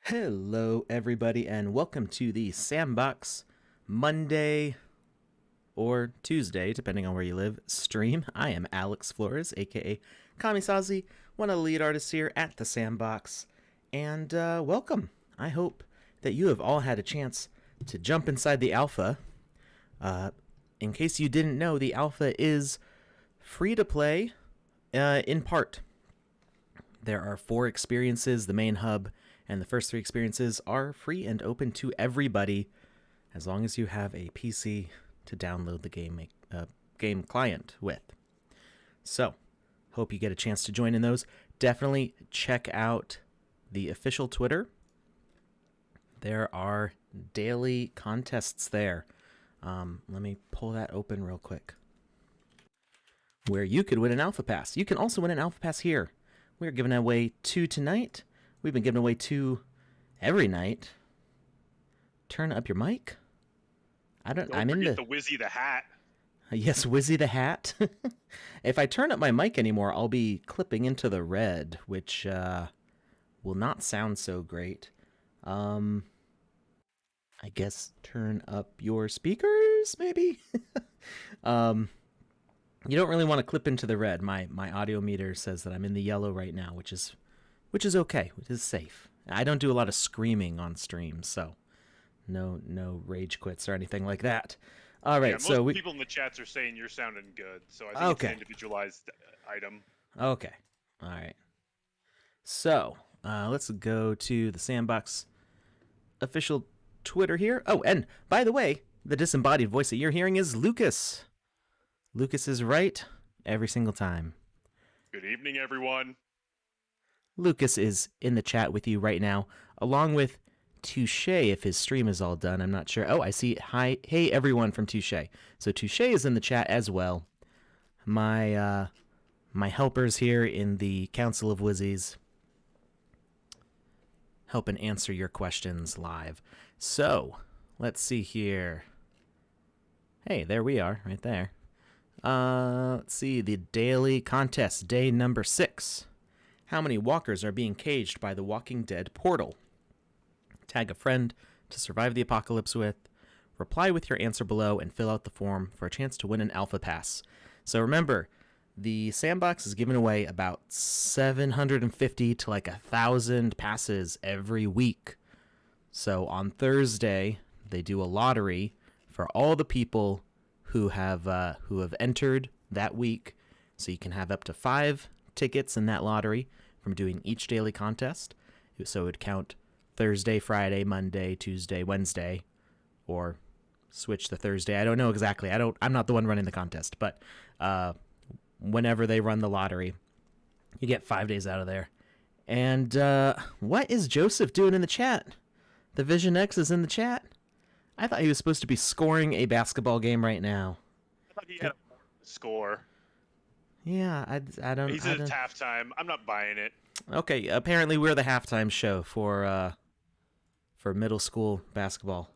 Hello, everybody, and welcome to the Sandbox Monday or Tuesday, depending on where you live, stream. I am Alex Florez, aka Kamisazi, one of the lead artists here at the Sandbox, and welcome. I hope that you have all had a chance to jump inside the alpha. In case you didn't know, the alpha is free to play in part. There are 4 experiences, the main hub, and the first 3 experiences are free and open to everybody as long as you have a PC to download the game client with. So, hope you get a chance to join in those. Definitely check out the official Twitter. There are daily contests there. Let me pull that open real quick. Where you could win an Alpha Pass. You can also win an Alpha Pass here. We're giving away 2 tonight. We've been giving away 2 every night. Turn up your mic. Don't forget the Wizzy the hat. Yes, Wizzy the hat. If I turn up my mic anymore, I'll be clipping into the red, which will not sound so great. I guess turn up your speakers, maybe. You don't really want to clip into the red. My audio meter says that I'm in the yellow right now, which is okay, which is safe. I don't do a lot of screaming on stream, so no rage quits or anything like that. All right, yeah, most people in the chats are saying you're sounding good, so I think it's an individualized item. Okay, all right. So let's go to the Sandbox official Twitter here. Oh, and by the way, the disembodied voice that you're hearing is Lukus. Lukus is right every single time. Good evening, everyone. Lukus is in the chat with you right now, along with Touche, if his stream is all done. I'm not sure. Oh, I see. Hi. Hey, everyone from Touche. So Touche is in the chat as well. My helpers here in the Council of Wizzies helping answer your questions live. So, let's see here. Hey, there we are, right there. Let's see, the daily contest, day number 6. How many walkers are being caged by the Walking Dead portal? Tag a friend to survive the apocalypse with. Reply with your answer below and fill out the form for a chance to win an Alpha Pass. So remember, the Sandbox is giving away about 750 to like 1,000 passes every week. So on Thursday, they do a lottery for all the people who have entered that week. So you can have up to 5 tickets in that lottery from doing each daily contest. So it would count Thursday, Friday, Monday, Tuesday, Wednesday, or switch to Thursday. I don't know exactly. I'm not the one running the contest, but whenever they run the lottery, you get 5 days out of there. And what is Joseph doing in the chat? The Vision X is in the chat. I thought he was supposed to be scoring a basketball game right now. I thought he had a score. Yeah, I don't. He's at halftime. I'm not buying it. Okay, apparently we're the halftime show for middle school basketball.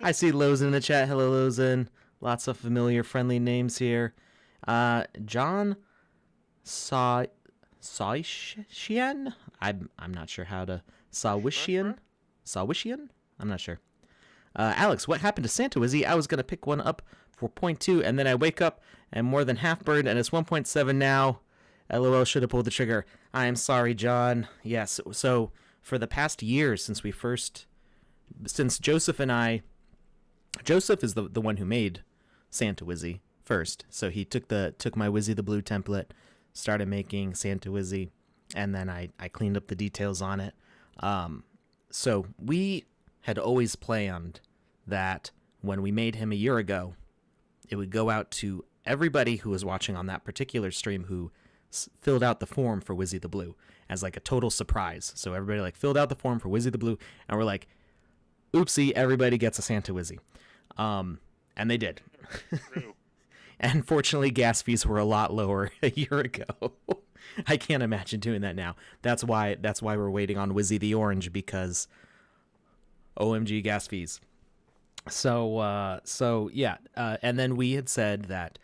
I see Lozen in the chat. Hello, Lozen. Lots of familiar, friendly names here. John Sawishian? I'm not sure how to... Sawishian? I'm not sure. Alex, what happened to Santa Wizzy? I was going to pick one up for 0.2, and then I wake up and more than half burned, and it's 1.7 now. LOL, should have pulled the trigger. I am sorry, John. Yes, so for the past years since Joseph and I... Joseph is the one who made Santa Wizzy first. So he took my Wizzy the Blue template, started making Santa Wizzy, and then I cleaned up the details on it. So we had always planned that when we made him a year ago, it would go out to everybody who was watching on that particular stream who filled out the form for Wizzy the Blue as like a total surprise. So everybody like filled out the form for Wizzy the Blue, and we're like, oopsie, everybody gets a Santa Wizzy. And they did. And fortunately, gas fees were a lot lower a year ago. I can't imagine doing that now. That's why we're waiting on Wizzy the Orange, because OMG gas fees. So yeah, and then we had said that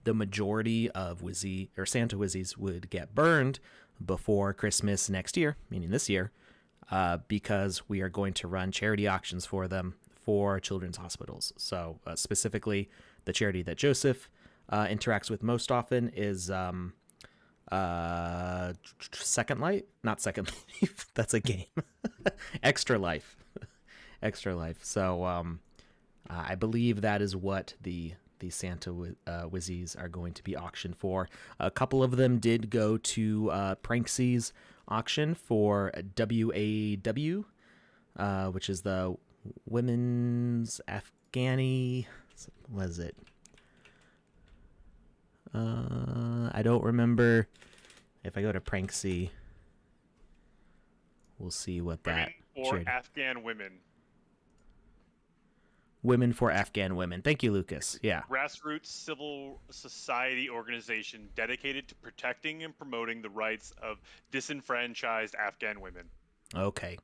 the majority of Wizzy or Santa Wizzies would get burned before Christmas next year, meaning this year. because we are going to run charity auctions for them for children's hospitals. So specifically, the charity that Joseph interacts with most often is Second Life, not Second Life. That's a game. Extra Life, Extra Life. So I believe that is what the Santa Wizzies are going to be auctioned for. A couple of them did go to Pranksy's auction for WAW, which is the Women's Afghani. What is it? I don't remember. If I go to Pranksy, we'll see what that. Women for Afghan women. Women for Afghan Women. Thank you, Lukus. Yeah. Grassroots civil society organization dedicated to protecting and promoting the rights of disenfranchised Afghan women. Okay.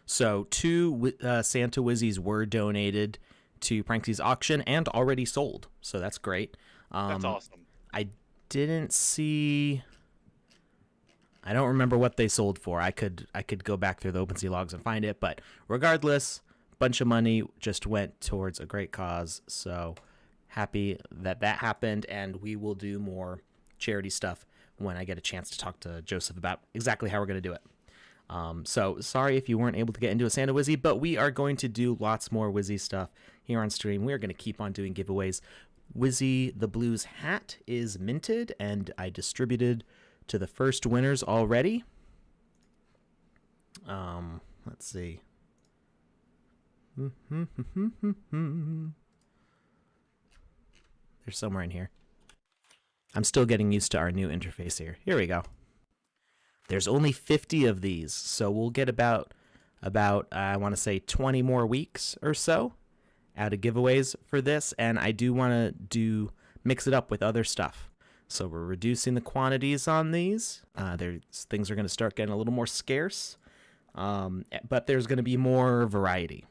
So 2 Santa Wizzies were donated to Pranksy's auction and already sold. So that's great. That's awesome. I didn't see... I don't remember what they sold for. I could go back through the OpenSea logs and find it. But regardless... bunch of money just went towards a great cause, so happy that happened, and we will do more charity stuff when I get a chance to talk to Joseph about exactly how we're going to do it. So sorry if you weren't able to get into a Santa Wizzy, but we are going to do lots more Wizzy stuff here on stream. We are going to keep on doing giveaways. Wizzy the Blues hat is minted, and I distributed to the first winners already. Let's see. There's somewhere in here. I'm still getting used to our new interface here. Here we go. There's only 50 of these, so we'll get about I want to say 20 more weeks or so out of giveaways for this, and I do want to mix it up with other stuff. So we're reducing the quantities on these. Things are going to start getting a little more scarce, but there's going to be more variety.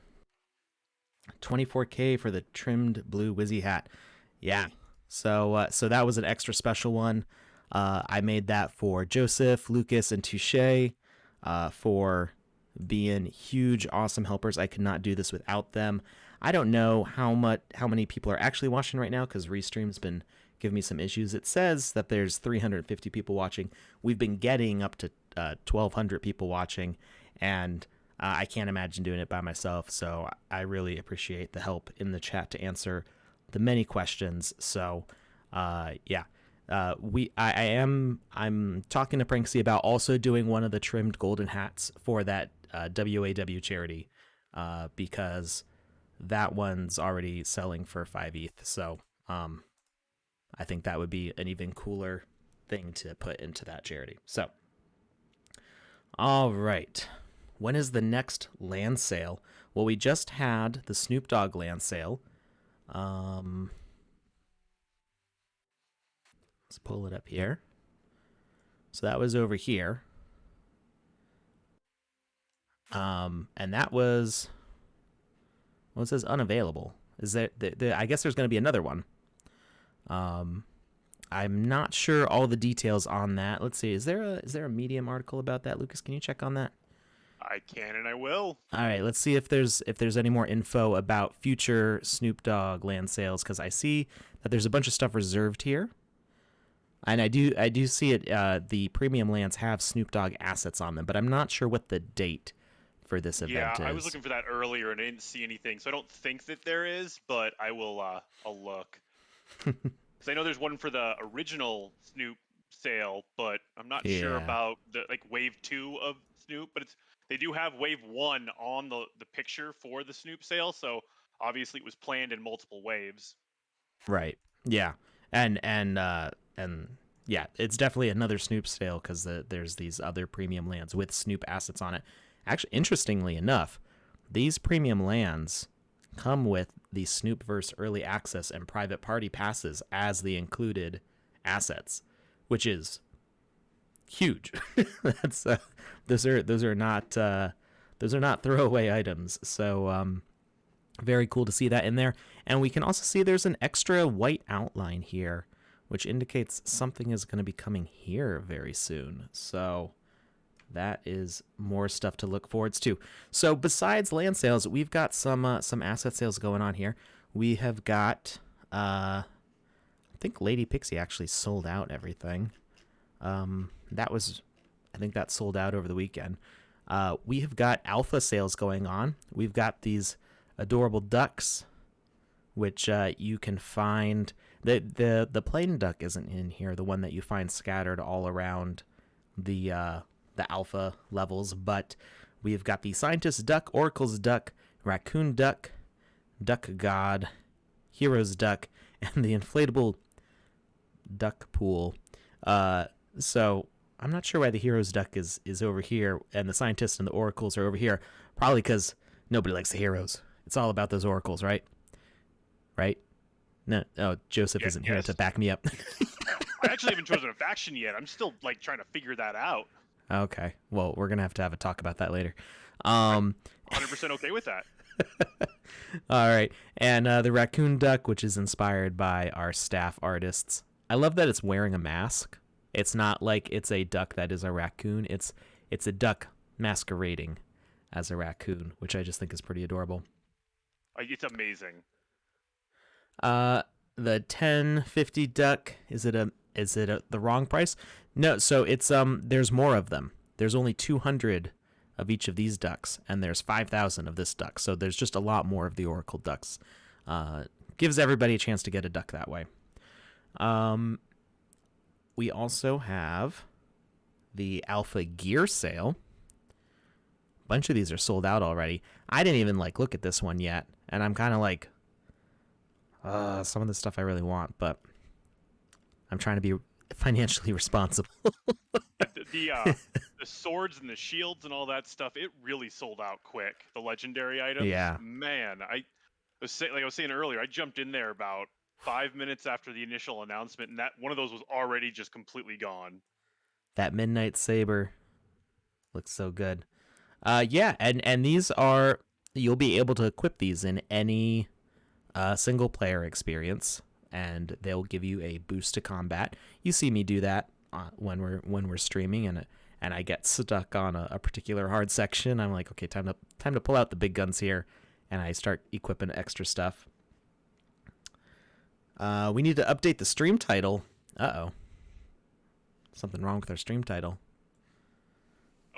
24K for the trimmed blue Wizzy hat. Yeah. So that was an extra special one. I made that for Joseph, Lukus, and Touche for being huge, awesome helpers. I could not do this without them. I don't know how many people are actually watching right now because Restream's been giving me some issues. It says that there's 350 people watching. We've been getting up to 1,200 people watching, and I can't imagine doing it by myself, so I really appreciate the help in the chat to answer the many questions. So, yeah, I'm talking to Pranksy about also doing one of the trimmed golden hats for that WAW charity, because that one's already selling for 5 ETH. So, I think that would be an even cooler thing to put into that charity. So, all right. When is the next land sale? Well, we just had the Snoop Dogg land sale. Let's pull it up here. So that was over here. And that was, well, it says unavailable. Is there, I guess there's going to be another one. I'm not sure all the details on that. Let's see. Is there a Medium article about that, Lukus? Can you check on that? I can and I will. All right, let's see if there's any more info about future Snoop Dogg land sales, because I see that there's a bunch of stuff reserved here, and I do see it. The premium lands have Snoop Dogg assets on them, but I'm not sure what the date for this event is. Yeah, I was looking for that earlier and I didn't see anything, so I don't think that there is, but I will. I'll look. Because I know there's one for the original Snoop sale, but I'm not sure about the wave 2 of Snoop, but they do have wave 1 on the picture for the Snoop sale, so obviously it was planned in multiple waves. Right. Yeah. And yeah, it's definitely another Snoop sale because there's these other premium lands with Snoop assets on it. Actually, interestingly enough, these premium lands come with the Snoopverse early access and private party passes as the included assets, which is huge. That's those are not throwaway items. So very cool to see that in there. And we can also see there's an extra white outline here, which indicates something is going to be coming here very soon. So that is more stuff to look forward to. So besides land sales, we've got some asset sales going on here. We have got, I think Lady Pixie actually sold out everything. I think that sold out over the weekend. We have got alpha sales going on. We've got these adorable ducks, which you can find. The plain duck isn't in here, the one that you find scattered all around the alpha levels, but we've got the scientist duck, oracle's duck, raccoon duck, duck god, hero's duck, and the inflatable duck pool. So I'm not sure why the hero's duck is over here and the scientist and the oracles are over here. Probably because nobody likes the heroes. It's all about those oracles, right? Right? No. Oh, Joseph isn't here to back me up. I actually haven't chosen a faction yet. I'm still trying to figure that out. Okay. Well, we're gonna have to have a talk about that later. 100% okay with that. All right. And the raccoon duck, which is inspired by our staff artists. I love that it's wearing a mask. It's not like it's a duck that is a raccoon. It's a duck masquerading as a raccoon, which I just think is pretty adorable. It's amazing. The 1050 duck, is it the wrong price? No, so it's there's more of them. There's only 200 of each of these ducks, and there's 5,000 of this duck. So there's just a lot more of the oracle ducks. Gives everybody a chance to get a duck that way. We also have the alpha gear sale. A bunch of these are sold out already. I didn't even look at this one yet, and I'm kind of some of the stuff I really want, but I'm trying to be financially responsible. the swords and the shields and all that stuff, it really sold out quick. The legendary items, yeah, man. I was saying earlier, I jumped in there about 5 minutes after the initial announcement, and that one of those was already just completely gone. That midnight saber looks so good. Yeah, and these are, you'll be able to equip these in any single player experience, and they'll give you a boost to combat. You see me do that when we're streaming, and I get stuck on a particular hard section. I'm like, okay, time to pull out the big guns here, and I start equipping extra stuff. We need to update the stream title. Uh-oh. Something wrong with our stream title.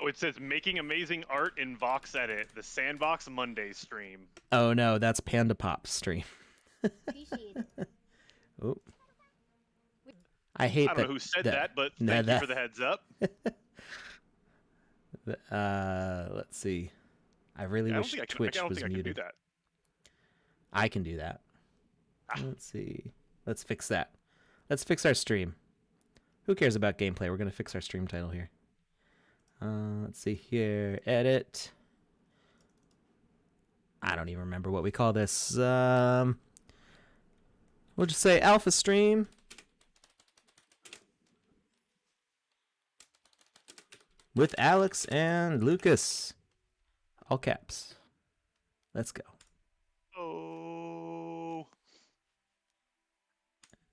Oh, it says making amazing art in Vox Edit, the Sandbox Monday stream. Oh no, that's Panda Pop's stream. Oh. I hate that. I don't know who said that, but thank you for the heads up. Let's see. I really wish Twitch was muted. Do that. I can do that. Let's see. Let's fix that. Let's fix our stream. Who cares about gameplay? We're going to fix our stream title here. Let's see here. Edit. I don't even remember what we call this. We'll just say Alpha Stream. With Alex and Lukus. All caps. Let's go. Oh.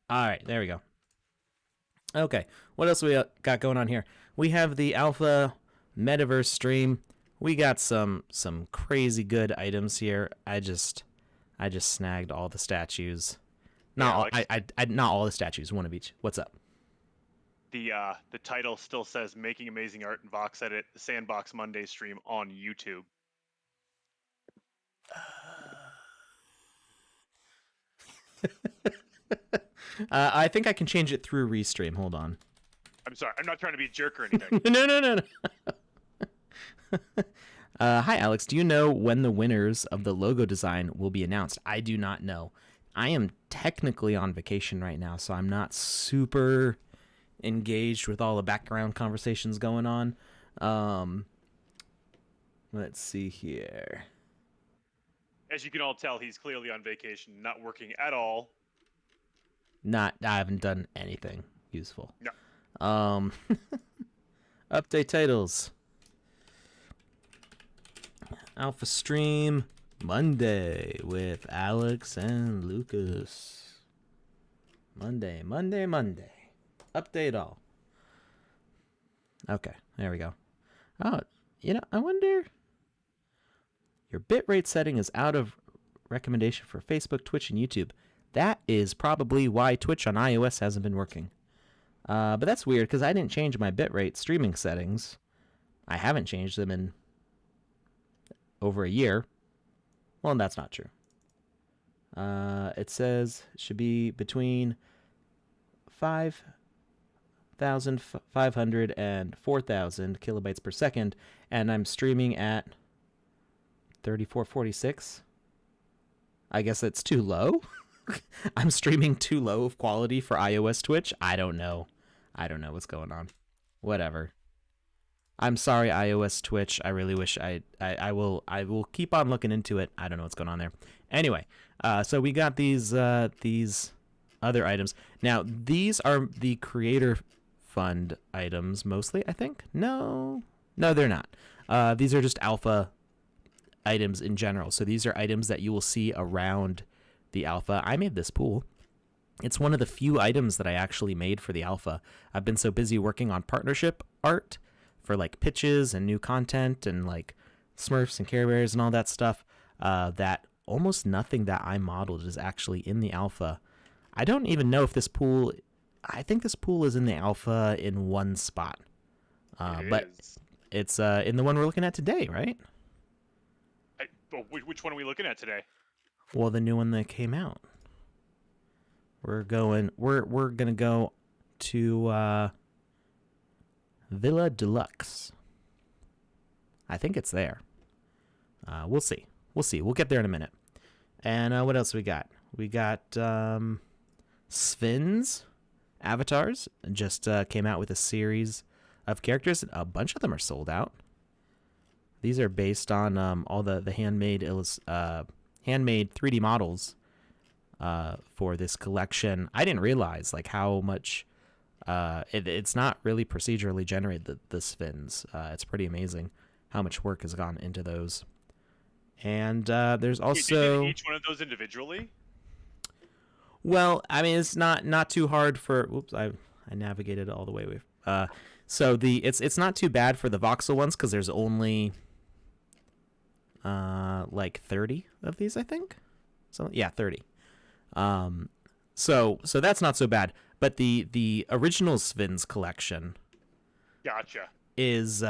All right, there we go. Okay, what else we got going on here? We have the Alpha Metaverse stream. We got some crazy good items here. I just snagged all the statues. Not all the statues, one of each. What's up? The title still says making amazing art in Vox Edit, the Sandbox Monday stream on YouTube. I think I can change it through Restream. Hold on. I'm sorry. I'm not trying to be a jerk or anything. No. Hi, Alex. Do you know when the winners of the logo design will be announced? I do not know. I am technically on vacation right now, so I'm not super engaged with all the background conversations going on. Let's see here. As you can all tell, he's clearly on vacation, not working at all. I haven't done anything useful. No. Update titles. Alpha stream Monday with Alex and Lukus. Monday. Update all. Okay, there we go. Oh, I wonder. Your bitrate setting is out of recommendation for Facebook, Twitch, and YouTube. That is probably why Twitch on iOS hasn't been working. But that's weird because I didn't change my bitrate streaming settings. I haven't changed them in over a year. Well, that's not true. It says it should be between 5,500 and 4,000 kilobytes per second, and I'm streaming at 3446. I guess it's too low. I'm streaming too low of quality for iOS Twitch. I don't know what's going on. Whatever. I'm sorry, iOS Twitch. I really wish I will keep on looking into it. I don't know what's going on there. Anyway, so we got these other items. Now, these are the creator fund items mostly, I think. No, they're not. These are just alpha items in general. So these are items that you will see around the alpha. I made this pool. It's one of the few items that I actually made for the alpha. I've been so busy working on partnership art for like pitches and new content and like Smurfs and Care Bears and all that stuff, that almost nothing that I modeled is actually in the alpha. I don't even know if this pool, I think this pool is in the alpha in one spot. But it's in the one we're looking at today, right? Which one are we looking at today? Well, the new one that came out. We're gonna go to Villa Deluxe. I think it's there. We'll see. We'll get there in a minute. And what else we got? We got Sven's avatars. Just came out with a series of characters. A bunch of them are sold out. These are based on all the handmade 3D models for this collection. I didn't realize like how much it's not really procedurally generated, the Sven's. It's pretty amazing how much work has gone into those. And there's also each one of those individually. Well, I mean, it's not too hard for. Whoops, I navigated all the way with. So it's not too bad for the voxel ones because there's only like 30 of these, I think. So yeah, 30. So that's not so bad. But the original Sven's collection, gotcha, is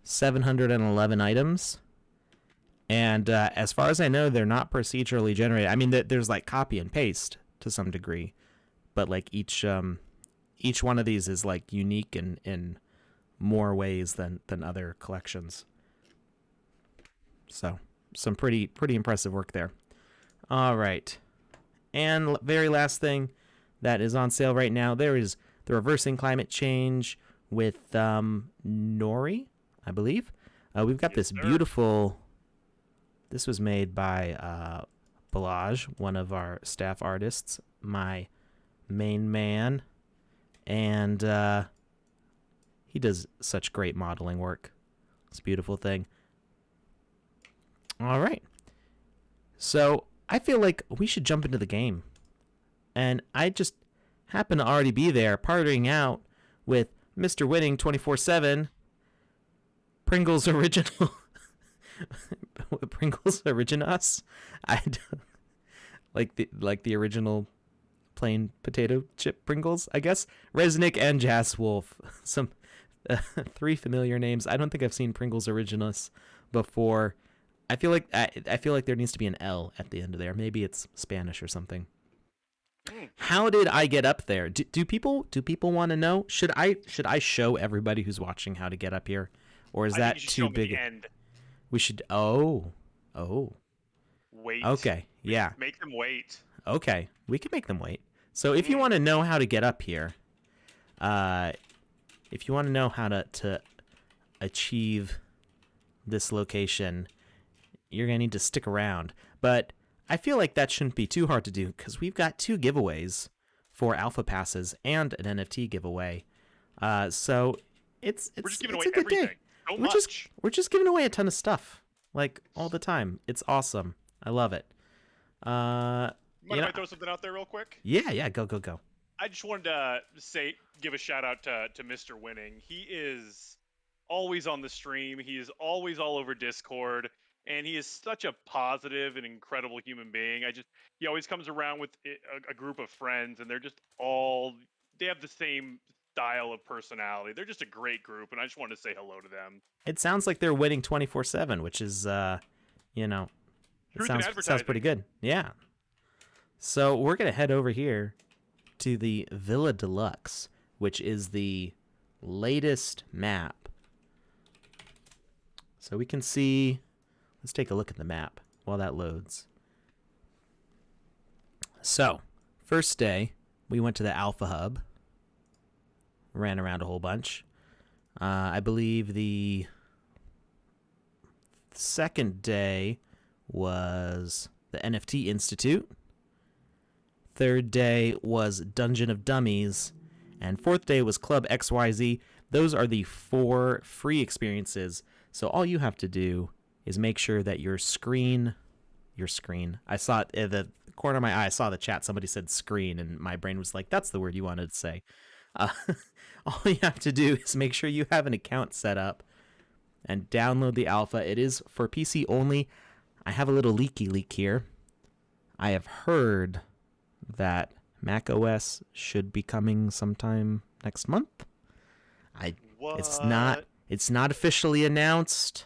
711 items. And as far as I know, they're not procedurally generated. I mean, there's like copy and paste to some degree, but like each one of these is like unique in more ways than other collections. So some pretty impressive work there. All right, and very last thing that is on sale right now, there is the Reversing Climate Change with Nori, I believe. We've got this beautiful. This was made by Balaj, one of our staff artists, my main man, and he does such great modeling work. It's a beautiful thing. All right. So I feel like we should jump into the game. And I just happen to already be there partying out with Mr. Winning 24/7, Pringles Original. Pringles Originus. I don't, like the original plain potato chip Pringles, I guess. Resnick and Jazz Wolf. Some 3 familiar names. I don't think I've seen Pringles Originus before. I feel like there needs to be an L at the end of there. Maybe it's Spanish or something. How did I get up there? Do people want to know? Should I show everybody who's watching how to get up here, or is that too big? We should. Oh. Wait. Okay. Yeah. Make them wait. Okay. We can make them wait. So if you want to know how to get up here, if you want to know how to achieve this location, you're gonna need to stick around. But I feel like that shouldn't be too hard to do because we've got 2 giveaways for Alpha Passes and an NFT giveaway. So it's we're just giving it's away a good everything. day. So We're just giving away a ton of stuff, like all the time. It's awesome. I love it. Mind if I throw something out there real quick? Yeah. Go. I just wanted to give a shout out to Mr. Winning. He is always on the stream. He is always all over Discord, and he is such a positive and incredible human being. He always comes around with a group of friends, and they have the same style of personality. They're just a great group, and I just wanted to say hello to them. It sounds like they're winning 24/7, which is, it sounds pretty good. Yeah. So we're gonna head over here to the Villa Deluxe, which is the latest map. So we can see, let's take a look at the map while that loads. So, first day, we went to the Alpha Hub, ran around a whole bunch. I believe the second day was the NFT Institute. Third day was Dungeon of Dummies, and fourth day was Club XYZ. Those are the 4 free experiences. So all you have to do is make sure that your screen, I saw it at the corner of my eye, I saw the chat, somebody said screen, and my brain was like, that's the word you wanted to say. All you have to do is make sure you have an account set up and download the alpha. It is for PC only. I have a little leaky leak here. I have heard that Mac OS should be coming sometime next month. It's not officially announced.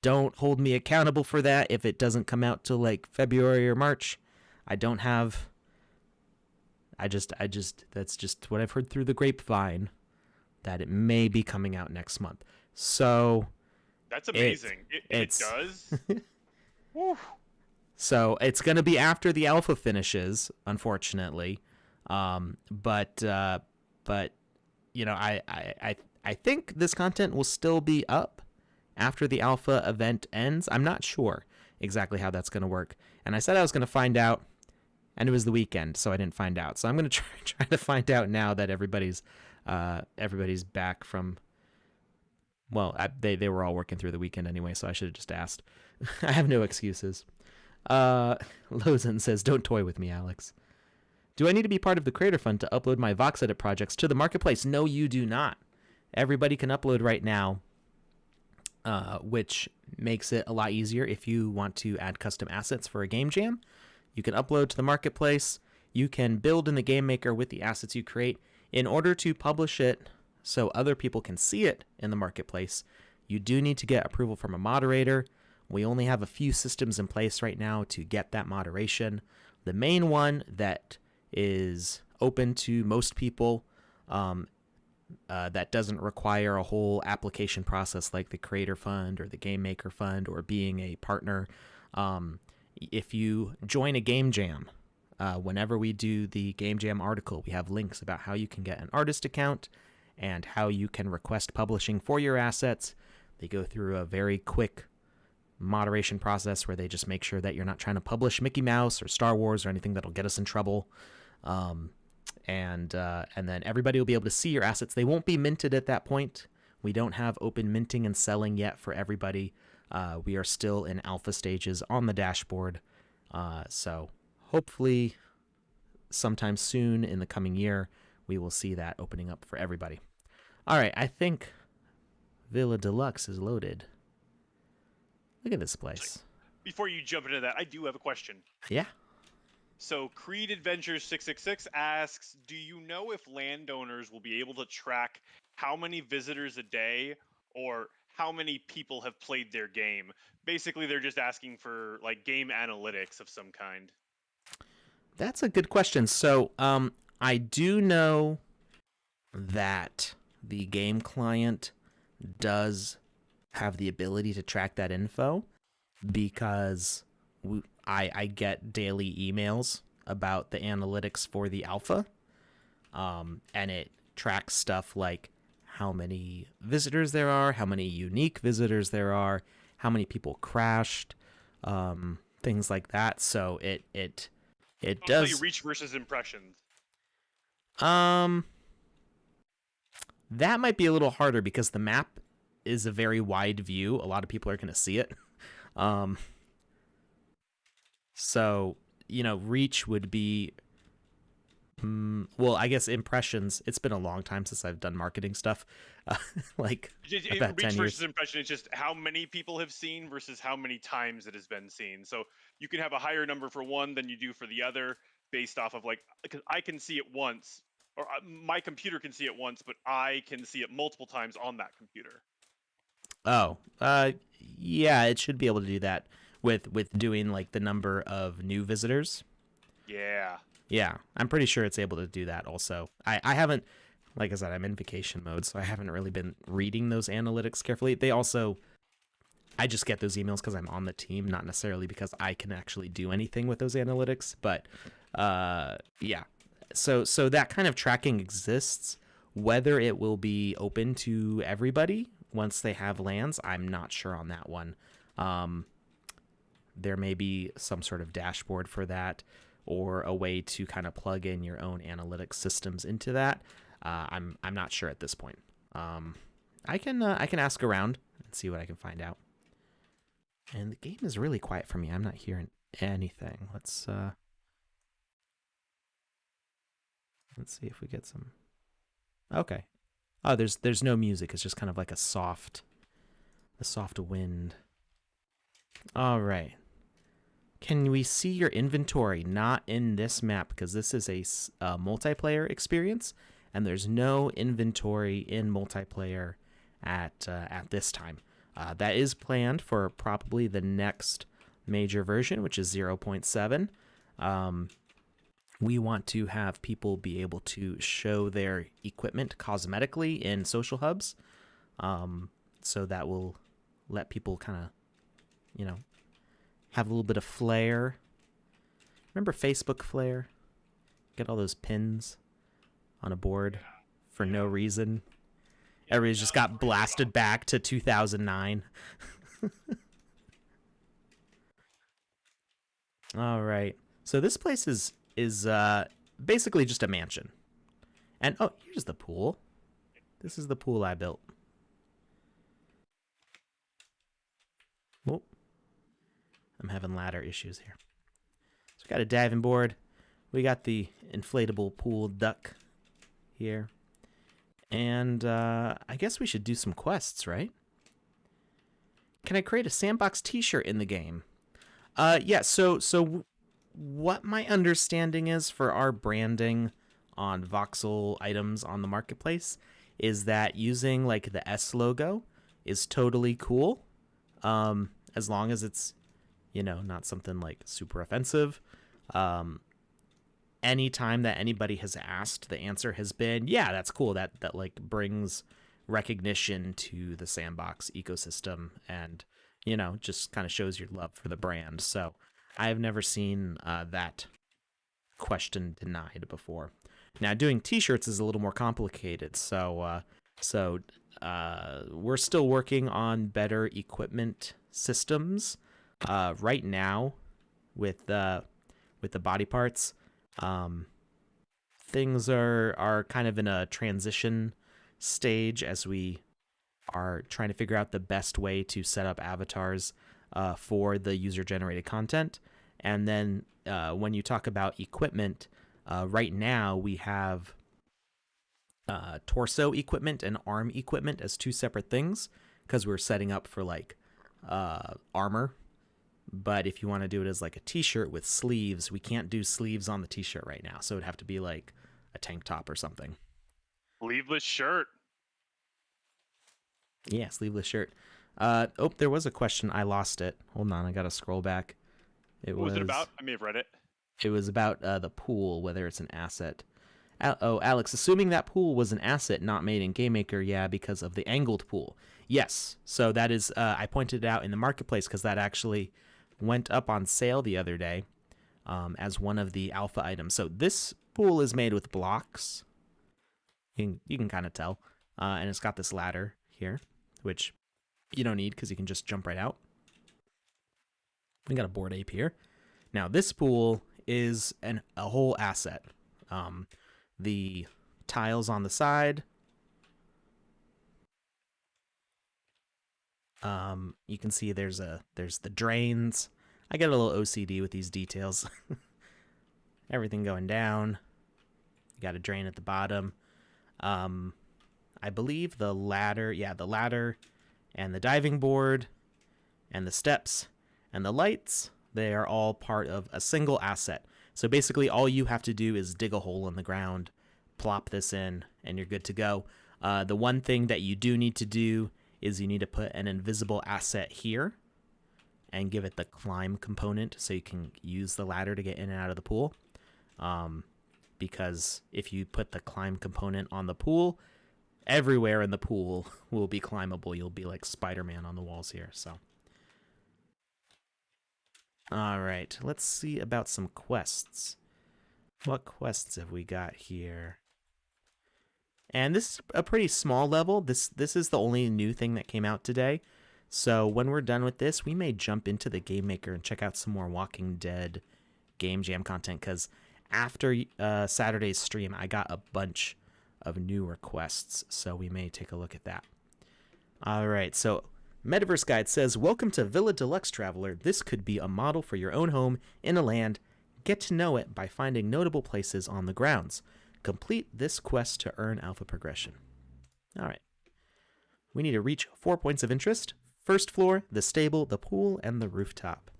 Don't hold me accountable for that if it doesn't come out till like February or March. That's just what I've heard through the grapevine, that it may be coming out next month. So that's amazing. It does. Woo. So it's going to be after the alpha finishes, unfortunately. But I think this content will still be up after the alpha event ends. I'm not sure exactly how that's going to work. And I said I was going to find out, and it was the weekend, so I didn't find out. So I'm going to try to find out now that everybody's back from. Well, they were all working through the weekend anyway, so I should have just asked. I have no excuses. Lozen says, don't toy with me, Alex. Do I need to be part of the Creator Fund to upload my Vox Edit projects to the marketplace? No, you do not. Everybody can upload right now, which makes it a lot easier if you want to add custom assets for a game jam. You can upload to the marketplace. You can build in the game maker with the assets you create. In order to publish it so other people can see it in the marketplace, you do need to get approval from a moderator. We only have a few systems in place right now to get that moderation. The main one that is open to most people, that doesn't require a whole application process like the Creator Fund or the Game Maker Fund or being a partner. If you join a game jam, whenever we do the game jam article, we have links about how you can get an artist account and how you can request publishing for your assets. They go through a very quick moderation process where they just make sure that you're not trying to publish Mickey Mouse or Star Wars or anything that'll get us in trouble. And then everybody will be able to see your assets. They won't be minted at that point. We don't have open minting and selling yet for everybody. We are still in alpha stages on the dashboard. So hopefully sometime soon in the coming year, we will see that opening up for everybody. All right, I think Villa Deluxe is loaded. Look at this place. Before you jump into that, I do have a question. Yeah. So Creed Adventures 666 asks, do you know if landowners will be able to track how many visitors a day or how many people have played their game? Basically, they're just asking for like game analytics of some kind. That's a good question. So I do know that the game client does have the ability to track that info because I get daily emails about the analytics for the alpha, and it tracks stuff like how many visitors there are, how many unique visitors there are, how many people crashed, things like that. So it does. So you reach versus impressions. That might be a little harder because the map is a very wide view. A lot of people are going to see it. So, reach would be Well, I guess impressions. It's been a long time since I've done marketing stuff. Like about Reach 10 versus years. impression is just how many people have seen versus how many times it has been seen. So you can have a higher number for one than you do for the other based off of, like, because I can see it once, or my computer can see it once, but I can see it multiple times on that computer. Oh, yeah, it should be able to do that with doing like the number of new visitors. Yeah. Yeah, I'm pretty sure it's able to do that also. I haven't, like I said, I'm in vacation mode, so I haven't really been reading those analytics carefully. They also, I just get those emails because I'm on the team, not necessarily because I can actually do anything with those analytics. But yeah, so that kind of tracking exists. Whether it will be open to everybody once they have lands, I'm not sure on that one. There may be some sort of dashboard for that, or a way to kind of plug in your own analytics systems into that. I'm not sure at this point. I can ask around and see what I can find out. And the game is really quiet for me. I'm not hearing anything. Let's see if we get some. Okay. Oh, there's no music. It's just kind of like a soft wind. All right. Can we see your inventory? Not in this map, because this is a multiplayer experience, and there's no inventory in multiplayer at this time. That is planned for probably the next major version, which is 0.7. We want to have people be able to show their equipment cosmetically in social hubs. So that will let people kind of, have a little bit of flair. Remember Facebook flair? Get all those pins on a board for no reason. Everybody's just got blasted back to 2009. All right. So this place is basically just a mansion. And oh, here's the pool. This is the pool I built. Oh, I'm having ladder issues here. So we got a diving board. We got the inflatable pool duck here. And I guess we should do some quests, right? Can I create a Sandbox t-shirt in the game? Yeah, so what my understanding is for our branding on voxel items on the marketplace is that using like the S logo is totally cool. As long as it's, not something like super offensive. Anytime that anybody has asked, the answer has been, yeah, that's cool. That like brings recognition to the Sandbox ecosystem and, just kind of shows your love for the brand. So I've never seen that question denied before. Now, doing t-shirts is a little more complicated. So we're still working on better equipment systems. Right now, with the body parts, things are kind of in a transition stage as we are trying to figure out the best way to set up avatars for the user-generated content. And then when you talk about equipment, right now we have torso equipment and arm equipment as two separate things because we're setting up for like armor. But if you want to do it as like a t-shirt with sleeves, we can't do sleeves on the t-shirt right now. So it'd have to be like a tank top or something. Sleeveless shirt. Yeah, sleeveless shirt. There was a question. I lost it. Hold on, I gotta scroll back. What was it about? I may have read it. It was about the pool, whether it's an asset. Alex, assuming that pool was an asset not made in GameMaker, yeah, because of the angled pool. Yes, so that is, I pointed it out in the marketplace because that actually went up on sale the other day as one of the alpha items. So this pool is made with blocks. You can kind of tell. And it's got this ladder here, which you don't need because you can just jump right out. We got a Bored Ape here. Now this pool is a whole asset. The tiles on the side. You can see there's the drains. I get a little OCD with these details. Everything going down. got a drain at the bottom. I believe the ladder and the diving board and the steps and the lights, they are all part of a single asset. So basically all you have to do is dig a hole in the ground, plop this in, and you're good to go. The one thing that you do need to do is you need to put an invisible asset here and give it the climb component so you can use the ladder to get in and out of the pool. Because if you put the climb component on the pool, everywhere in the pool will be climbable. You'll be like Spider-Man on the walls here. So, all right, let's see about some quests. What quests have we got here? And this is a pretty small level. This is the only new thing that came out today. So when we're done with this, we may jump into the Game Maker and check out some more Walking Dead Game Jam content, because after Saturday's stream, I got a bunch of new requests, so we may take a look at that. All right, so Metaverse Guide says, welcome to Villa Deluxe Traveler. This could be a model for your own home in a land. Get to know it by finding notable places on the grounds. Complete this quest to earn alpha progression. All right. We need to reach 4 points of interest. First floor, the stable, the pool, and the rooftop.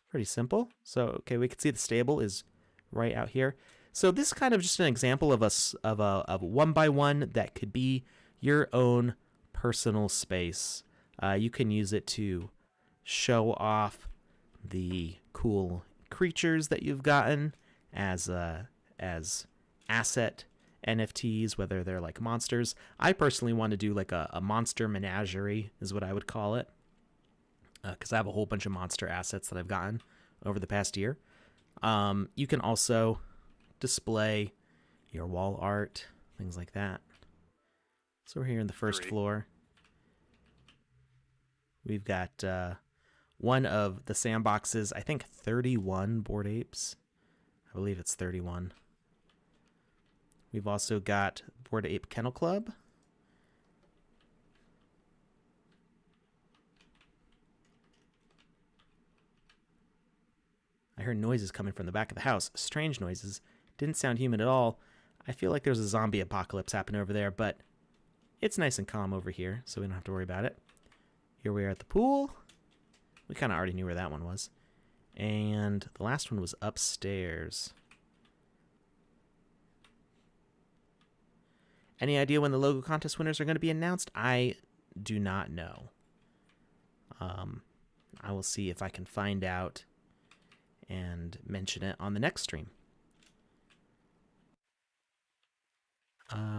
Pretty simple. So, okay, we can see the stable is right out here. So this is kind of just an example of a one by one that could be your own personal space. You can use it to show off the cool creatures that you've gotten as asset NFTs, whether they're like monsters. I personally want to do like a monster menagerie is what I would call it, because I have a whole bunch of monster assets that I've gotten over the past year. You can also display your wall art, things like that. So we're here in the first floor. We've got one of the sandboxes, I think 31 Bored Apes. I believe it's 31. We've also got Bored Ape Kennel Club. I heard noises coming from the back of the house. Strange noises. Didn't sound human at all. I feel like there's a zombie apocalypse happening over there, but it's nice and calm over here, so we don't have to worry about it. Here we are at the pool. We kind of already knew where that one was. And the last one was upstairs. Any idea when the logo contest winners are going to be announced? I do not know. I will see if I can find out and mention it on the next stream.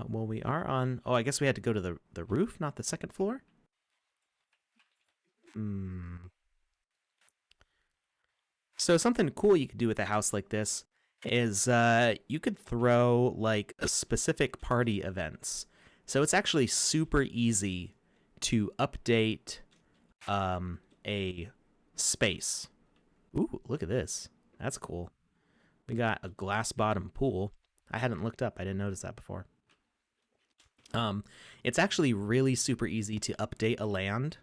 Well, we are on... Oh, I guess we had to go to the roof, not the second floor? So something cool you could do with a house like this is you could throw like a specific party events. So it's actually super easy to update a space. Ooh, look at this. That's cool. We got a glass bottom pool. I hadn't looked up. I didn't notice that before. It's actually really super easy to update a land.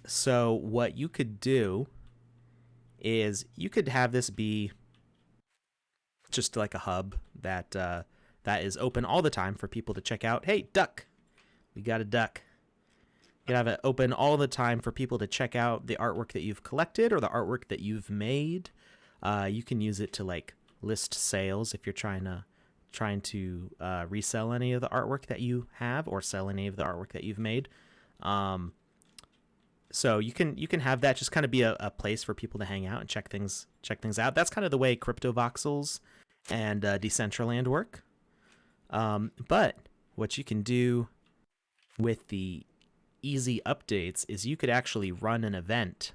So what you could do is you could have this be just like a hub that that is open all the time for people to check out. Hey, duck! We got a duck. You can have it open all the time for people to check out the artwork that you've collected or the artwork that you've made. You can use it to like list sales if you're trying to resell any of the artwork that you have or sell any of the artwork that you've made. So you can have that just kind of be a place for people to hang out and check things out. That's kind of the way crypto voxels and Decentraland work. But what you can do with the easy updates is you could actually run an event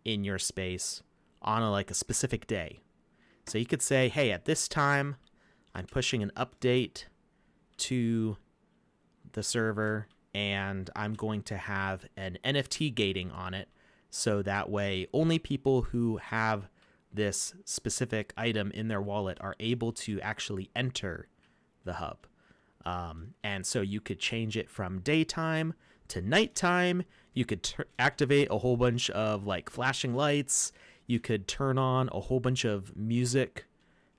in your space on a specific day. So you could say, hey, at this time, I'm pushing an update to the server, and I'm going to have an NFT gating on it, so that way only people who have this specific item in their wallet are able to actually enter the hub. And so you could change it from daytime to nighttime. You could activate a whole bunch of like flashing lights. You could turn on a whole bunch of music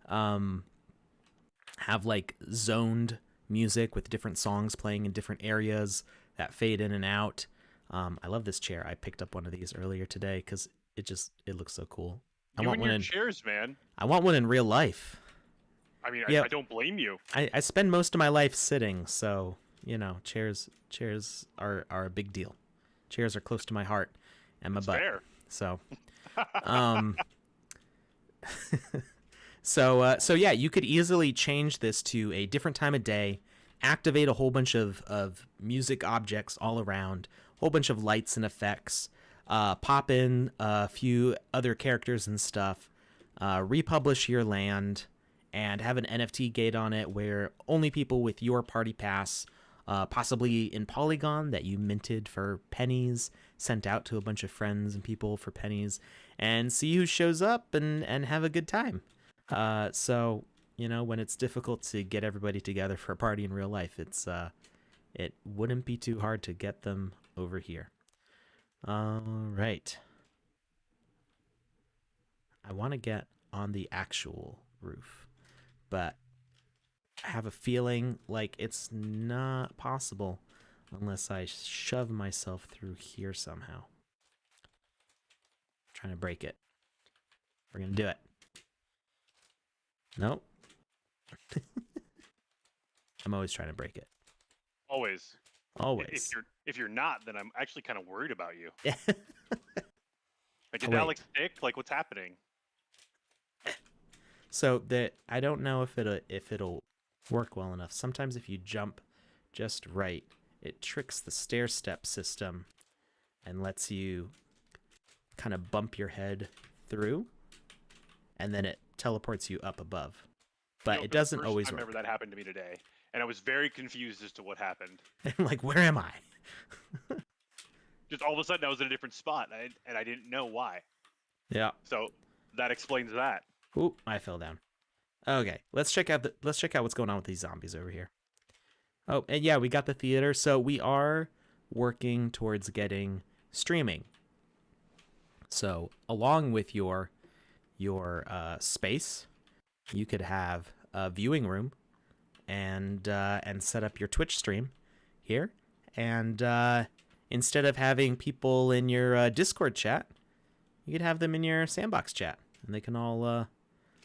have like zoned music with different songs playing in different areas that fade in and out. I love this chair. I picked up one of these earlier today because it looks so cool. You and your chairs, man. I want one in real life. I mean, yeah, I don't blame you. I spend most of my life sitting, so chairs are a big deal. Chairs are close to my heart and my butt. Fair. So, so yeah, you could easily change this to a different time of day, activate a whole bunch of music objects all around, a whole bunch of lights and effects, pop in a few other characters and stuff, republish your land, and have an NFT gate on it where only people with your party pass, possibly in Polygon that you minted for pennies, sent out to a bunch of friends and people for pennies, and see who shows up and have a good time. So, when it's difficult to get everybody together for a party in real life, it wouldn't be too hard to get them over here. All right. I want to get on the actual roof, but I have a feeling like it's not possible unless I shove myself through here somehow. I'm trying to break it. We're going to do it. Nope. I'm always trying to break it. Always. Always. If you're not, then I'm actually kind of worried about you. Yeah. Like, did Alex stick? Like, what's happening? So I don't know if it'll work well enough. Sometimes if you jump just right, it tricks the stair step system and lets you kind of bump your head through, and then it teleports you up above. But it doesn't always work. I remember that happened to me today, and I was very confused as to what happened. Like, where am I? Just all of a sudden, I was in a different spot, and I didn't know why. Yeah. So that explains that. Oop, I fell down. Okay, let's check out what's going on with these zombies over here. Oh, and yeah, we got the theater. So we are working towards getting streaming. So along with your space, you could have a viewing room and set up your Twitch stream here. And instead of having people in your Discord chat, you could have them in your Sandbox chat, and they can all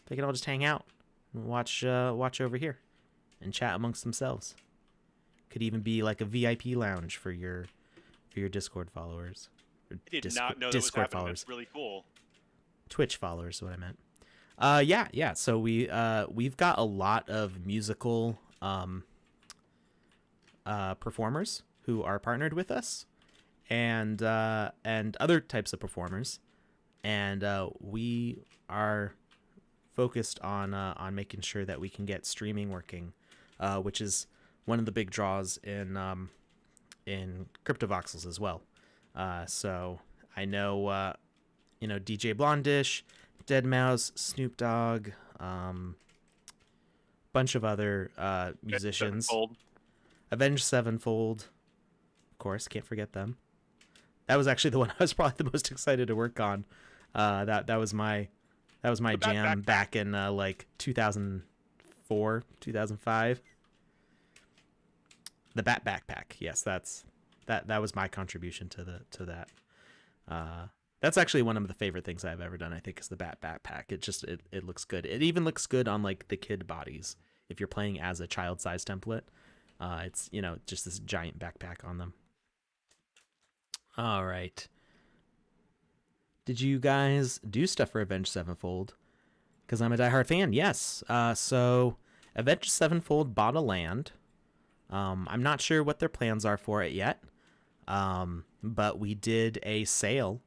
just hang out and watch over here and chat amongst themselves. Could even be like a VIP lounge for your Discord followers. I did not know that was happening. That's really cool. Twitch followers is what I meant. Yeah. So we've got a lot of musical performers who are partnered with us, and other types of performers, and we are focused on making sure that we can get streaming working, which is one of the big draws in CryptoVoxels as well. So I know DJ Blondish, Deadmau5, Snoop Dogg, bunch of other musicians. Avenged Sevenfold, of course, can't forget them. That was actually the one I was probably the most excited to work on. That was my jam back in like 2004, 2005. The Bat Backpack, yes, that was my contribution to that. That's actually one of the favorite things I've ever done, I think, is the Bat Backpack. It looks good. It even looks good on like the kid bodies. If you're playing as a child size template, it's just this giant backpack on them. All right. Did you guys do stuff for Avenged Sevenfold? Because I'm a diehard fan. Yes. So Avenged Sevenfold bought a land. I'm not sure what their plans are for it yet. But we did a sale,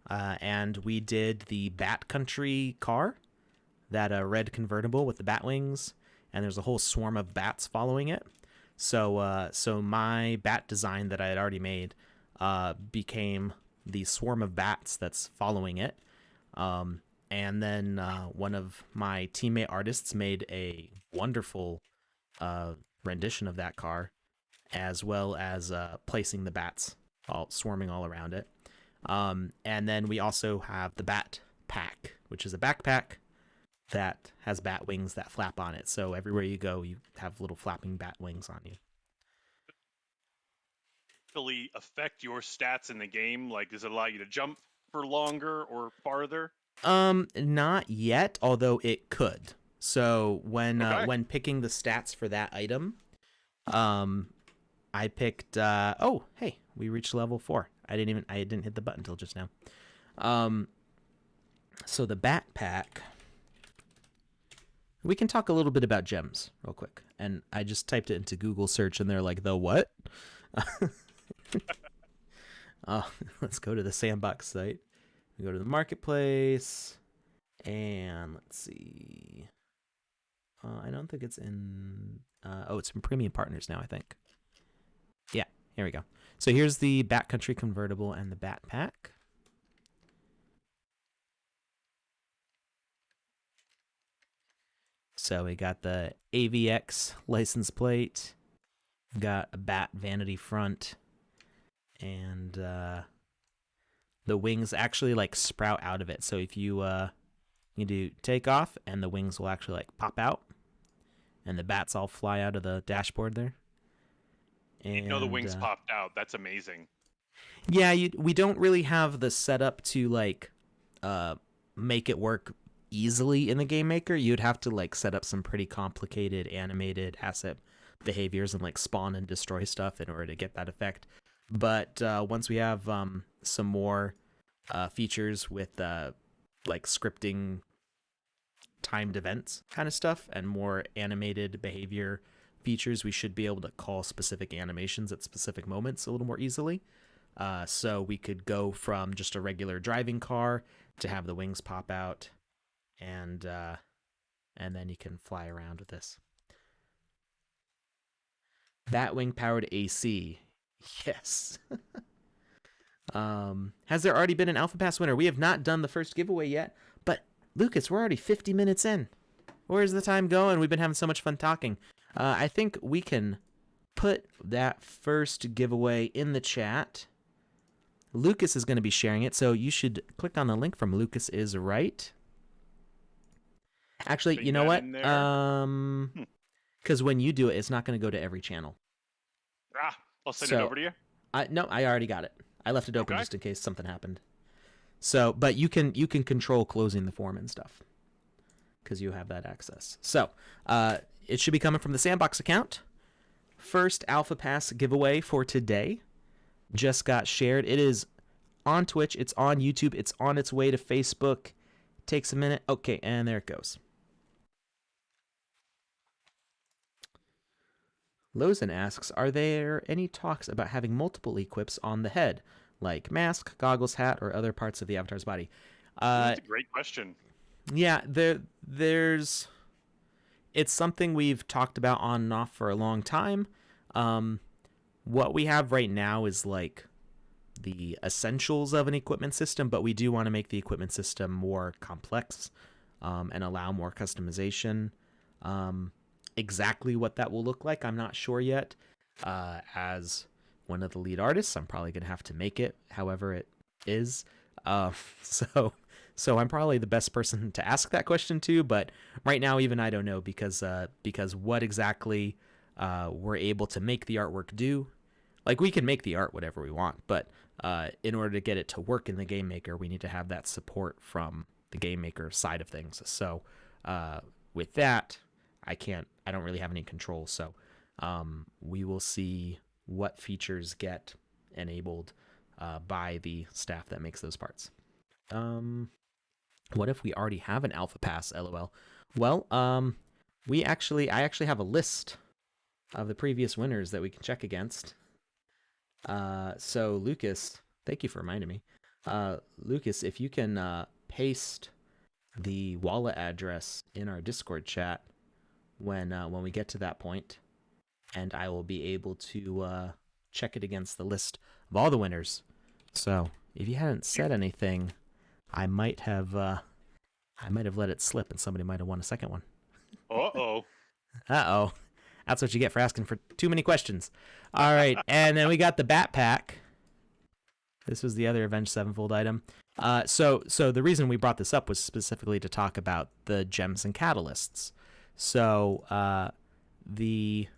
and we did the Bat Country car, that red convertible with the bat wings, and there's a whole swarm of bats following it. So my bat design that I had already made became the swarm of bats that's following it. And then one of my teammate artists made a wonderful rendition of that car, as well as placing the bats all swarming all around it. And then we also have the Bat Pack, which is a backpack that has bat wings that flap on it. So everywhere you go, you have little flapping bat wings on you. Really affect your stats in the game? Like, does it allow you to jump for longer or farther? Not yet, although it could. So when picking the stats for that item, I picked oh, hey, we reached level 4. I didn't hit the button until just now. So the backpack, we can talk a little bit about gems real quick. And I just typed it into Google search and they're like, the what? Let's go to the Sandbox site. We go to the marketplace and let's see. I don't think it's in, it's in premium partners now, I think. Yeah, here we go. So here's the Backcountry convertible and the backpack. So we got the AVX license plate, we've got a bat vanity front, and the wings actually like sprout out of it. So if you do takeoff, and the wings will actually like pop out, and the bats all fly out of the dashboard there. And the wings popped out. That's amazing. Yeah, we don't really have the setup to like make it work easily in the game maker. You'd have to like set up some pretty complicated animated asset behaviors and like spawn and destroy stuff in order to get that effect. But once we have some more features with like scripting timed events kind of stuff and more animated behavior features, we should be able to call specific animations at specific moments a little more easily. So we could go from just a regular driving car to have the wings pop out, and then you can fly around with this. Batwing powered AC. Yes. Has there already been an Alpha Pass winner? We have not done the first giveaway yet, but Lukus, we're already 50 minutes in. Where's the time going? We've been having so much fun talking. I think we can put that first giveaway in the chat. Lukus is going to be sharing it, so you should click on the link from Lukus is right. Actually, you know what? Because when you do it, it's not going to go to every channel. I'll send it over to you. No, I already got it. I left it open just in case something happened. So, but you can control closing the form and stuff because you have that access. So, it should be coming from the Sandbox account. First Alpha Pass giveaway for today just got shared. It is on Twitch. It's on YouTube. It's on its way to Facebook. Takes a minute. Okay, and there it goes. Lozen asks, are there any talks about having multiple equips on the head, like mask, goggles, hat, or other parts of the avatar's body? That's a great question. Yeah, there's... It's something we've talked about on and off for a long time. What we have right now is like the essentials of an equipment system, but we do want to make the equipment system more complex and allow more customization. Exactly what that will look like, I'm not sure yet. As one of the lead artists, I'm probably going to have to make it however it is. So I'm probably the best person to ask that question to, but right now even I don't know because what exactly we're able to make the artwork do. Like, we can make the art whatever we want, but in order to get it to work in the game maker, we need to have that support from the game maker side of things. So with that, I don't really have any control. So we will see what features get enabled by the staff that makes those parts. What if we already have an Alpha Pass, LOL? Well, I actually have a list of the previous winners that we can check against. So Lukus, thank you for reminding me. Lukus, if you can paste the wallet address in our Discord chat when we get to that point, and I will be able to check it against the list of all the winners. So if you hadn't said anything, I might have let it slip, and somebody might have won a second one. Uh-oh. Uh-oh. That's what you get for asking for too many questions. All right, and then we got the backpack. This was the other Avenged Sevenfold item. So the reason we brought this up was specifically to talk about the gems and catalysts. So the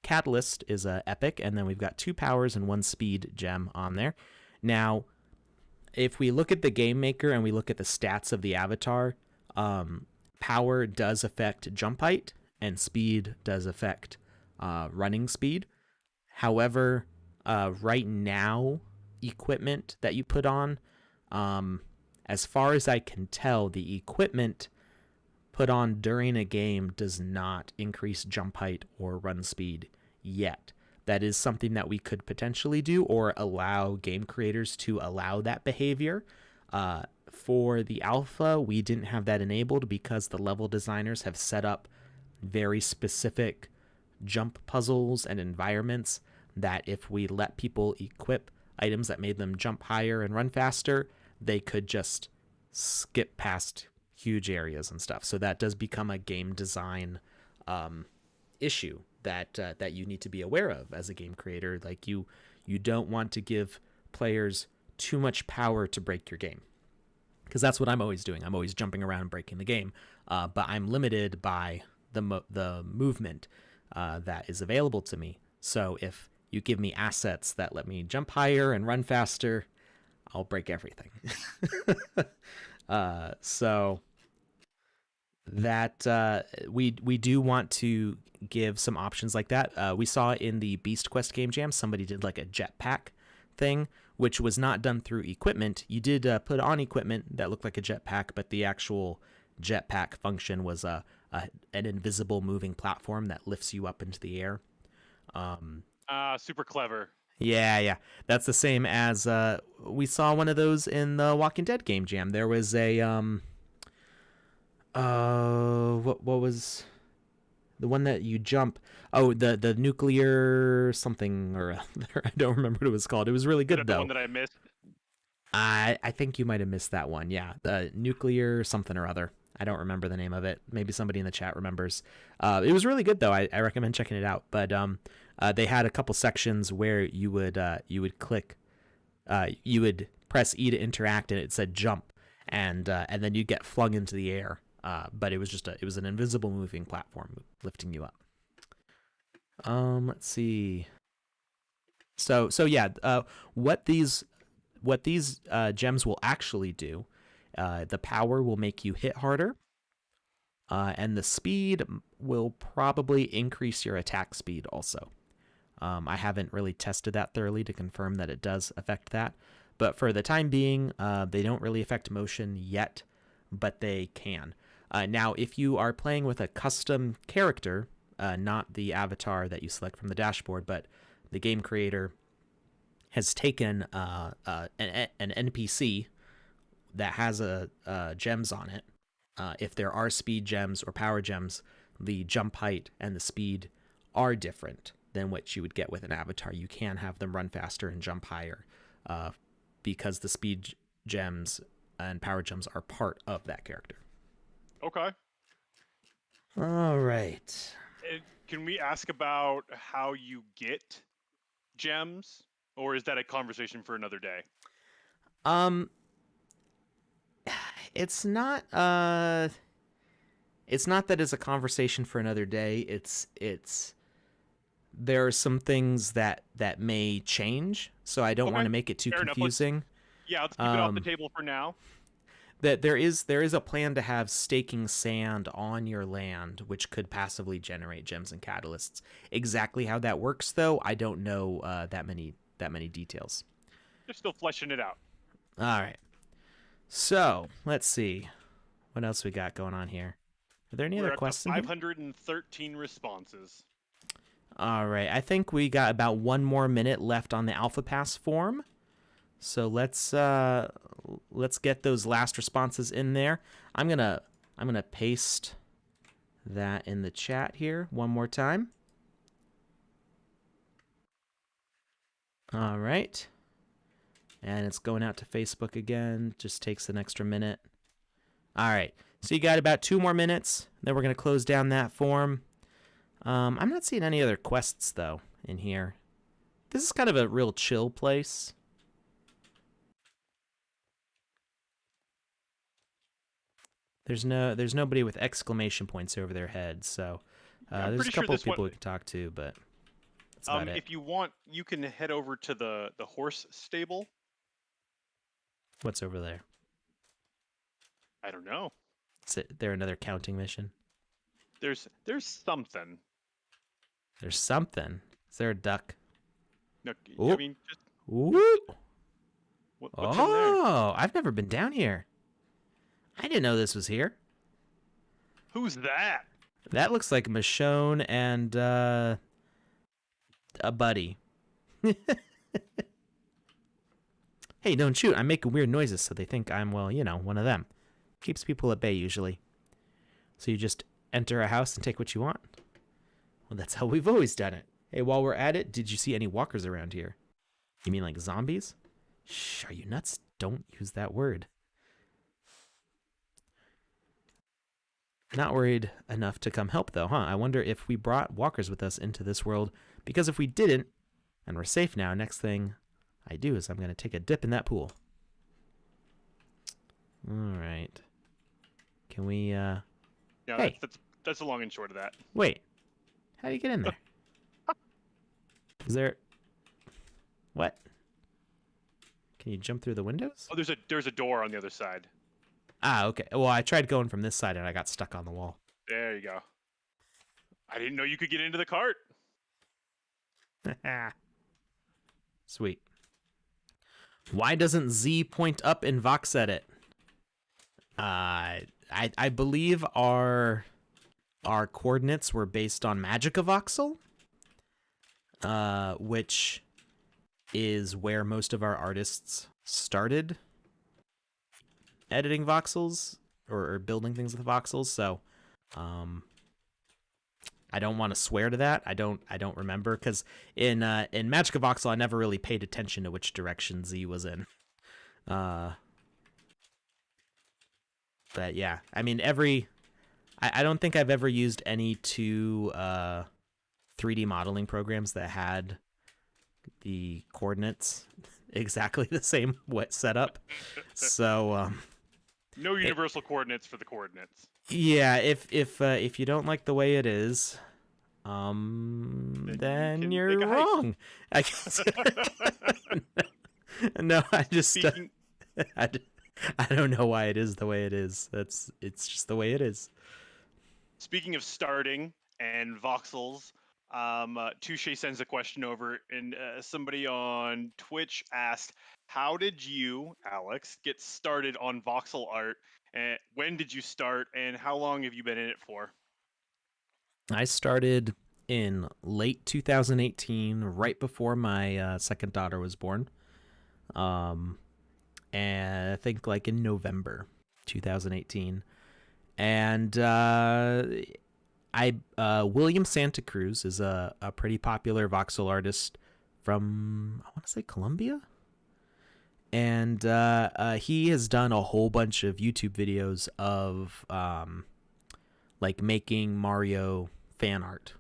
catalyst is a epic, and then we've got 2 powers and 1 speed gem on there. Now, if we look at the game maker and we look at the stats of the avatar, power does affect jump height, and speed does affect running speed. However, right now, equipment that you put on, as far as I can tell, the equipment put on during a game does not increase jump height or run speed yet. That is something that we could potentially do, or allow game creators to allow that behavior. For the alpha, we didn't have that enabled because the level designers have set up very specific jump puzzles and environments that if we let people equip items that made them jump higher and run faster, they could just skip past huge areas and stuff. So that does become a game design issue that you need to be aware of as a game creator. Like you don't want to give players too much power to break your game, because that's what I'm always doing. I'm always jumping around and breaking the game, but I'm limited by the movement that is available to me. So if you give me assets that let me jump higher and run faster, I'll break everything. So that we do want to give some options like that. We saw in the Beast Quest Game Jam, somebody did like a jetpack thing, which was not done through equipment. You did put on equipment that looked like a jetpack, but the actual jetpack function was an invisible moving platform that lifts you up into the air. Super clever. Yeah. That's the same as we saw one of those in the Walking Dead Game Jam. There was a what was the one that you jump? Oh, the nuclear something or other. I don't remember what it was called. It was really good though. The one that I missed. I think you might have missed that one. Yeah, the nuclear something or other. I don't remember the name of it. Maybe somebody in the chat remembers. It was really good though. I recommend checking it out. But they had a couple sections where you would click, you would press E to interact, and it said jump, and then you get flung into the air. But it was just it was an invisible moving platform lifting you up. Let's see. So yeah, what these gems will actually do, the power will make you hit harder, and the speed will probably increase your attack speed also. I haven't really tested that thoroughly to confirm that it does affect that, but for the time being, they don't really affect motion yet, but they can. Now, if you are playing with a custom character, not the avatar that you select from the dashboard, but the game creator has taken an NPC that has gems on it. If there are speed gems or power gems, the jump height and the speed are different than what you would get with an avatar. You can have them run faster and jump higher because the speed gems and power gems are part of that character. Okay. All right. Can we ask about how you get gems, or is that a conversation for another day? It's not that it's a conversation for another day. It's there are some things that may change, so I don't want to make it too confusing. Let's keep it off the table for now. That there is a plan to have staking sand on your land, which could passively generate gems and catalysts. Exactly how that works, though, I don't know that many details. They're still fleshing it out. All right. So let's see what else we got going on here. Are there any other questions? 513 responses. All right. I think we got about 1 more minute left on the Alpha Pass form. So let's get those last responses in there. I'm gonna paste that in the chat here one more time. All right. And it's going out to Facebook again. Just takes an extra minute. All right. So you got about 2 more minutes. Then we're going to close down that form. I'm not seeing any other quests, though, in here. This is kind of a real chill place. There's nobody with exclamation points over their heads, so I'm there's a pretty sure couple this of people one. we can talk to, but that's about it. If you want, you can head over to the horse stable. What's over there? I don't know. Is there another counting mission? There's something. There's something. Is there a duck? No, Ooh. I mean, just, Ooh. what's in there? Oh, I've never been down here. I didn't know this was here. Who's that? That looks like Michonne and a buddy. Hey, don't shoot. I'm making weird noises so they think I'm, well, one of them. Keeps people at bay usually. So you just enter a house and take what you want? Well, that's how we've always done it. Hey, while we're at it, did you see any walkers around here? You mean like zombies? Shh, are you nuts? Don't use that word. Not worried enough to come help, though, huh? I wonder if we brought walkers with us into this world, because if we didn't, and we're safe now, next thing I do is I'm going to take a dip in that pool. All right. Can we, Yeah, hey. that's the long and short of that. Wait. How do you get in there? Is there... What? Can you jump through the windows? Oh, there's a door on the other side. Ah, okay. Well, I tried going from this side and I got stuck on the wall. There you go. I didn't know you could get into the cart. Sweet. Why doesn't Z point up in Vox Edit? I believe our coordinates were based on Magica Voxel, which is where most of our artists started editing voxels or building things with voxels. So, I don't want to swear to that. I don't remember, because in Magica Voxel I never really paid attention to which direction Z was in. But yeah, I mean I don't think I've ever used any two 3D modeling programs that had the coordinates exactly the same setup. So no universal coordinates for the coordinates. Yeah, if you don't like the way it is, then you're wrong. I guess. No, I just I don't know why it is the way it is. It's just the way it is. Speaking of starting and voxels, Touche sends a question over, and somebody on Twitch asked, how did you, Alex, get started on voxel art? And when did you start, and how long have you been in it for? I started in late 2018, right before my second daughter was born. And I think like in November 2018. And William Santa Cruz is a pretty popular voxel artist from, I want to say, Colombia. And he has done a whole bunch of YouTube videos of like making Mario fan art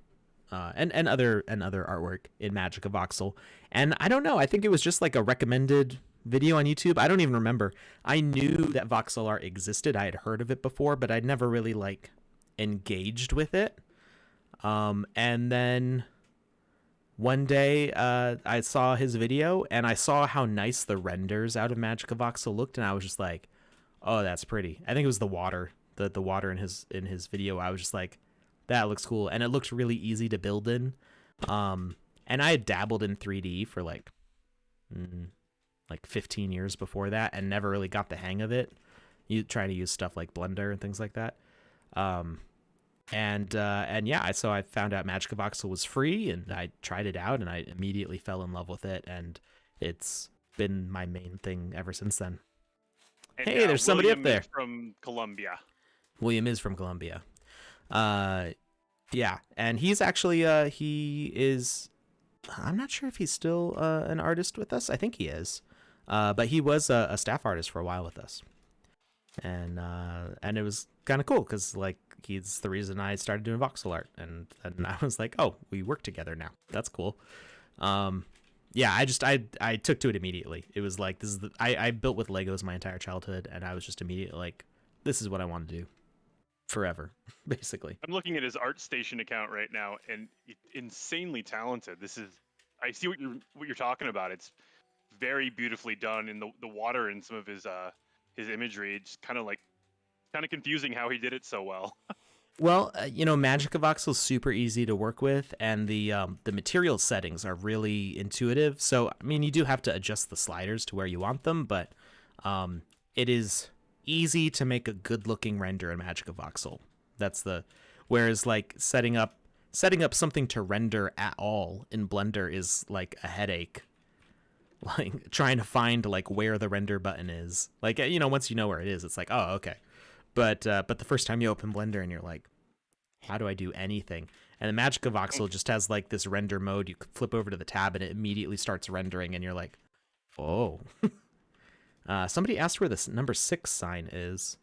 and other artwork in Magica Voxel. And I don't know, I think it was just like a recommended video on YouTube. I don't even remember. I knew that voxel art existed. I had heard of it before, but I'd never really like engaged with it. And then one day I saw his video and I saw how nice the renders out of Magica Voxel looked, and I was just like, oh, that's pretty. I think it was the water, the water in his video. I was just like, that looks cool, and it looks really easy to build in. And I had dabbled in 3D for like 15 years before that and never really got the hang of it. You trying to use stuff like Blender and things like that. And yeah, so I found out Magica Voxel was free, and I tried it out, and I immediately fell in love with it, and it's been my main thing ever since then. And hey, there's somebody William up there. Is from Colombia. William is from Colombia. Yeah, and he's actually he is. I'm not sure if he's still an artist with us. I think he is, but he was a staff artist for a while with us, and it was kind of cool because like he's the reason I started doing voxel art, and I was like, oh, we work together now. That's cool. Yeah, I took to it immediately. It was like, this is I built with Legos my entire childhood, and I was just immediately like, this is what I want to do forever, basically. I'm looking at his ArtStation account right now, and insanely talented. I see what you're talking about. It's very beautifully done in the water and some of his imagery. It's kind of confusing how he did it so well. Well, Magic of Voxel is super easy to work with, and the material settings are really intuitive. So, I mean, you do have to adjust the sliders to where you want them, but it is easy to make a good-looking render in Magic of Voxel. Whereas like setting up something to render at all in Blender is like a headache. Like trying to find like where the render button is. Like once you know where it is, it's like, oh, okay. But the first time you open Blender and you're like, how do I do anything? And the Magic of Voxel just has like this render mode. You flip over to the tab and it immediately starts rendering, and you're like, oh. Somebody asked where this number 6 sign is.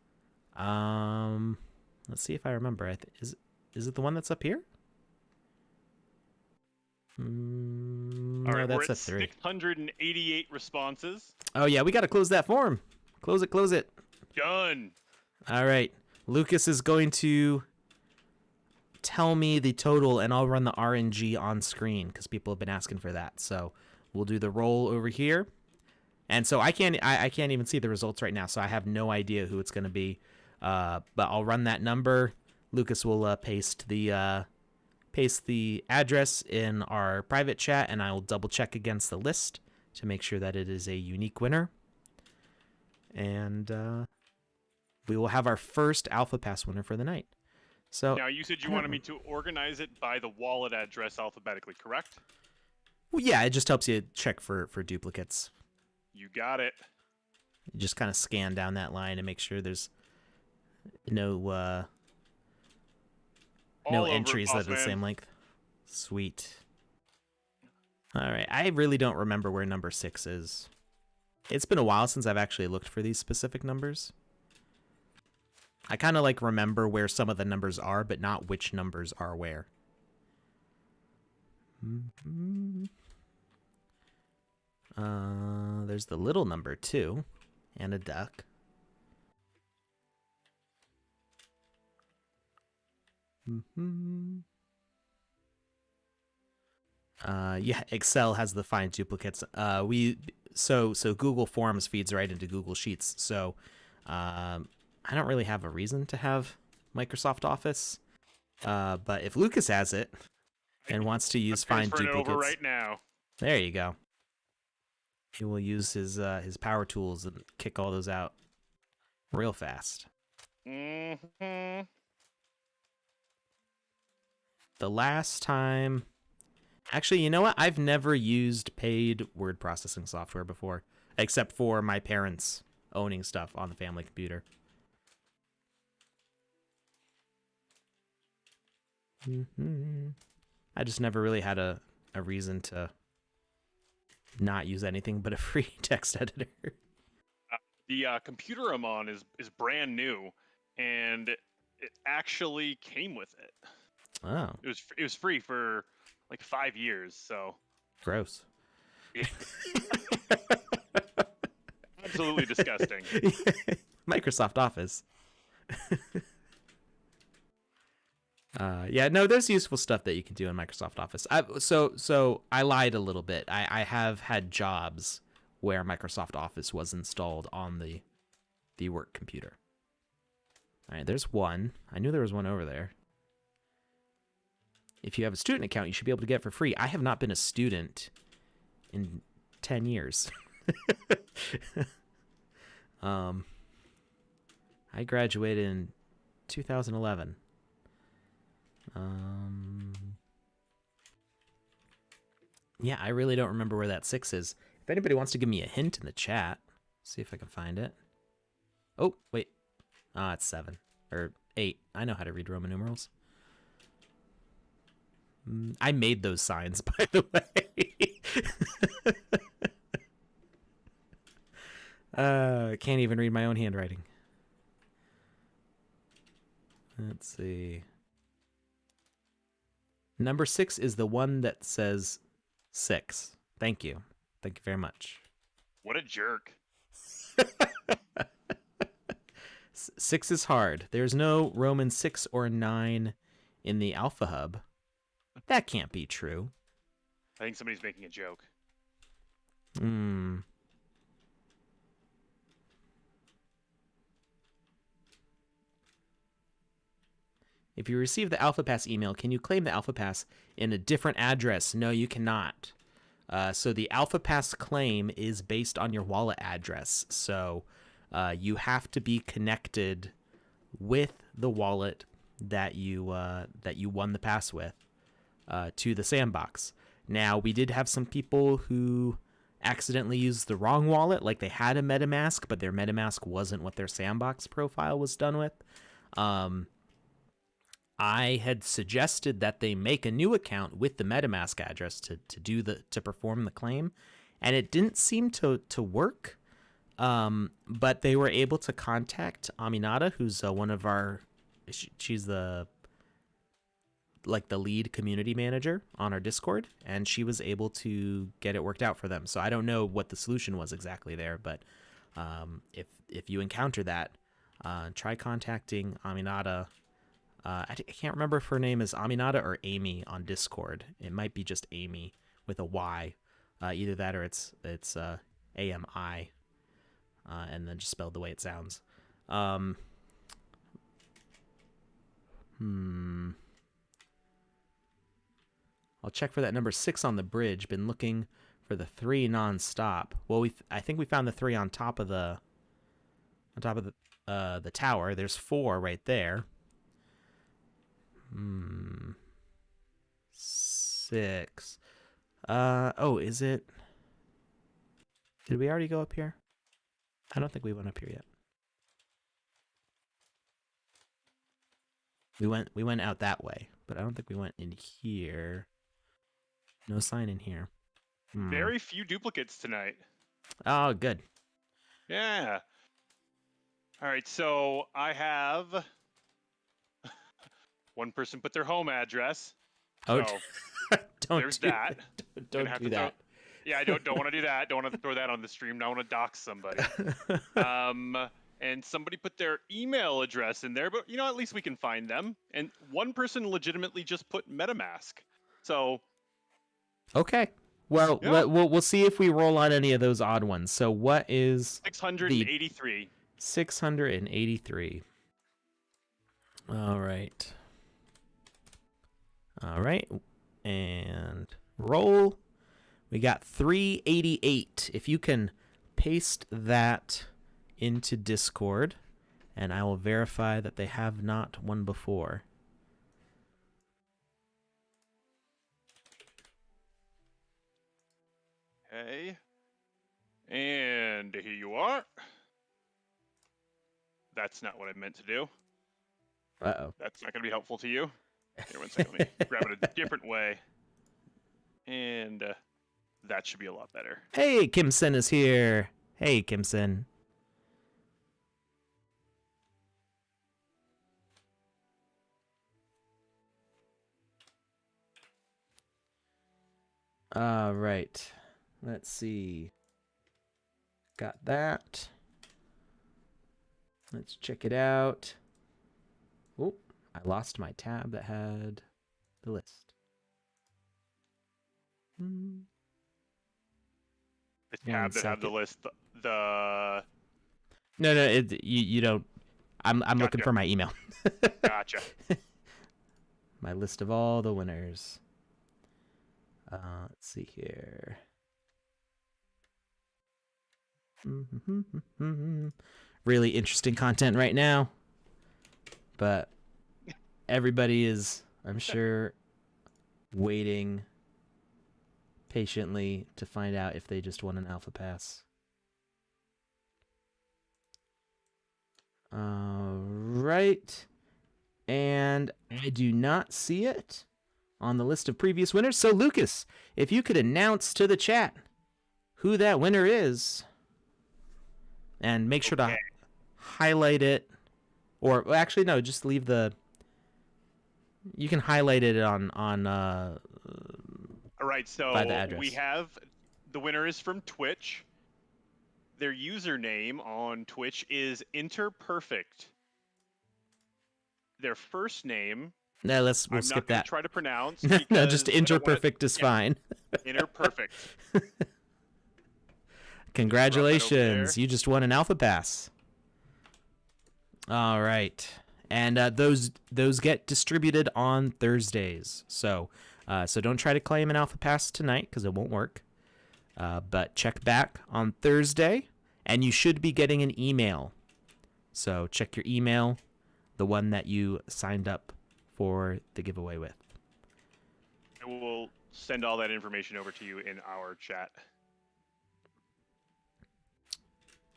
Let's see if I remember. Is it the one that's up here? All No, right, that's we're a at 3. 688 responses. Oh yeah, we got to close that form. Close it. Done. All right. Lukus is going to tell me the total, and I'll run the RNG on screen because people have been asking for that. So we'll do the roll over here. And so I can't even see the results right now, so I have no idea who it's going to be. But I'll run that number. Lukus will paste the address in our private chat, and I will double check against the list to make sure that it is a unique winner. And we will have our first Alpha Pass winner for the night. So now you said you wanted me to organize it by the wallet address alphabetically, correct? Well, yeah, it just helps you check for duplicates. You got it. You just kind of scan down that line and make sure there's no entries that are the same length. Sweet. All right, I really don't remember where number 6 is. It's been a while since I've actually looked for these specific numbers. I kind of like remember where some of the numbers are, but not which numbers are where. There's the little number 2 and a duck. Yeah, Excel has the find duplicates. So Google Forms feeds right into Google Sheets. So I don't really have a reason to have Microsoft Office. But if Lukus has it and wants to use find duplicates, over right now. There you go. He will use his power tools and kick all those out real fast. Mm-hmm. The last time... Actually, you know what? I've never used paid word processing software before, except for my parents owning stuff on the family computer. I just never really had a reason to not use anything but a free text editor. The computer I'm on is brand new, and it actually came with it. Oh. It was free for like 5 years, so. Gross. Yeah. Absolutely disgusting. Microsoft Office. Yeah, no, there's useful stuff that you can do in Microsoft Office. So I lied a little bit. I have had jobs where Microsoft Office was installed on the work computer. All right, there's one. I knew there was one over there. If you have a student account, you should be able to get it for free. I have not been a student in 10 years. I graduated in 2011. Yeah, I really don't remember where that 6 is. If anybody wants to give me a hint in the chat, see if I can find it. Oh, wait. It's 7 or 8. I know how to read Roman numerals. I made those signs, by the way. Can't even read my own handwriting. Let's see. Number 6 is the one that says 6. Thank you. Thank you very much. What a jerk. 6 is hard. There's no Roman 6 or 9 in the Alpha Hub. That can't be true. I think somebody's making a joke. If you receive the Alpha Pass email, can you claim the Alpha Pass in a different address? No, you cannot. So the Alpha Pass claim is based on your wallet address. So you have to be connected with the wallet that you won the pass with to the Sandbox. Now, we did have some people who accidentally used the wrong wallet, like they had a MetaMask, but their MetaMask wasn't what their Sandbox profile was done with. I had suggested that they make a new account with the MetaMask address to perform the claim, and it didn't seem to work. But they were able to contact Aminata, who's one of our, she's the lead community manager on our Discord, and she was able to get it worked out for them. So I don't know what the solution was exactly there, but if you encounter that, try contacting Aminata. I can't remember if her name is Aminata or Amy on Discord. It might be just Amy with a Y. Either that or it's AMI, and then just spelled the way it sounds. I'll check for that number 6 on the bridge. Been looking for the 3 nonstop. Well, I think we found the 3 on top of the tower. There's 4 right there. 6. Oh, is it? Did we already go up here? I don't think we went up here yet. We went out that way, but I don't think we went in here. No sign in here. Very few duplicates tonight. Oh, good. Yeah. All right, so I have one person put their home address. Oh, so there's that. Don't do that. Yeah, I don't want to do that. Don't want to throw that on the stream. Don't want to dox somebody. And somebody put their email address in there, but at least we can find them. And one person legitimately just put MetaMask. So. Okay. Well, yeah. we'll see if we roll on any of those odd ones. So what is 683? 683. All right. And roll. We got 388. If you can paste that into Discord, and I will verify that they have not won before. Okay. And here you are. That's not what I meant to do. Uh-oh. That's not going to be helpful to you. Here, one second. Let me grab it a different way. And that should be a lot better. Hey, Kimson is here. Hey, Kimson. All right. Let's see. Got that. Let's check it out. Oh, I lost my tab that had the list. The tab that had the list. The No, you don't. I'm gotcha. looking for my email. Gotcha. My list of all the winners. Let's see here. Really interesting content right now, but everybody is, I'm sure, waiting patiently to find out if they just won an Alpha Pass. Right. And I do not see it on the list of previous winners. So, Lukus, if you could announce to the chat who that winner is, and make sure to highlight it, or well, actually, no, just leave the. You can highlight it on. All right, so by the address. we have the winner is from Twitch. their username on Twitch is Interperfect. Their first name, No, we'll I'm skip not going that. to try to pronounce. No, just Interperfect is fine. Interperfect. Congratulations, you just won an Alpha Pass. All right, and those get distributed on Thursdays. So don't try to claim an Alpha Pass tonight because it won't work. But check back on Thursday, and you should be getting an email. So check your email, the one that you signed up for the giveaway with. I will send all that information over to you in our chat.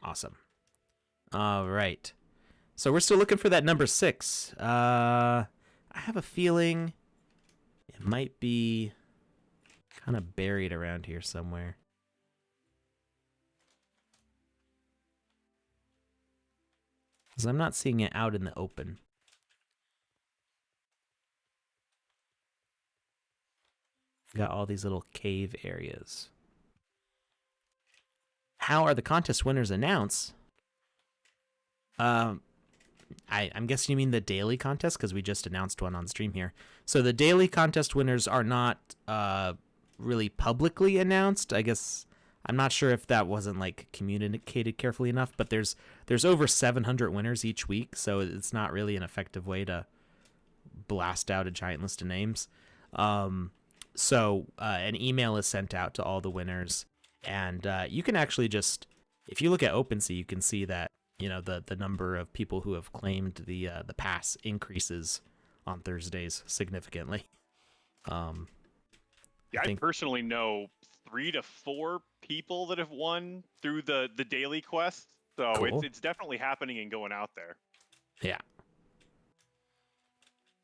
Awesome. All right. So we're still looking for that number 6. I have a feeling it might be kind of buried around here somewhere. Because I'm not seeing it out in the open. Got all these little cave areas. How are the contest winners announced? I'm guessing you mean the daily contest because we just announced one on stream here. So the daily contest winners are not really publicly announced. I guess I'm not sure if that wasn't like communicated carefully enough, but there's over 700 winners each week, so it's not really an effective way to blast out a giant list of names. So an email is sent out to all the winners, and you can actually just, if you look at OpenSea, you can see that, you know, the number of people who have claimed the pass increases on Thursdays significantly. I personally know 3 to 4 people that have won through the daily quest, so cool. it's definitely happening and going out there.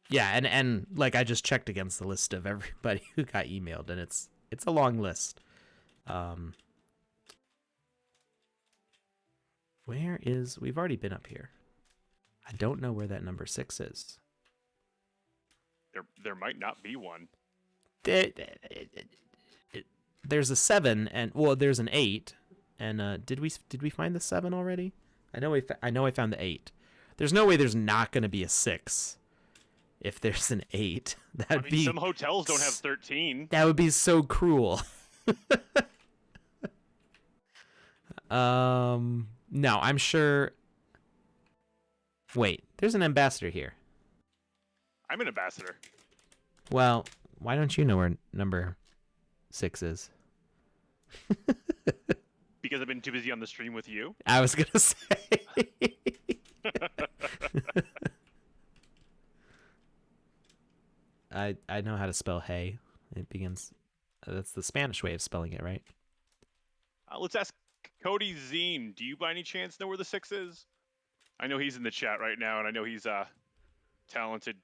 Yeah, and like I just checked against the list of everybody who got emailed, and it's a long list. We've already been up here. I don't know where that number 6 is. There might not be one. There's a 7 and there's an 8, and did we find the 7 already? I know I found the 8. There's no way there's not going to be a 6. If there's an 8, some hotels don't have 13. That would be so cruel. No, I'm sure. Wait, there's an ambassador here. I'm an ambassador. Well, why don't you know where number 6 is? Because I've been too busy on the stream with you. I was gonna say. I know how to spell hey. It begins. That's the Spanish way of spelling it, right? Let's ask Cody Zine. Do you by any chance know where the 6 is? I know he's in the chat right now, and I know he's a talented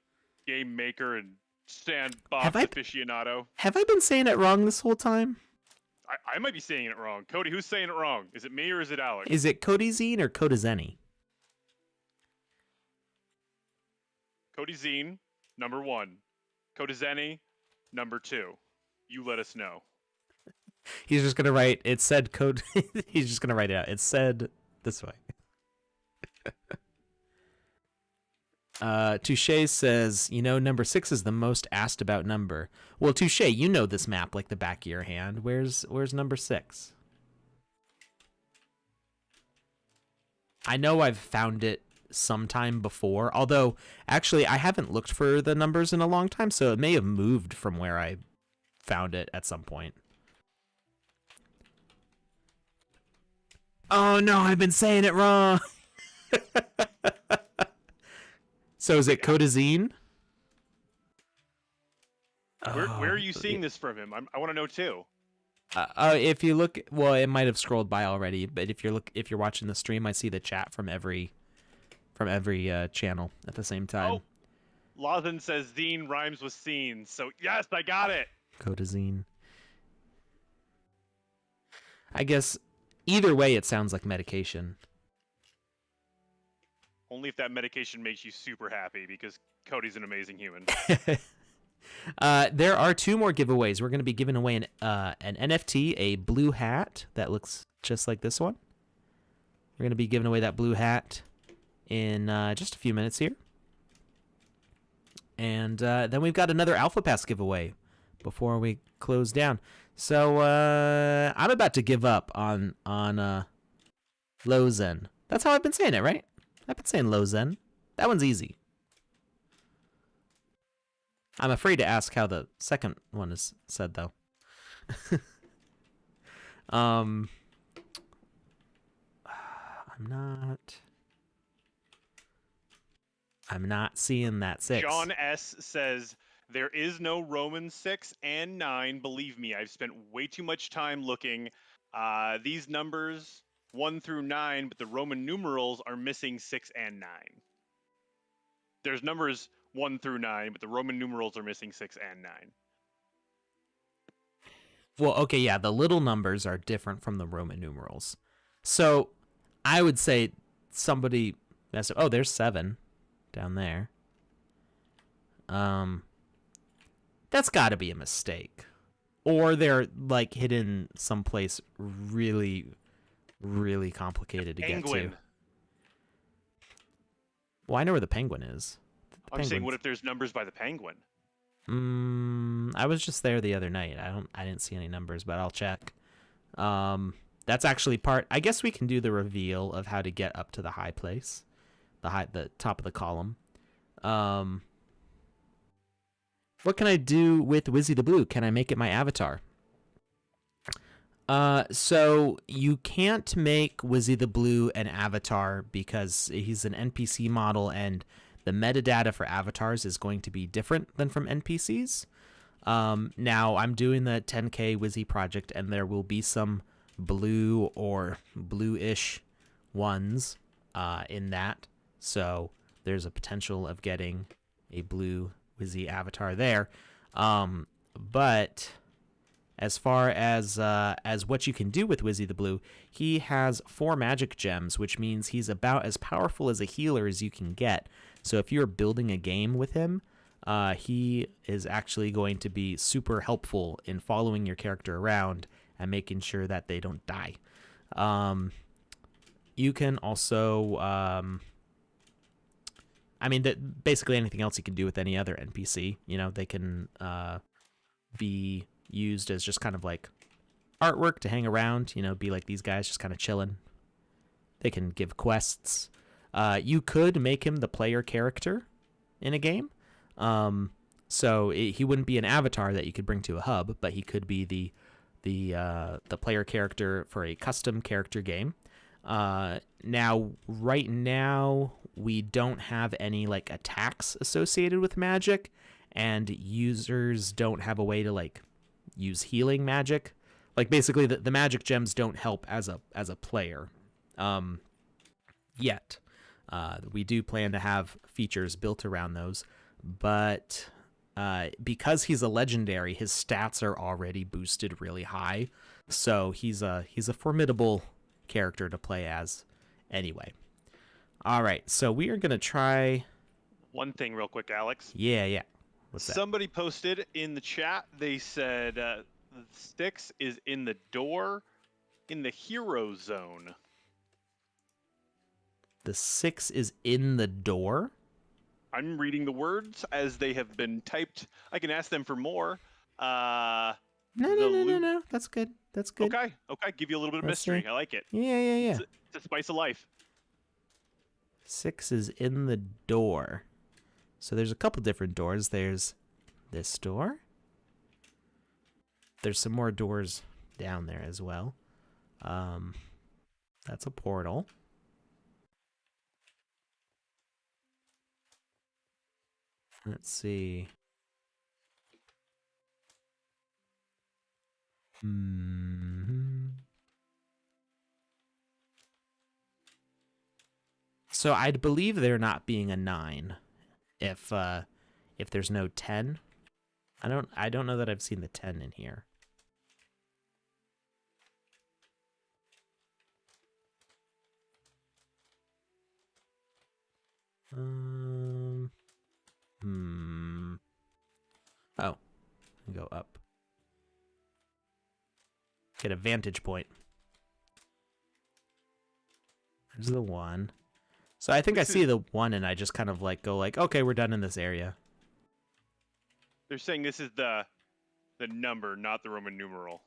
game maker and sandbox aficionado. Have I been saying it wrong this whole time? I might be saying it wrong. Cody, who's saying it wrong? Is it me or is it Alex? Is it Cody Zine or Kodazeni? Cody Zine, number 1. Kodazeni, number 2. You let us know. He's just gonna write. It said code. He's just gonna write it out. It said this way. Touche says, number 6 is the most asked about number. Well, Touche, you know this map like the back of your hand. Where's number 6? I know I've found it sometime before, although actually I haven't looked for the numbers in a long time, so it may have moved from where I found it at some point. Oh no, I've been saying it wrong. So is it Kodazine? Where are you seeing this from him? I want to know too. If you look, well, it might have scrolled by already, but if you're watching the stream, I see the chat from every channel at the same time. Oh, Lawson says zine rhymes with scene, so yes, I got it. Kodazine. I guess either way, it sounds like medication. Only if that medication makes you super happy, because Cody's an amazing human. There are 2 more giveaways. We're going to be giving away an NFT, a blue hat that looks just like this one. We're going to be giving away that blue hat in just a few minutes here. And then we've got another Alpha Pass giveaway before we close down. So I'm about to give up on Lozen. That's how I've been saying it, right? I've been saying Lozen. That one's easy. I'm afraid to ask how the second one is said, though. I'm not seeing that 6. John S. says, there is no Roman 6 and 9. Believe me, I've spent way too much time looking. These numbers, 1 through 9, but the Roman numerals are missing 6 and 9. There's numbers 1 through 9, but the Roman numerals are missing 6 and 9. Well, okay, yeah, the little numbers are different from the Roman numerals. So I would say somebody messed up. Oh, there's 7 down there. That's got to be a mistake. Or they're like hidden someplace really, really complicated to get to. Well, I know where the penguin is. I'm saying, what if there's numbers by the penguin? I was just there the other night. I didn't see any numbers, but I'll check. That's actually part. I guess we can do the reveal of how to get up to the high place, the top of the column. What can I do with Wizzy the Blue? Can I make it my avatar? So you can't make Wizzy the Blue an avatar because he's an NPC model and the metadata for avatars is going to be different than from NPCs. Now I'm doing the 10K Wizzy project and there will be some blue or bluish ones in that. So there's a potential of getting a blue Wizzy avatar there. But as far as what you can do with Wizzy the Blue, he has 4 magic gems, which means he's about as powerful as a healer as you can get. So if you're building a game with him, he is actually going to be super helpful in following your character around and making sure that they don't die. You can also, basically anything else you can do with any other NPC. You know, they can be used as just kind of like artwork to hang around, you know, be like these guys just kind of chilling. They can give quests. You could make him the player character in a game. So he wouldn't be an avatar that you could bring to a hub, but he could be the player character for a custom character game. Right now, we don't have any like attacks associated with magic, and users don't have a way to like use healing magic. Like basically, the magic gems don't help as a player, yet. We do plan to have features built around those, but because he's a legendary, his stats are already boosted really high, so he's a formidable character to play as anyway. All right, so we are gonna try one thing real quick, Alex. Yeah. What's that? Somebody posted in the chat. They said the 6 is in the door in the hero zone. The 6 is in the door? I'm reading the words as they have been typed. I can ask them for more. No. That's good. Okay. Give you a little bit of mystery. I like it. Yeah. It's a spice of life. 6 is in the door. So there's a couple different doors. There's this door. There's some more doors down there as well. That's a portal. Let's see. So I'd believe there not being a 9 if there's no 10. I don't know that I've seen the 10 in here. Oh, go up. Get a vantage point. There's the 1. So I think I see the 1, and I just kind of like go like, okay, we're done in this area. They're saying this is the number, not the Roman numeral.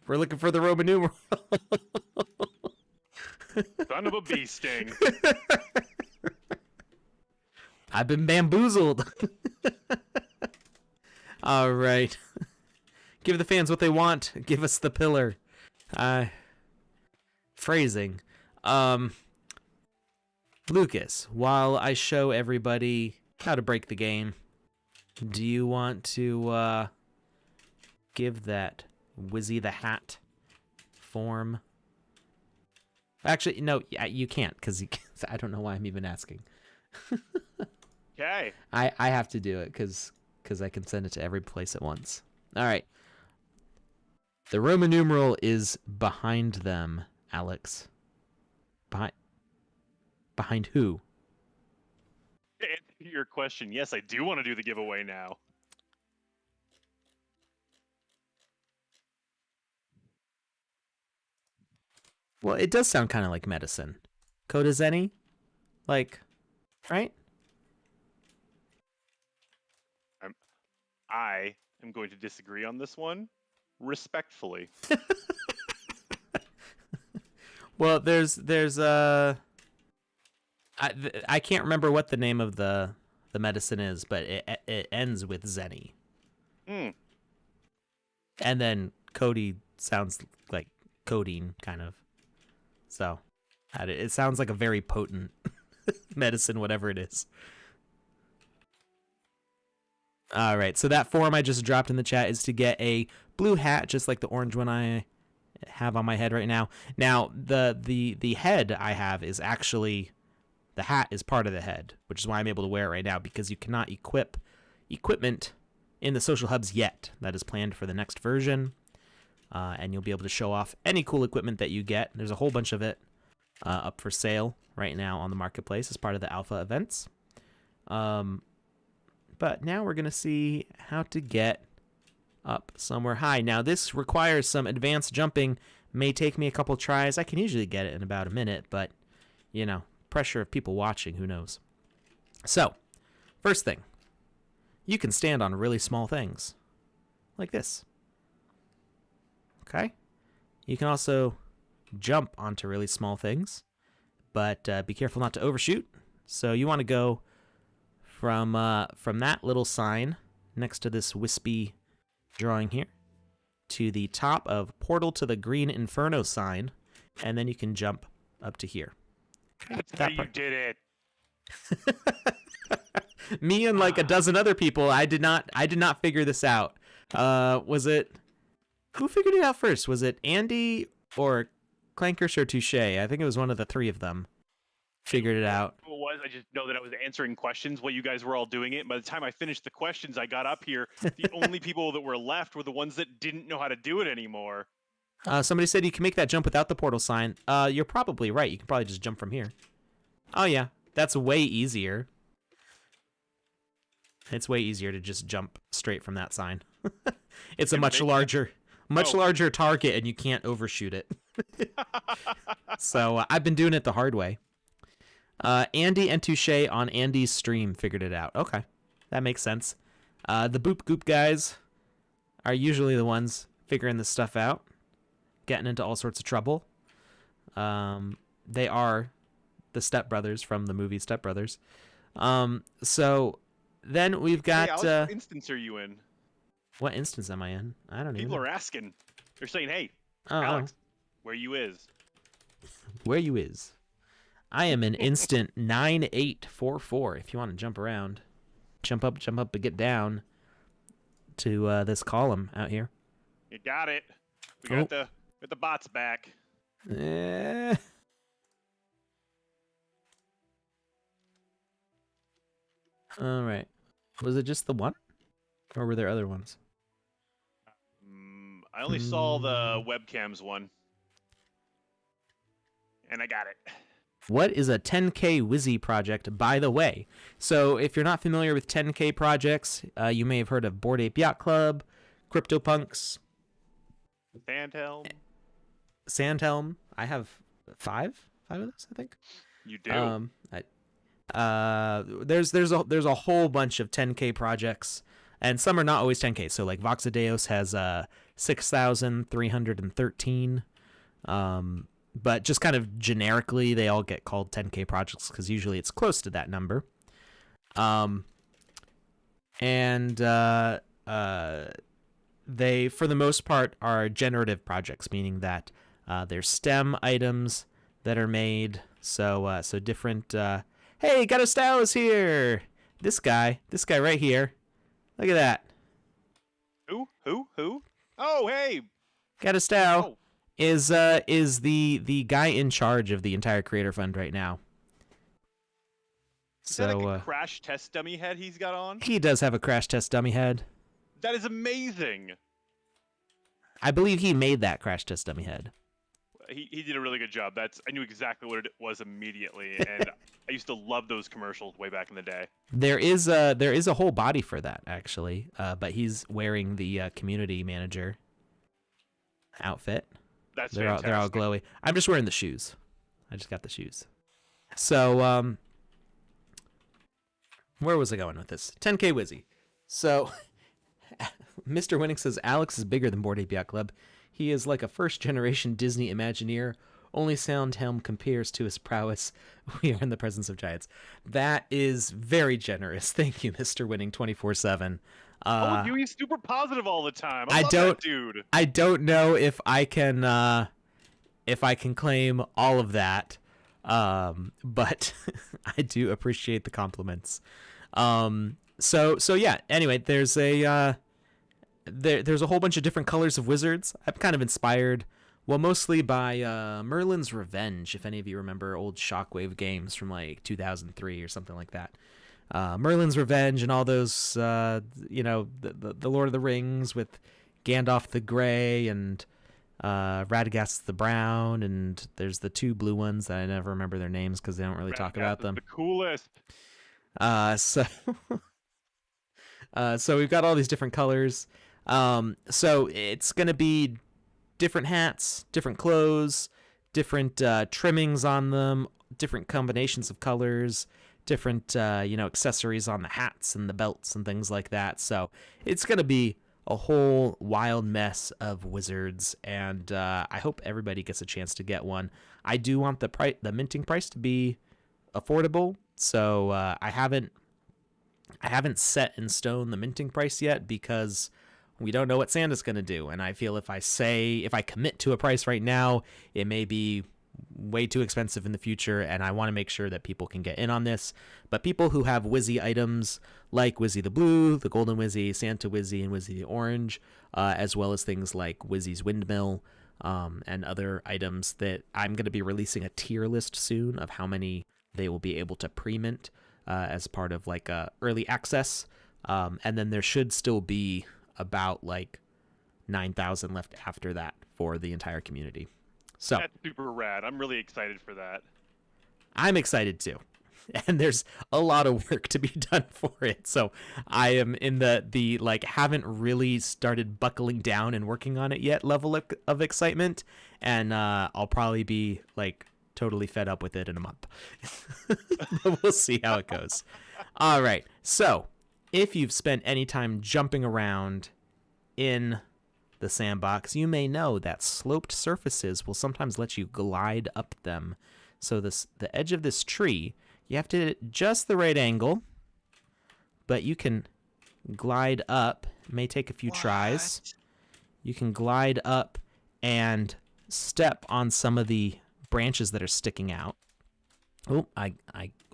We're looking for the Roman numeral. Son of a bee sting. I've been bamboozled. All right. Give the fans what they want. Give us the pillar. Phrasing. Lukus, while I show everybody how to break the game, do you want to give that Wizzy the Hat form? Actually, no, you can't, because I don't know why I'm even asking. Okay. I have to do it because I can send it to every place at once. All right. The Roman numeral is behind them, Alex. Behind who? To answer your question, yes, I do want to do the giveaway now. Well, it does sound kind of like medicine. Kodazeni? Like, right? I am going to disagree on this one, respectfully. Well, there's I can't remember what the name of the medicine is, but it ends with Zenny. Mm. And then Cody sounds like codeine, kind of. So, it sounds like a very potent medicine, whatever it is. All right, so that form I just dropped in the chat is to get a blue hat, just like the orange one I have on my head right now. Now, the head I have is actually, the hat is part of the head, which is why I'm able to wear it right now, because you cannot equip equipment in the social hubs yet. That is planned for the next version, and you'll be able to show off any cool equipment that you get. There's a whole bunch of it up for sale right now on the marketplace as part of the alpha events. But now we're going to see how to get up somewhere high. Now, this requires some advanced jumping. May take me a couple tries. I can usually get it in about a minute, but, you know, pressure of people watching, who knows. So, first thing, you can stand on really small things, like this. Okay? You can also jump onto really small things, but be careful not to overshoot. So you want to go from that little sign next to this wispy drawing here to the top of Portal to the Green Inferno sign, and then you can jump up to here. That's how you did it. Me and like a dozen other people, I did not figure this out. Was it, who figured it out first? Was it Andy or Clankers or Touche? I think it was one of the three of them figured it out. It was. I just know that I was answering questions while you guys were all doing it. By the time I finished the questions, I got up here. The only people that were left were the ones that didn't know how to do it anymore. Somebody said you can make that jump without the portal sign. You're probably right. You can probably just jump from here. Oh yeah, that's way easier. It's way easier to just jump straight from that sign. It's a much larger target, and you can't overshoot it. So I've been doing it the hard way. Andy and Touche on Andy's stream figured it out. Okay, that makes sense. The Boop Goop guys are usually the ones figuring this stuff out, getting into all sorts of trouble. They are the Step Brothers from the movie Step Brothers. So then we've got... Hey, Alex, what instance are you in? What instance am I in? I don't even know. People are asking. They're saying, hey, Alex, where you is? Where you is? I am in instant 9844. If you want to jump around, jump up, and get down to this column out here. You got it. We got the bots back. All right. Was it just the one, or were there other ones? I only saw the webcams one, and I got it. What is a 10K Wizzy project, by the way? So if you're not familiar with 10K projects, you may have heard of Bored Ape Yacht Club, CryptoPunks. Sandhelm. Sandhelm. I have five of those, I think. You do. There's a whole bunch of 10K projects, and some are not always 10K. So like Voxadeos has 6,313. But just kind of generically, they all get called 10K projects because usually it's close to that number. They, for the most part, are generative projects, meaning that there's STEM items that are made. So different. Hey, Got a Style is here. This guy right here. Look at that. Who? Oh, hey. Got a Style is the guy in charge of the entire creator fund right now. Is that like a crash test dummy head he's got on? He does have a crash test dummy head. That is amazing. I believe he made that crash test dummy head. He did a really good job. I knew exactly what it was immediately, and I used to love those commercials way back in the day. There is a whole body for that actually, but he's wearing the community manager outfit. That's they're all glowy. I'm just wearing the shoes. I just got the shoes. So where was I going with this? 10K Wizzy. So Mr. Winning says Alex is bigger than Bored Ape Yacht Club. He is like a first-generation Disney Imagineer. Only Sandhelm compares to his prowess. We are in the presence of giants. That is very generous. Thank you, Mr. Winning 24/7. He's super positive all the time. I love that dude. I don't know if I can claim all of that, but I do appreciate the compliments. So yeah. Anyway, there's a whole bunch of different colors of wizards. I'm kind of inspired, well, mostly by Merlin's Revenge, if any of you remember old Shockwave games from like 2003 or something like that. Merlin's Revenge and all those, the Lord of the Rings with Gandalf the Grey and Radagast the Brown, and there's the two blue ones that I never remember their names because they don't really talk about them. The coolest. So we've got all these different colors. So it's going to be different hats, different clothes, different trimmings on them, different combinations of colors, different accessories on the hats and the belts and things like that. So it's going to be a whole wild mess of wizards, and I hope everybody gets a chance to get one. I do want the minting price to be affordable, so I haven't set in stone the minting price yet because we don't know what Santa's going to do. And I feel if I commit to a price right now, it may be way too expensive in the future. And I want to make sure that people can get in on this. But people who have Wizzy items like Wizzy the Blue, the Golden Wizzy, Santa Wizzy, and Wizzy the Orange, as well as things like Wizzy's Windmill, and other items that I'm going to be releasing a tier list soon of how many they will be able to pre-mint as part of like early access, and then there should still be about like 9,000 left after that for the entire community. So that's super rad. I'm really excited for that. I'm excited too, and there's a lot of work to be done for it. So I am in the like haven't really started buckling down and working on it yet level of excitement, and I'll probably be like totally fed up with it in a month. But we'll see how it goes. All right. So if you've spent any time jumping around in the sandbox, you may know that sloped surfaces will sometimes let you glide up them. So the edge of this tree, you have to hit it just the right angle, but you can glide up. It may take a few tries. You can glide up and step on some of the branches that are sticking out. Oh, I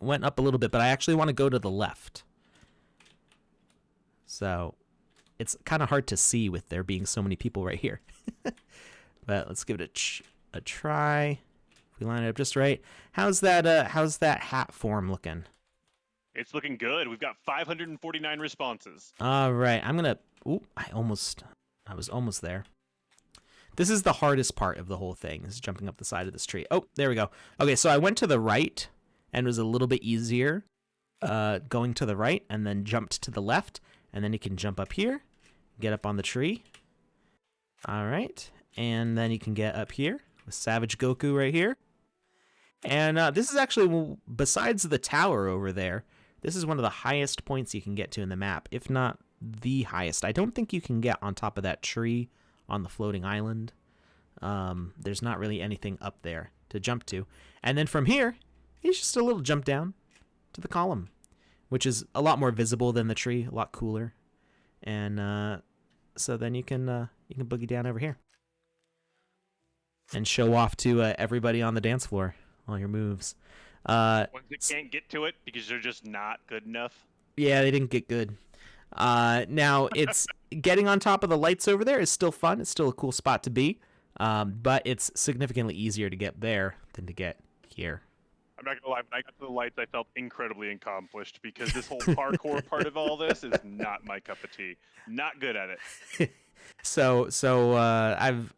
went up a little bit, but I actually want to go to the left. So it's kind of hard to see with there being so many people right here. But let's give it a try. If we line it up just right. How's that hat form looking? It's looking good. We've got 549 responses. All right. I'm going to... Ooh, I was almost there. This is the hardest part of the whole thing, is jumping up the side of this tree. Oh, there we go. Okay, so I went to the right, and it was a little bit easier going to the right, and then jumped to the left, and then you can jump up here, get up on the tree, All right. And then you can get up here with Savage Goku right here. And this is actually, besides the tower over there, this is one of the highest points you can get to in the map, if not the highest. I don't think you can get on top of that tree on the floating island. There's not really anything up there to jump to. And then from here, it's just a little jump down to the column, which is a lot more visible than the tree, a lot cooler. And so then you can boogie down over here and show off to everybody on the dance floor all your moves. Ones that can't get to it because they're just not good enough. Yeah, they didn't get good. Now it's getting on top of the lights over there is still fun. It's still a cool spot to be, but it's significantly easier to get there than to get here. I'm not gonna lie, when I got to the lights, I felt incredibly accomplished because this whole parkour part of all this is not my cup of tea. Not good at it. So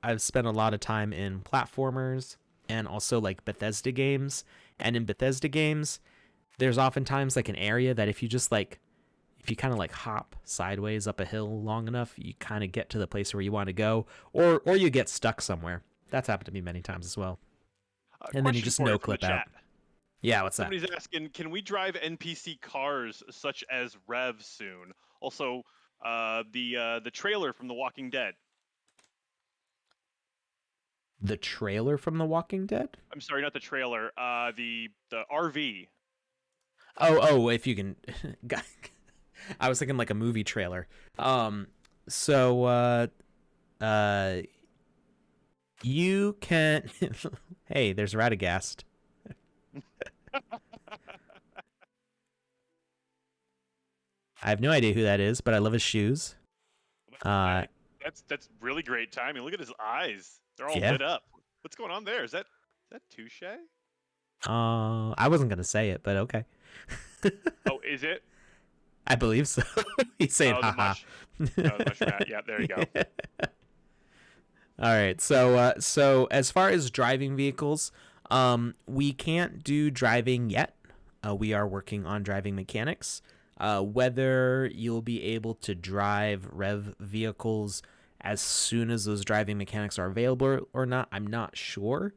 I've spent a lot of time in platformers and also like Bethesda games. And in Bethesda games, there's oftentimes like an area that if you kind of like hop sideways up a hill long enough, you kind of get to the place where you want to go, or you get stuck somewhere. That's happened to me many times as well. And then you just no clip out. Yeah, what's that? Somebody's asking, can we drive NPC cars such as Rev soon? Also, the trailer from The Walking Dead. The trailer from The Walking Dead? I'm sorry, not the trailer. The RV. Oh, if you can. I was thinking like a movie trailer. You can. Hey, there's Radagast. I have no idea who that is, but I love his shoes. That's really great timing. Look at his eyes; they're all lit up. What's going on there? Is that Touche? I wasn't gonna say it, but okay. Oh, is it? I believe so. He's saying haha. Yeah, there you go. All right. So as far as driving vehicles, we can't do driving yet. We are working on driving mechanics. Whether you'll be able to drive Rev vehicles as soon as those driving mechanics are available or not, I'm not sure.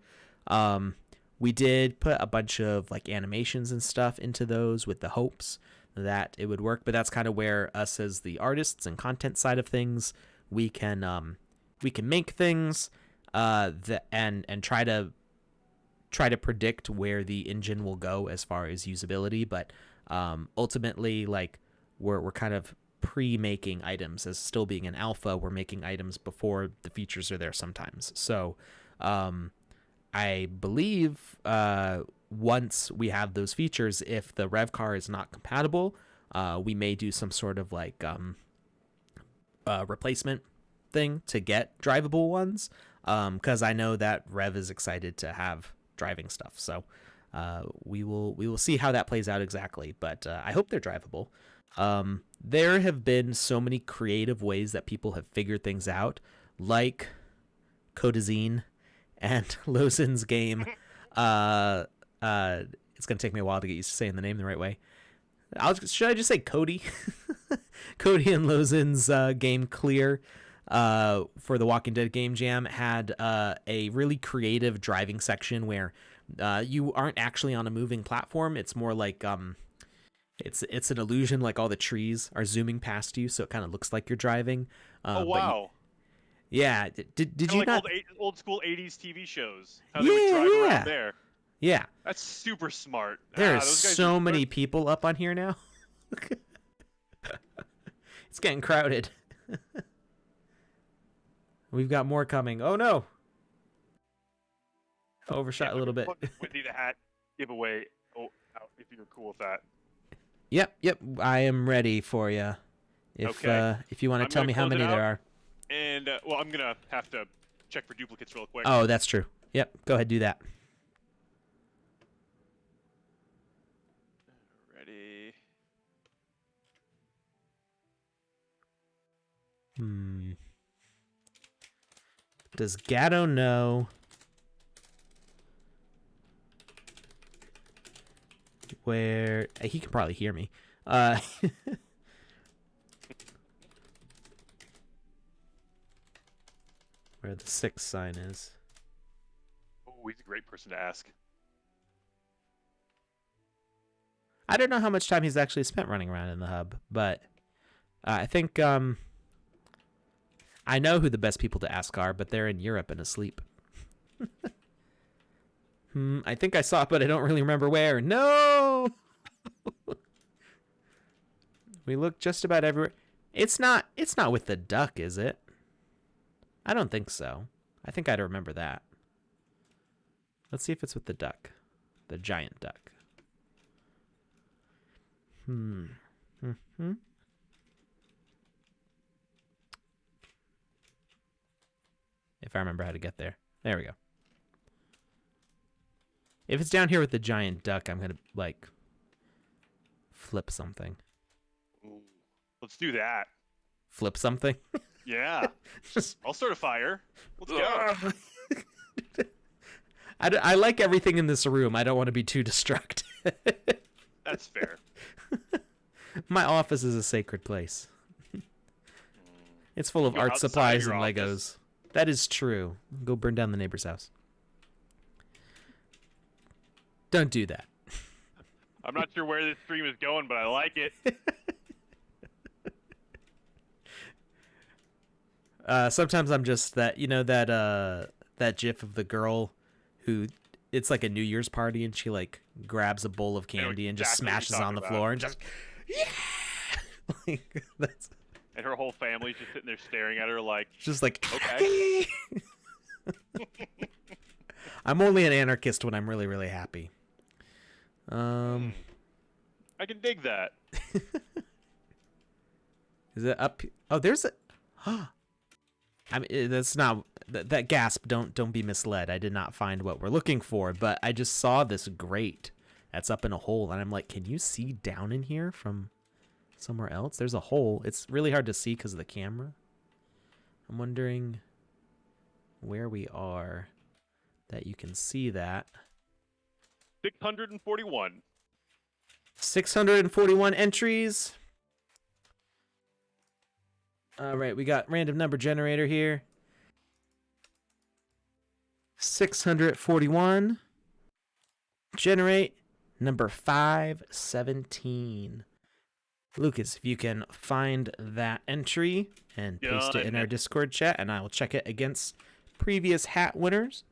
We did put a bunch of like animations and stuff into those with the hopes that it would work, but that's kind of where us as the artists and content side of things, we can make things and try to predict where the engine will go as far as usability, but ultimately, like we're kind of pre-making items. As still being an alpha, we're making items before the features are there sometimes. So I believe once we have those features, if the rev car is not compatible, we may do some sort of like replacement thing to get drivable ones, because I know that Rev is excited to have driving stuff. So we will see how that plays out exactly, but I hope they're drivable. There have been so many creative ways that people have figured things out, like Codazine and Lozin's game. It's gonna take me a while to get used to saying the name the right way. Should I just say Cody? Cody and Lozin's game Clear for the Walking Dead Game Jam had a really creative driving section where you aren't actually on a moving platform. It's more like it's an illusion, like all the trees are zooming past you, so it kind of looks like you're driving. Oh wow! Yeah, did you like not? Old school '80s TV shows? How they would drive around there. Yeah, that's super smart. There are so many people up on here now. It's getting crowded. We've got more coming. Oh no! Overshot a little bit. Wizzy the hat giveaway. Oh, if you're cool with that. Yep. I am ready for you. If you want to tell me how many there are. And well, I'm gonna have to check for duplicates real quick. Oh, that's true. Yep. Go ahead, do that. Ready. Does Gatto know where he can probably hear me? where the 6 sign is. Oh, he's a great person to ask. I don't know how much time he's actually spent running around in the hub, but I think I know who the best people to ask are, but they're in Europe and asleep. I think I saw it, but I don't really remember where. No! We look just about everywhere. It's not with the duck, is it? I don't think so. I think I'd remember that. Let's see if it's with the duck. The giant duck. If I remember how to get there. There we go. If it's down here with the giant duck, I'm gonna like flip something. Ooh, let's do that. Flip something? Yeah. I'll start a fire. Let's go. I like everything in this room. I don't want to be too distracted. That's fair. My office is a sacred place. It's full of art supplies and Legos. That is true. Go burn down the neighbor's house. Don't do that. I'm not sure where this stream is going, but I like it. Sometimes I'm just that, you know, that gif of the girl who, it's like a New Year's party and she like grabs a bowl of candy and just smashes on the floor and just, yeah! Like, that's... And her whole family's just sitting there staring at her like... Just like, okay. I'm only an anarchist when I'm really, really happy. I can dig that. Is it up? Oh, there's a... I mean, that's not... That gasp, don't be misled. I did not find what we're looking for, but I just saw this grate that's up in a hole, and I'm like, can you see down in here from somewhere else? There's a hole. It's really hard to see because of the camera. I'm wondering where we are that you can see that. 641. 641 entries. All right, we got random number generator here. 641. Generate number 517. Lukus, if you can find that entry and paste it in our Discord chat, and I will check it against previous hat winners.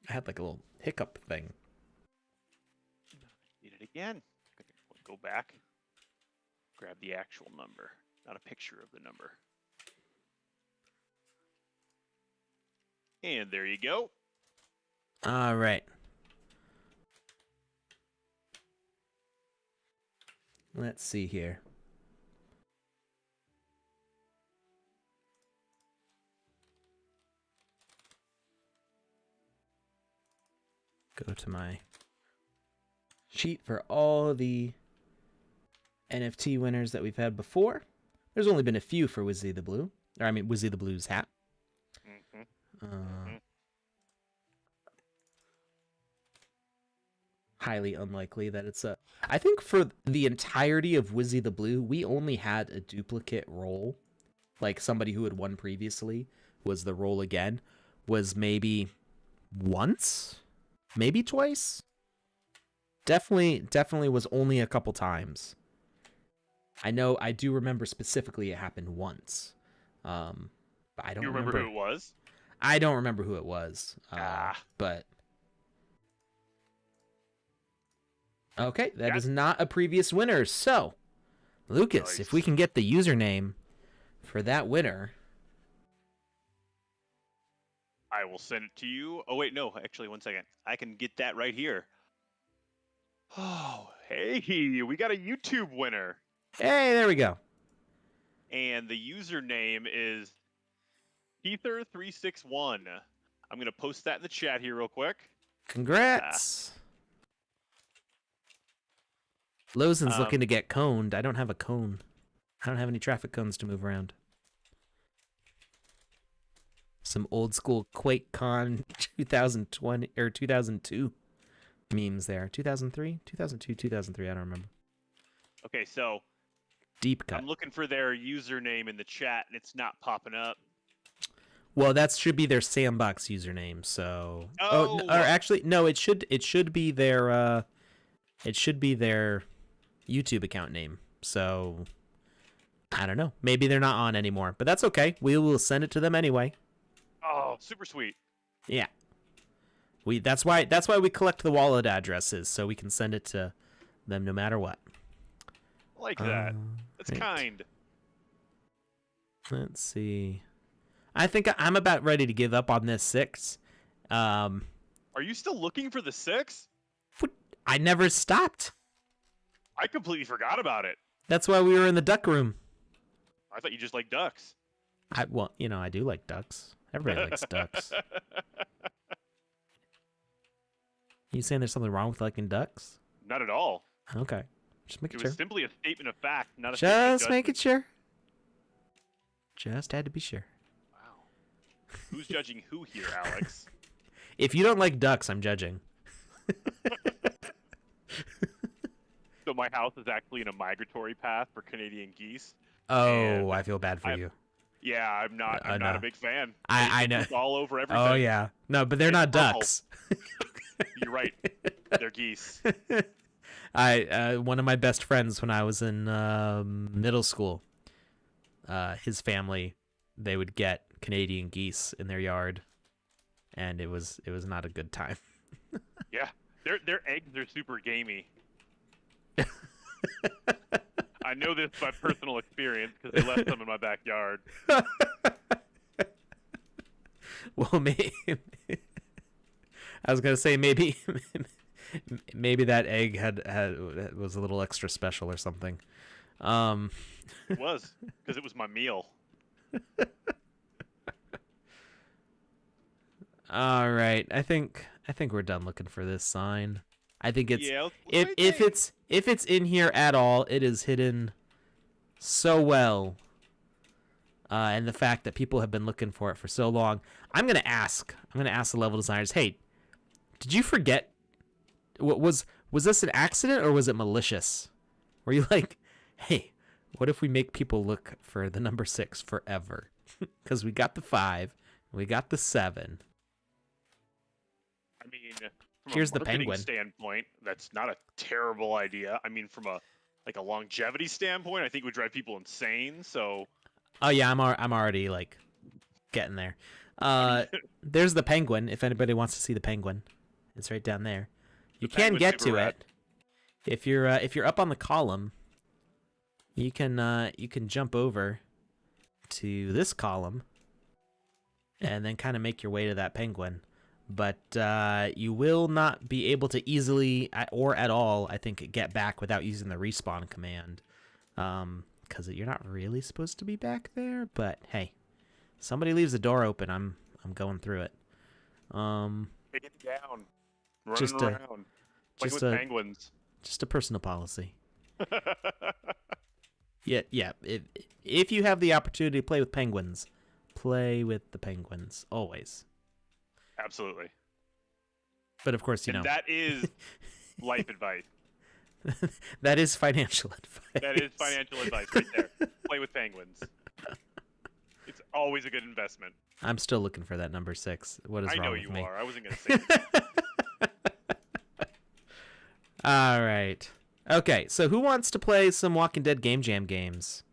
I had like a little hiccup thing. Did it again. Go back. Grab the actual number, not a picture of the number. And there you go. All right. Let's see here. Go to my sheet for all the NFT winners that we've had before. There's only been a few for Wizzy the Blue. Or I mean, Wizzy the Blue's hat. Highly unlikely that it's a... I think for the entirety of Wizzy the Blue, we only had a duplicate roll. Like somebody who had won previously was the roll again. Was maybe once? Maybe twice? Definitely was only a couple times. I do remember specifically it happened once. But I don't remember who it was? I don't remember who it was. But... Okay, that is not a previous winner. So, Lukus, nice. If we can get the username for that winner... I will send it to you. Oh, wait, no. Actually, one second. I can get that right here. Oh, hey, we got a YouTube winner. Hey, there we go. And the username is Ether361. I'm going to post that in the chat here real quick. Congrats. Lozen's looking to get coned. I don't have a cone. I don't have any traffic cones to move around. Some old school QuakeCon 2020 or 2002 memes there. 2003, 2002, 2003. I don't remember. Okay, so deep cut. I'm looking for their username in the chat, and it's not popping up. Well, that should be their Sandbox username. So, Oh, or actually, no, it should be their YouTube account name. So, I don't know. Maybe they're not on anymore, but that's okay. We will send it to them anyway. oh, super sweet. Yeah. That's why we collect the wallet addresses, so we can send it to them no matter what. I like that. That's right. kind. Let's see. I think I'm about ready to give up on this 6. Are you still looking for the 6? I never stopped. I completely forgot about it. That's why we were in the duck room. I thought you just liked ducks. Well, I do like ducks. Everybody likes ducks. You saying there's something wrong with liking ducks? Not at all. Okay. Just making It sure. was simply a statement of fact, not a Just making sure. Just had to be sure. Wow. Who's judging who here, Alex? If you don't like ducks, I'm judging. So my house is actually in a migratory path for Canadian geese. Oh, I feel bad for you. Yeah, I'm not a big fan. I know. It's all over everything. Oh yeah. No, but they're not ducks. You're right. They're geese. One of my best friends when I was in middle school, his family, they would get Canadian geese in their yard, and it was not a good time. Yeah, their eggs are super gamey. I know this by personal experience because they left them in my backyard. Well, maybe I was gonna say maybe that egg had was a little extra special or something. It was because it was my meal. All right, I think we're done looking for this sign. I think it's if it's in here at all, it is hidden so well. And the fact that people have been looking for it for so long, I'm gonna ask the level designers, hey, did you forget? What was this an accident or was it malicious? Were you like, hey, what if we make people look for the number 6 forever? Because we got the 5, we got the 7. I mean, from Here's a the marketing penguin standpoint, that's not a terrible idea. I mean, from a longevity standpoint, I think it would drive people insane. So. Oh yeah, I'm already like getting there. There's the penguin. If anybody wants to see the penguin, it's right down there. You can get to it if you're up on the column. You can jump over to this column and then kind of make your way to that penguin. But you will not be able to easily or at all, I think, get back without using the respawn command. Because you're not really supposed to be back there. But hey, somebody leaves the door open, I'm going through it. Take it down. Running around. Like with penguins. Just a personal policy. Yeah. If you have the opportunity to play with penguins, play with the penguins always. Absolutely. But of course, that is life advice. That is financial advice. That is financial advice right there. Play with penguins. It's always a good investment. I'm still looking for that number 6. What is wrong with me? I know you are. I wasn't going to say that. All right. Okay, so who wants to play some Walking Dead Game Jam games?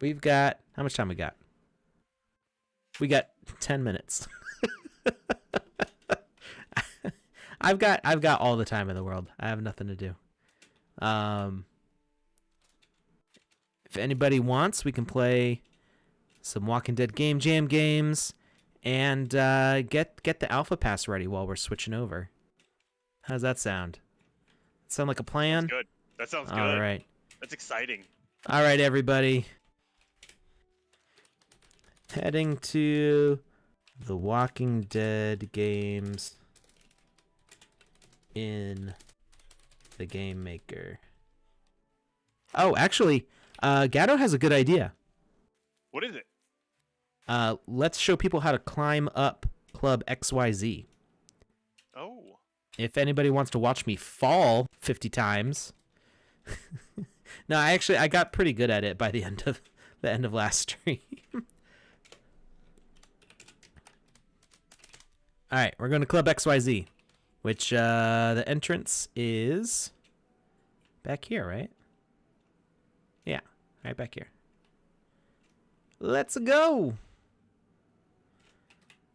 We've got... How much time we got? We got 10 minutes. I've got all the time in the world. I have nothing to do. If anybody wants, we can play some Walking Dead Game Jam games and get the alpha pass ready while we're switching over. How's that sound? Sound like a plan? That's good. That sounds good. All right. That's exciting. All right, everybody. Heading to the Walking Dead games in the Game Maker. Oh, actually, Gatto has a good idea. What is it? Let's show people how to climb up Club XYZ. Oh. If anybody wants to watch me fall 50 times. No, I got pretty good at it by the end of last stream. All right, we're going to Club XYZ, which the entrance is back here, right? Yeah, right back here. Let's go.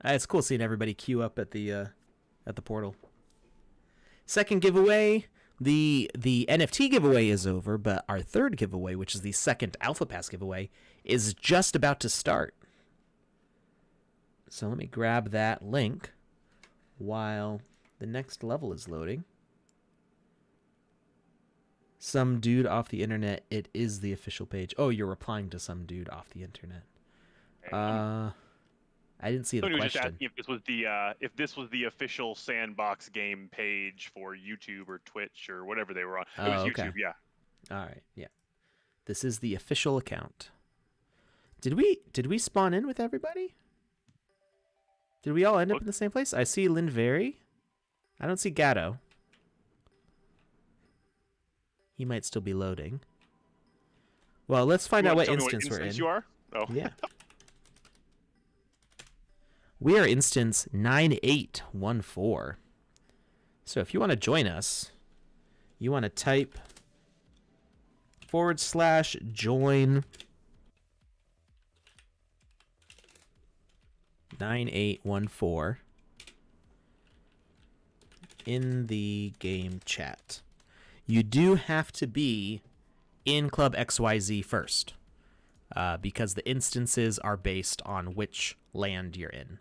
It's cool seeing everybody queue up at the portal. Second giveaway, the NFT giveaway is over, but our third giveaway, which is the second Alpha Pass giveaway, is just about to start. So let me grab that link while the next level is loading. Some dude off the internet. It is the official page. Oh, you're replying to some dude off the internet. I didn't see the question. Just asking if this was the official Sandbox game page for YouTube or Twitch or whatever they were on. It was YouTube, yeah. All right, yeah. This is the official account. Did we spawn in with everybody? Did we all end up in the same place? I see Linveri. I don't see Gatto. He might still be loading. Well, let's find out what instance we're in. You are? Oh. Yeah. We are instance 9814. So if you want to join us, you want to type /join 9814 in the game chat. You do have to be in Club XYZ first, because the instances are based on which land you're in.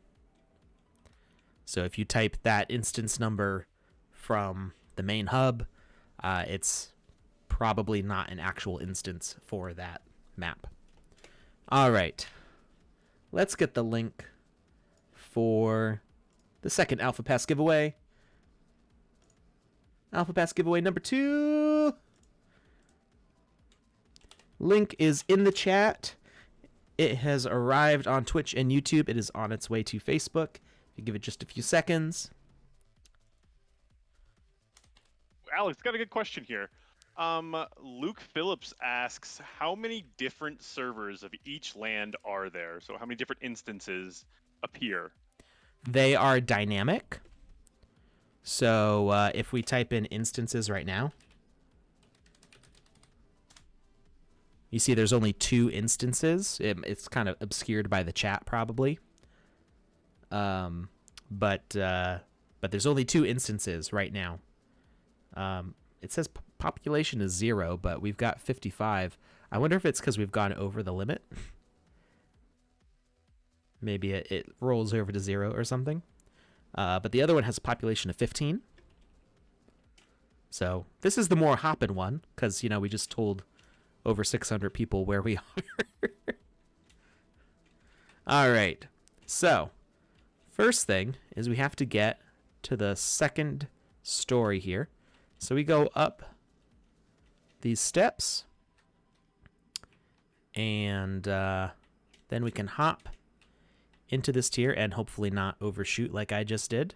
So if you type that instance number from the main hub, it's probably not an actual instance for that map. All right. Let's get the link for the second Alpha Pass giveaway. Alpha Pass giveaway number 2. Link is in the chat. It has arrived on Twitch and YouTube. It is on its way to Facebook. You give it just a few seconds. Alex, got a good question here. Luke Phillips asks, how many different servers of each land are there? So how many different instances appear? They are dynamic. So if we type in instances right now, you see there's only 2 instances. It's kind of obscured by the chat probably. But there's only 2 instances right now. It says population is 0, but we've got 55. I wonder if it's because we've gone over the limit. Maybe it rolls over to 0 or something. But the other one has a population of 15. So this is the more hoppin' one, because, you know, we just told over 600 people where we are. All right. So first thing is we have to get to the second story here. So we go up these steps, and then we can hop into this tier and hopefully not overshoot like I just did.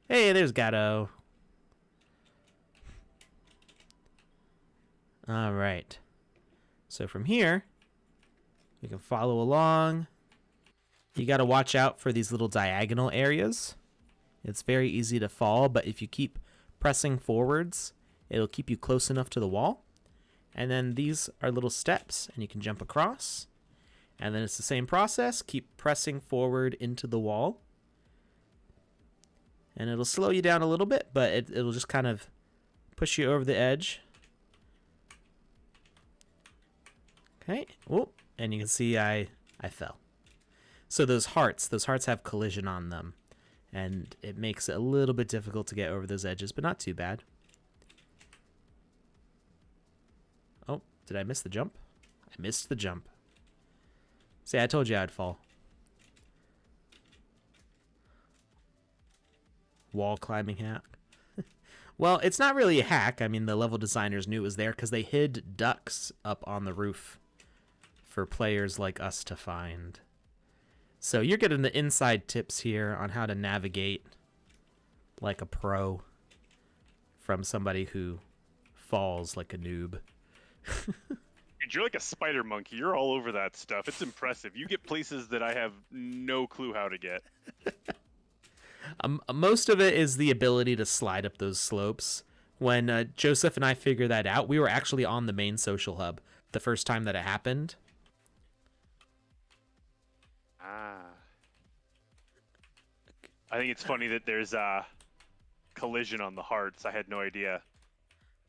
Hey, there's Gatto. All right. So from here, we can follow along. You got to watch out for these little diagonal areas. It's very easy to fall, but if you keep pressing forwards, it'll keep you close enough to the wall. And then these are little steps, and you can jump across. And then it's the same process. Keep pressing forward into the wall. And it'll slow you down a little bit, but it'll just kind of push you over the edge. Okay. Oh, and you can see I fell. So those hearts have collision on them. And it makes it a little bit difficult to get over those edges, but not too bad. Oh, did I miss the jump? I missed the jump. See, I told you I'd fall. Wall climbing hack. Well, it's not really a hack. I mean, the level designers knew it was there because they hid ducks up on the roof for players like us to find. So you're getting the inside tips here on how to navigate like a pro from somebody who falls like a noob. Dude, you're like a spider monkey. You're all over that stuff. It's impressive. You get places that I have no clue how to get. Most of it is the ability to slide up those slopes. When Joseph and I figured that out, we were actually on the main social hub the first time that it happened. Ah. I think it's funny that there's a collision on the hearts. I had no idea.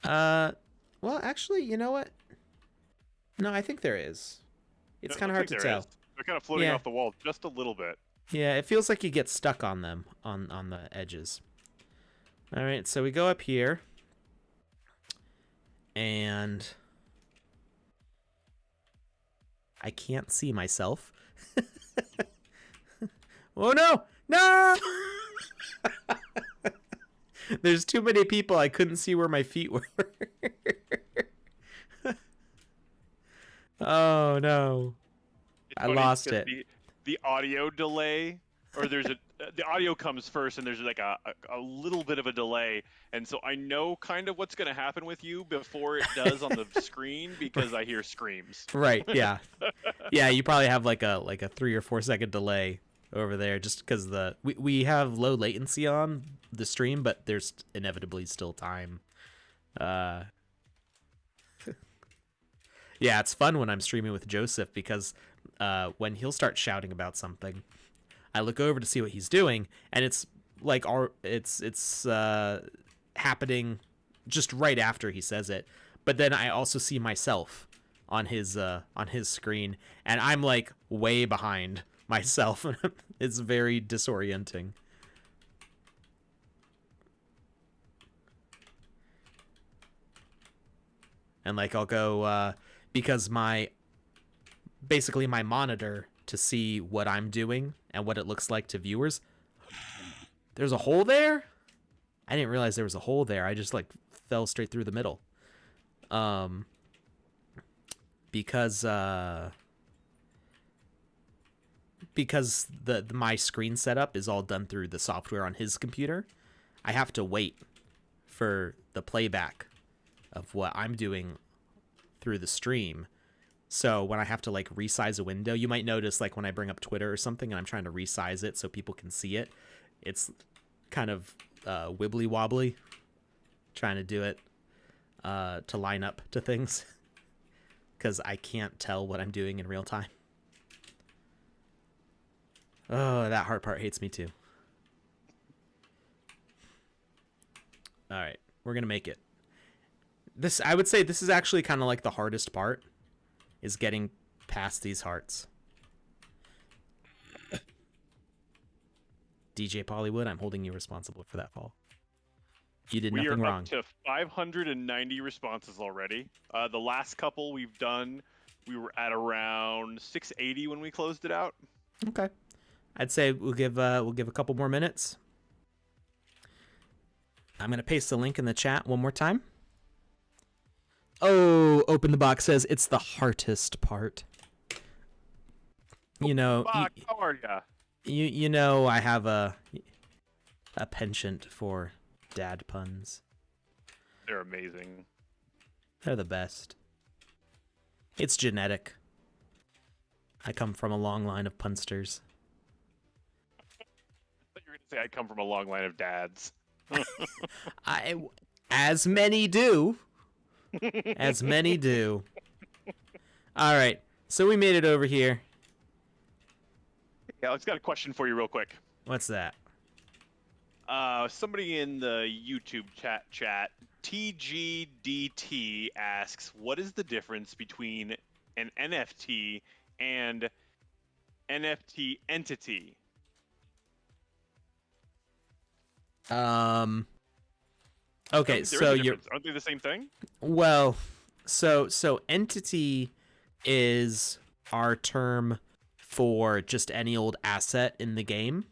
Well, actually, you know what? No, I think there is. It's kind of hard to tell. They're kind of floating off the wall just a little bit. Yeah, it feels like you get stuck on them, on the edges. All right, so we go up here. And I can't see myself. Oh, no! No! There's too many people. I couldn't see where my feet were. Oh, no. I lost it. The audio delay, or the audio comes first, and there's like a little bit of a delay, and so I know kind of what's going to happen with you before it does on the screen because I hear screams. Right. Yeah. Yeah. You probably have like a 3 or 4 second delay over there, just because we have low latency on the stream, but there's inevitably still time. Yeah, it's fun when I'm streaming with Joseph because when he'll start shouting about something, I look over to see what he's doing, and it's like it's happening just right after he says it. But then I also see myself on his screen, and I'm like way behind myself. It's very disorienting. And like I'll go because basically my monitor to see what I'm doing and what it looks like to viewers. There's a hole there? I didn't realize there was a hole there. I just like fell straight through the middle. Because my screen setup is all done through the software on his computer. I have to wait for the playback of what I'm doing through the stream. So when I have to like resize a window, you might notice like when I bring up Twitter or something and I'm trying to resize it so people can see it, it's kind of wibbly wobbly, trying to do it to line up to things because I can't tell what I'm doing in real time. Oh, that hard part hates me too. All right, we're gonna make it. I would say this is actually kind of like the hardest part, is getting past these hearts. DJ Pollywood, I'm holding you responsible for that fall. You did nothing wrong. We are up to 590 responses already. The last couple we've done, we were at around 680 when we closed it out. Okay, I'd say we'll give a couple more minutes. I'm gonna paste the link in the chat one more time. Oh, Open the Box says it's the hardest part. You know, how are ya? You know, I have a penchant for dad puns. They're amazing. They're the best. It's genetic. I come from a long line of punsters. I thought you were gonna say I come from a long line of dads. As many do. As many do. All right, so we made it over here. Alex, got a question for you real quick. What's that? Somebody in the YouTube chat, TGDT asks, what is the difference between an NFT and NFT entity? Okay, so aren't they the same thing? Well, so entity is our term for just any old asset in the game,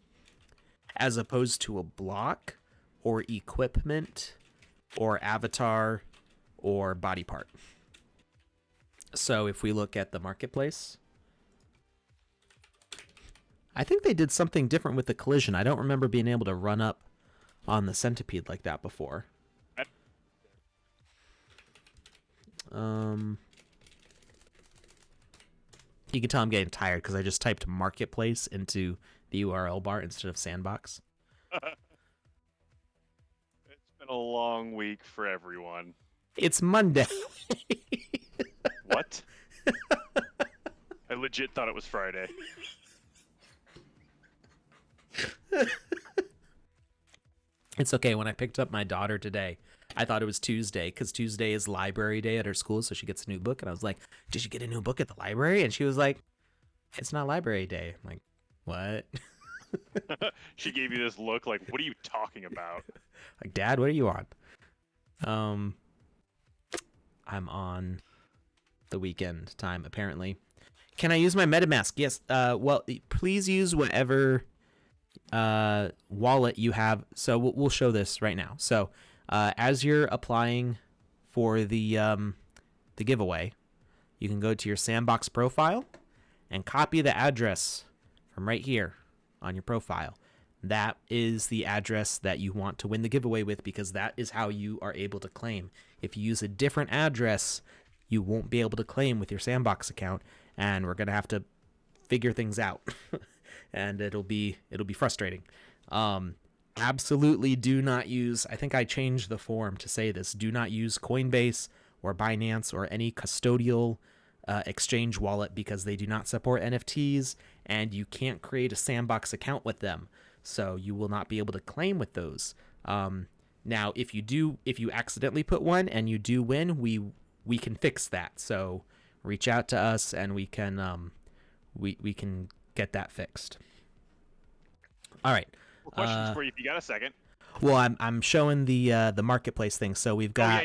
as opposed to a block or equipment or avatar or body part. So if we look at the marketplace, I think they did something different with the collision. I don't remember being able to run up on the centipede like that before. You can tell I'm getting tired because I just typed marketplace into the URL bar instead of Sandbox. It's been a long week for everyone. It's Monday. What? I legit thought it was Friday. It's okay. When I picked up my daughter today, I thought it was Tuesday because Tuesday is library day at her school, so she gets a new book. And I was like, did you get a new book at the library? And she was like, it's not library day. I'm like, what? She gave you this look like, what are you talking about? Like, Dad, what are you on? I'm on the weekend time, apparently. Can I use my MetaMask? Yes. Well, please use whatever wallet you have. So we'll show this right now. So as you're applying for the giveaway, you can go to your Sandbox profile and copy the address from right here on your profile. That is the address that you want to win the giveaway with, because that is how you are able to claim. If you use a different address, you won't be able to claim with your Sandbox account, and we're going to have to figure things out. And it'll be frustrating. Absolutely do not use, I think I changed the form to say this, do not use Coinbase or Binance or any custodial exchange wallet, because they do not support NFTs, and you can't create a Sandbox account with them. So you will not be able to claim with those. Now, if you accidentally put one and you do win, we can fix that. So reach out to us and we can get that fixed. All right. Well, questions for you if you got a second. Well, I'm showing the marketplace thing. So we've got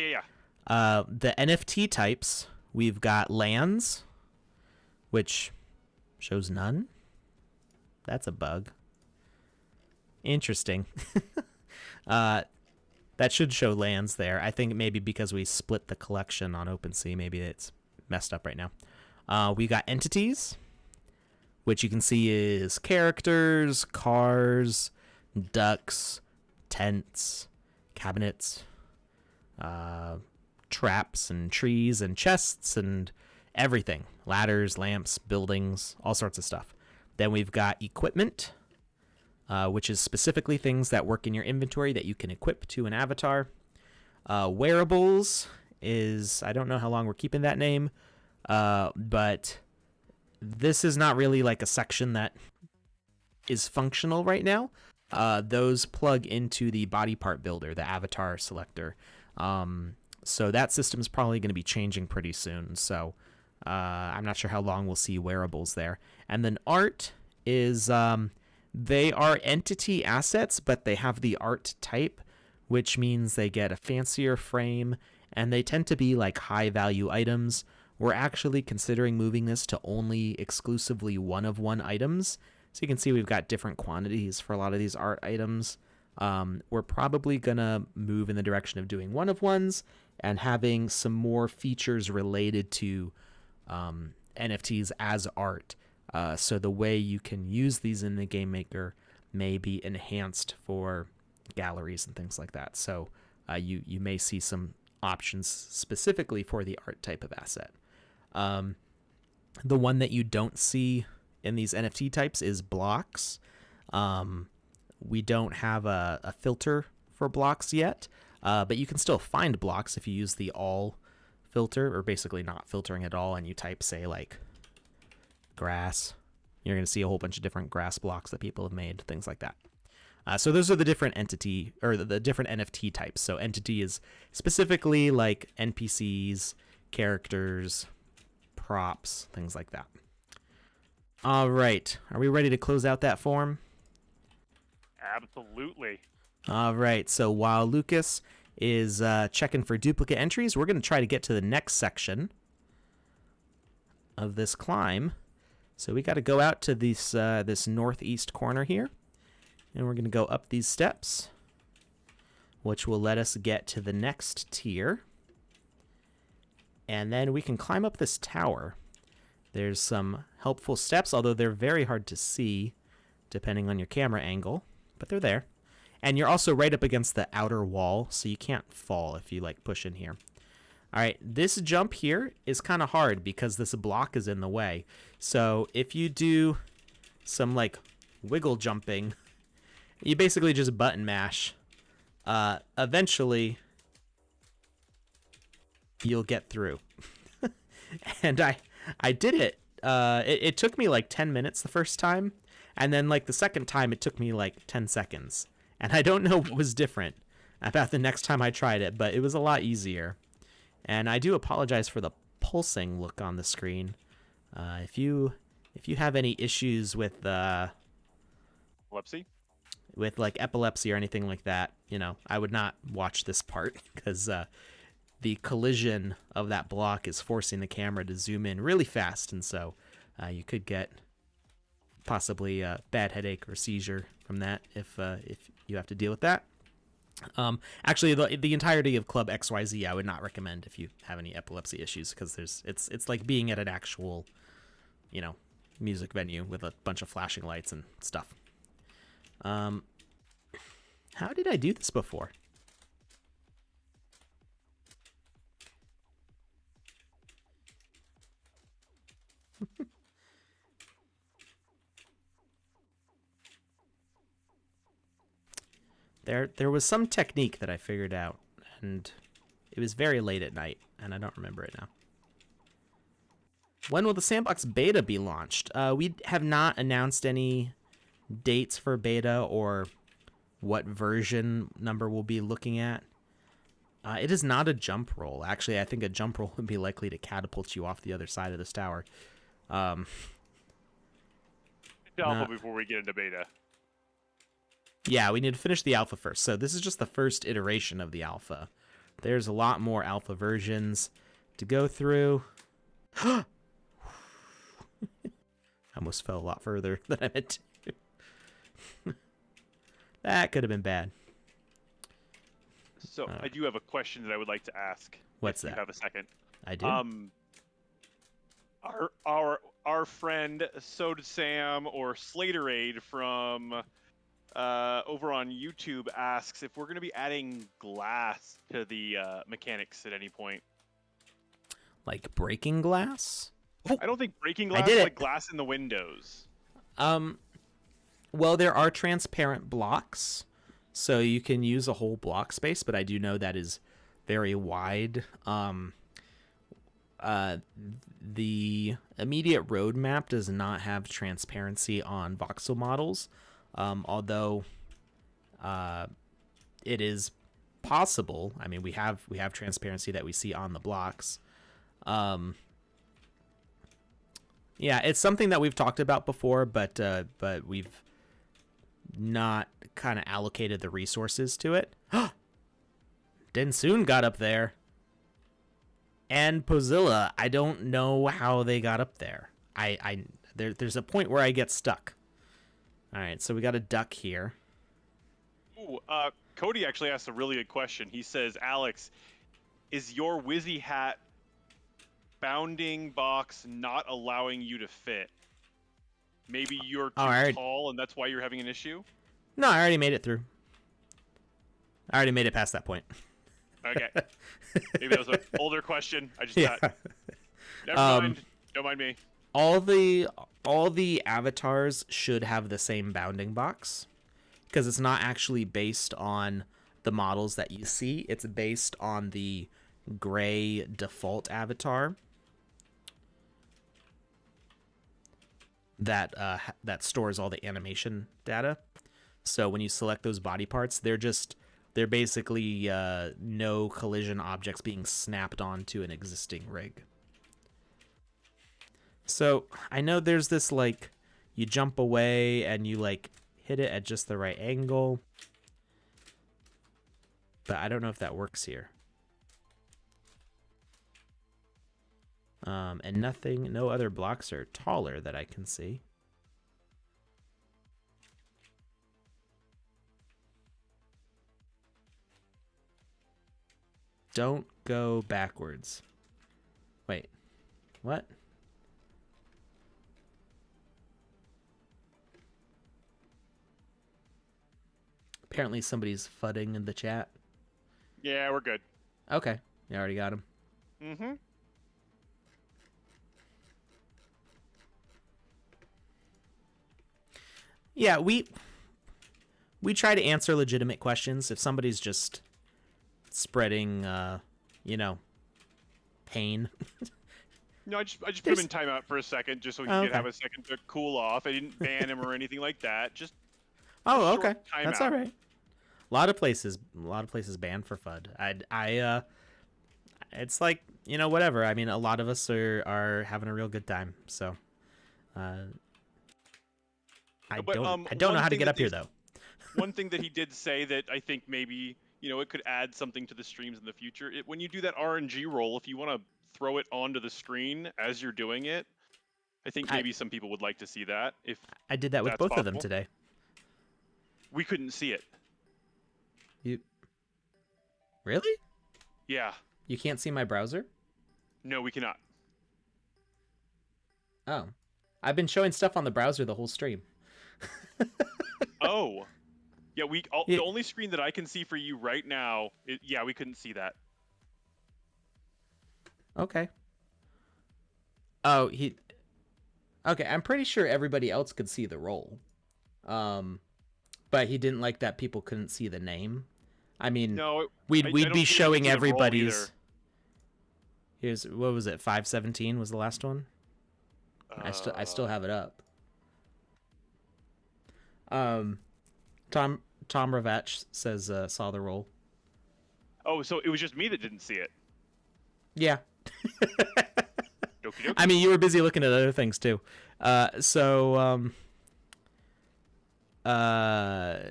the NFT types. We've got lands, which shows none. That's a bug. Interesting. That should show lands there. I think maybe because we split the collection on OpenSea, maybe it's messed up right now. We got entities, which you can see is characters, cars, ducks, tents, cabinets, traps and trees and chests and everything. Ladders, lamps, buildings, all sorts of stuff. Then we've got equipment, which is specifically things that work in your inventory that you can equip to an avatar. Wearables is, I don't know how long we're keeping that name, but this is not really like a section that is functional right now. Those plug into the body part builder, the avatar selector. So that system is probably going to be changing pretty soon. So I'm not sure how long we'll see wearables there. And then art is, they are entity assets, but they have the art type, which means they get a fancier frame, and they tend to be like high value items. We're actually considering moving this to only exclusively one-of-one items. So you can see we've got different quantities for a lot of these art items. We're probably going to move in the direction of doing one-of-ones and having some more features related to NFTs as art. So the way you can use these in the Game Maker may be enhanced for galleries and things like that. So you may see some options specifically for the art type of asset. The one that you don't see in these NFT types is blocks. We don't have a filter for blocks yet, but you can still find blocks if you use the all filter, or basically not filtering at all, and you type, say, like grass. You're going to see a whole bunch of different grass blocks that people have made, things like that. So those are the different entity, or the different NFT types. So entity is specifically like NPCs, characters, props, things like that. All right. Are we ready to close out that form? Absolutely. All right. So while Lukus is checking for duplicate entries, we're going to try to get to the next section of this climb. So we got to go out to this northeast corner here, and we're going to go up these steps, which will let us get to the next tier. And then we can climb up this tower. There's some helpful steps, although they're very hard to see depending on your camera angle, but they're there. And you're also right up against the outer wall, so you can't fall if you like push in here. All right, this jump here is kind of hard because this block is in the way. So if you do some like wiggle jumping, you basically just button mash. Eventually, you'll get through. And I did it. It took me like 10 minutes the first time, and then like the second time it took me like 10 seconds. And I don't know what was different about the next time I tried it, but it was a lot easier. And I do apologize for the pulsing look on the screen. If you have any issues with Epilepsy? with like epilepsy or anything like that, you know, I would not watch this part because the collision of that block is forcing the camera to zoom in really fast, and so you could get possibly a bad headache or seizure from that if you have to deal with that. Actually, the entirety of Club XYZ I would not recommend if you have any epilepsy issues, because it's like being at an actual, you know, music venue with a bunch of flashing lights and stuff. How did I do this before? There was some technique that I figured out, and it was very late at night, and I don't remember it now. When will the Sandbox beta be launched? We have not announced any dates for beta or what version number we'll be looking at. It is not a jump roll. Actually, I think a jump roll would be likely to catapult you off the other side of this tower. Alpha before we get into beta. Yeah, we need to finish the alpha first. So this is just the first iteration of the alpha. There's a lot more alpha versions to go through. I almost fell a lot further than I meant to. That could have been bad. So I do have a question that I would like to ask. What's if that? You have a second. I do. Our friend Soda Sam or Slaterade from over on YouTube asks if we're going to be adding glass to the mechanics at any point. Like breaking glass? I don't think breaking glass is like glass in the windows. Well, there are transparent blocks, so you can use a whole block space, but I do know that is very wide. The immediate roadmap does not have transparency on voxel models, although it is possible. I mean, we have transparency that we see on the blocks. Yeah, it's something that we've talked about before, but we've not kind of allocated the resources to it. Densoon got up there. And Pozilla, I don't know how they got up there. There's a point where I get stuck. All right, so we got a duck here. Ooh, Cody actually asked a really good question. He says, Alex, is your Wizzy hat bounding box not allowing you to fit? Maybe you're too tall and that's why you're having an issue? No, I already made it through. I already made it past that point. Okay. Maybe that was an older question. I just thought. Never mind. Don't mind me. All the avatars should have the same bounding box, because it's not actually based on the models that you see. It's based on the gray default avatar that stores all the animation data. So when you select those body parts, they're basically no collision objects being snapped onto an existing rig. So I know there's this, like, you jump away and you like hit it at just the right angle, but I don't know if that works here. And no other blocks are taller that I can see. Don't go backwards. Wait, what? Apparently somebody's fudding in the chat. Yeah, we're good. Okay, you already got him. Mm-hmm. Yeah, we try to answer legitimate questions. If somebody's just spreading, pain. No, I just put There's- him in timeout for a second, just so he Oh, could okay. have a second to cool off. I didn't ban him or anything like that. Just Oh, a okay. short timeout. That's all right. A lot of places ban for FUD. It's like, whatever. I mean, a lot of us are having a real good time. So, I But, don't know how to get up here did- though. One thing that he did say that I think maybe, it could add something to the streams in the future. When you do that RNG roll, if you want to throw it onto the screen as you're doing it, I think maybe some people would like to see that. If I did that with that's both of them possible. today. We couldn't see it. You really? Yeah. You can't see my browser? No, we cannot. Oh, I've been showing stuff on the browser the whole stream. Oh. Yeah, the only screen that I can see for you right now, we couldn't see that. Okay. Oh, okay, I'm pretty sure everybody else could see the roll. But he didn't like that people couldn't see the name. I mean, no, we'd don't be think we showing could see the roll everybody's. Here's what was it? 517 was the last one. I still have it up. Tom Ravach says saw the roll. Oh, so it was just me that didn't see it. Yeah. Okie dokie. I mean, you were busy looking at other things too.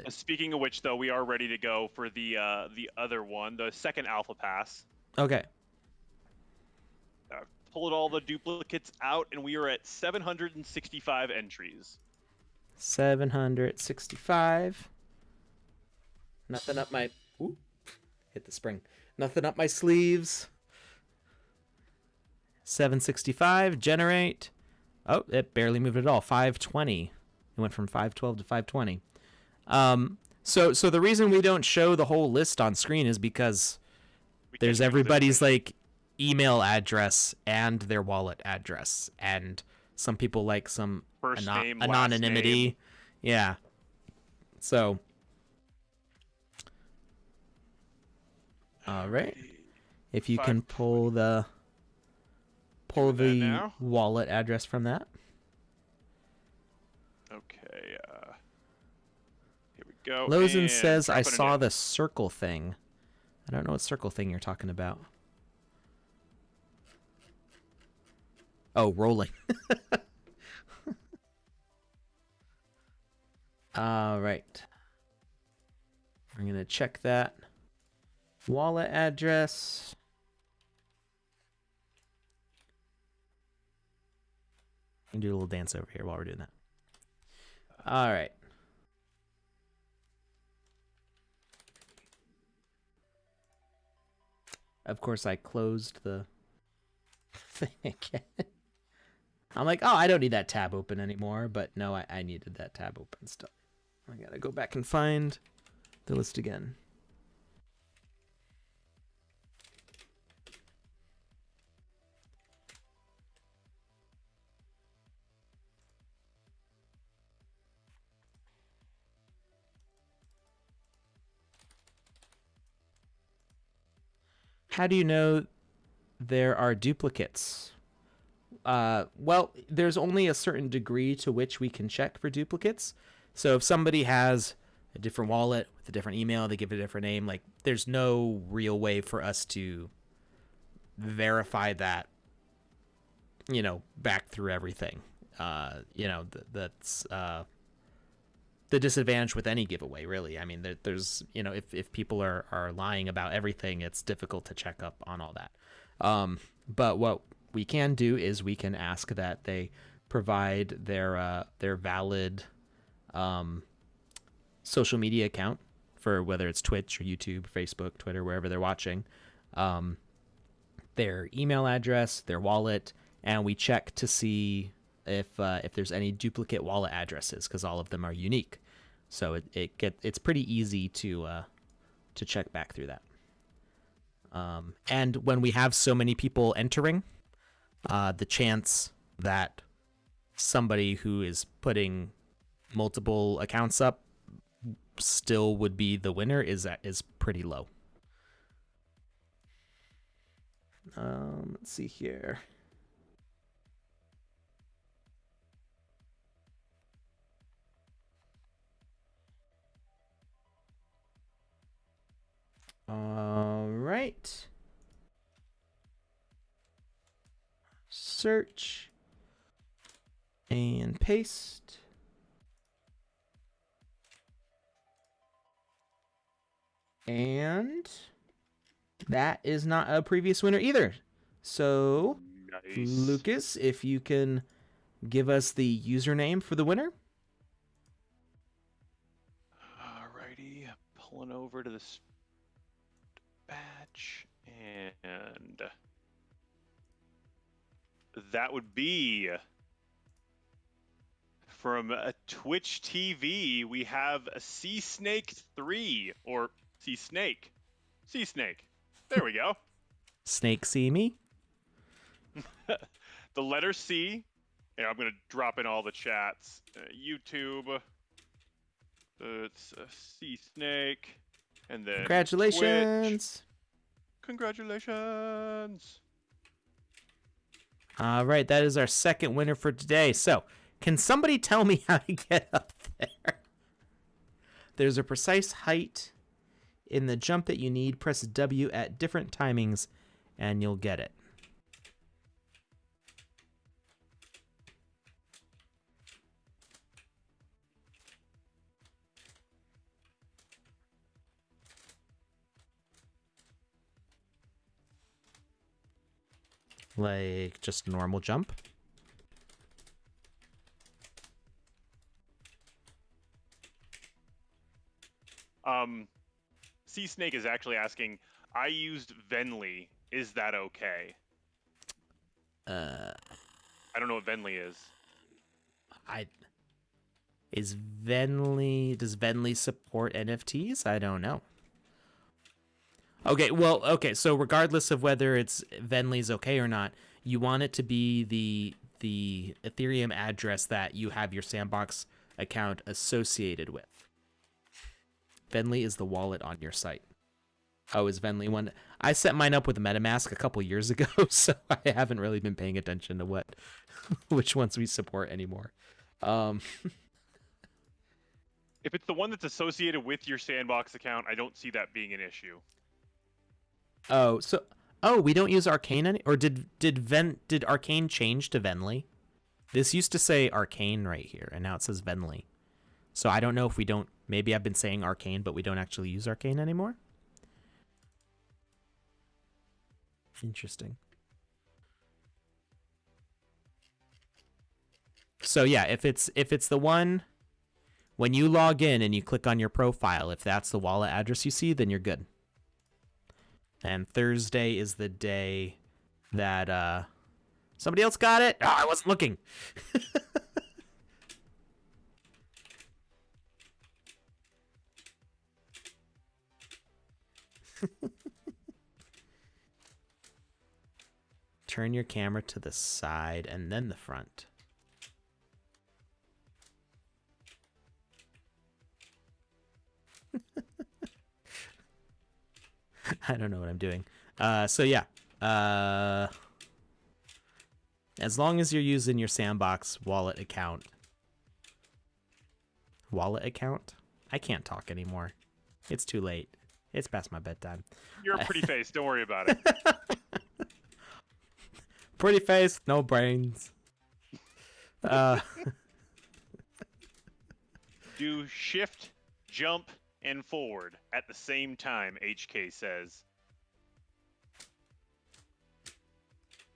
Speaking of which, though, we are ready to go for the other one, the second alpha pass. Okay. Pulled all the duplicates out, and we are at 765 entries. 765. Nothing up my... Ooh, hit the spring. Nothing up my sleeves. 765. Generate. Oh, it barely moved at all. 520. It went from 512 to 520. So the reason we don't show the whole list on screen is because there's everybody's like email address and their wallet address, and some people like some first name, anonymity. last name. Yeah. So. All right. If you can pull the wallet address from that. Okay. Here we go. Lozen and says, I dropping it saw in. the circle thing. I don't know what circle thing you're talking about. Oh, rolling. All right. I'm going to check that. Wallet address. I can do a little dance over here while we're doing that. All right. Of course, I closed the thing again. I'm like, oh, I don't need that tab open anymore. But no, I needed that tab open still. I got to go back and find the list again. How do you know there are duplicates? Well, there's only a certain degree to which we can check for duplicates. So if somebody has a different wallet with a different email, they give it a different name, like there's no real way for us to verify that, back through everything. That's the disadvantage with any giveaway, really. I mean, there's, if people are lying about everything, it's difficult to check up on all that. But what we can do is we can ask that they provide their valid social media account for whether it's Twitch or YouTube, Facebook, Twitter, wherever they're watching, their email address, their wallet, and we check to see if there's any duplicate wallet addresses, because all of them are unique. So it's pretty easy to check back through that. And when we have so many people entering, the chance that somebody who is putting multiple accounts up still would be the winner is pretty low. Let's see here. All right. Search and paste. And that is not a previous winner either. So, Nice. Lukus, if you can give us the username for the winner. Alrighty, pulling over to this batch, and that would be from a Twitch TV. We have a Sea Snake 3 or Sea Snake. Sea Snake. There we go. Snake see me. The letter C. Yeah, I'm gonna drop in all the chats. YouTube. It's Sea Snake, and then Congratulations. Twitch. Congratulations. All right, that is our second winner for today. So, can somebody tell me how to get up there? There's a precise height in the jump that you need. Press W at different timings, and you'll get it. Like just a normal jump. Sea Snake is actually asking, I used Venly. Is that okay? I don't know what Venly is. Does Venly support NFTs? I don't know. Okay, so regardless of whether it's Venly's okay or not, you want it to be the Ethereum address that you have your Sandbox account associated with. Venly is the wallet on your site. Oh, is Venly one? I set mine up with MetaMask a couple years ago, so I haven't really been paying attention to which ones we support anymore. If it's the one that's associated with your Sandbox account, I don't see that being an issue. We don't use Arcane or did Arcane change to Venly? This used to say Arcane right here, and now it says Venly. So I don't know if we don't. Maybe I've been saying Arcane, but we don't actually use Arcane anymore. Interesting. So yeah, if it's the one when you log in and you click on your profile, if that's the wallet address you see, then you're good. And Thursday is the day that somebody else got it. Oh, I wasn't looking. Turn your camera to the side and then the front. I don't know what I'm doing. So yeah. As long as you're using your Sandbox wallet account. Wallet account? I can't talk anymore. It's too late. It's past my bedtime. You're a pretty face. Don't worry about it. Pretty face, no brains. Do shift, jump, and forward at the same time, HK says.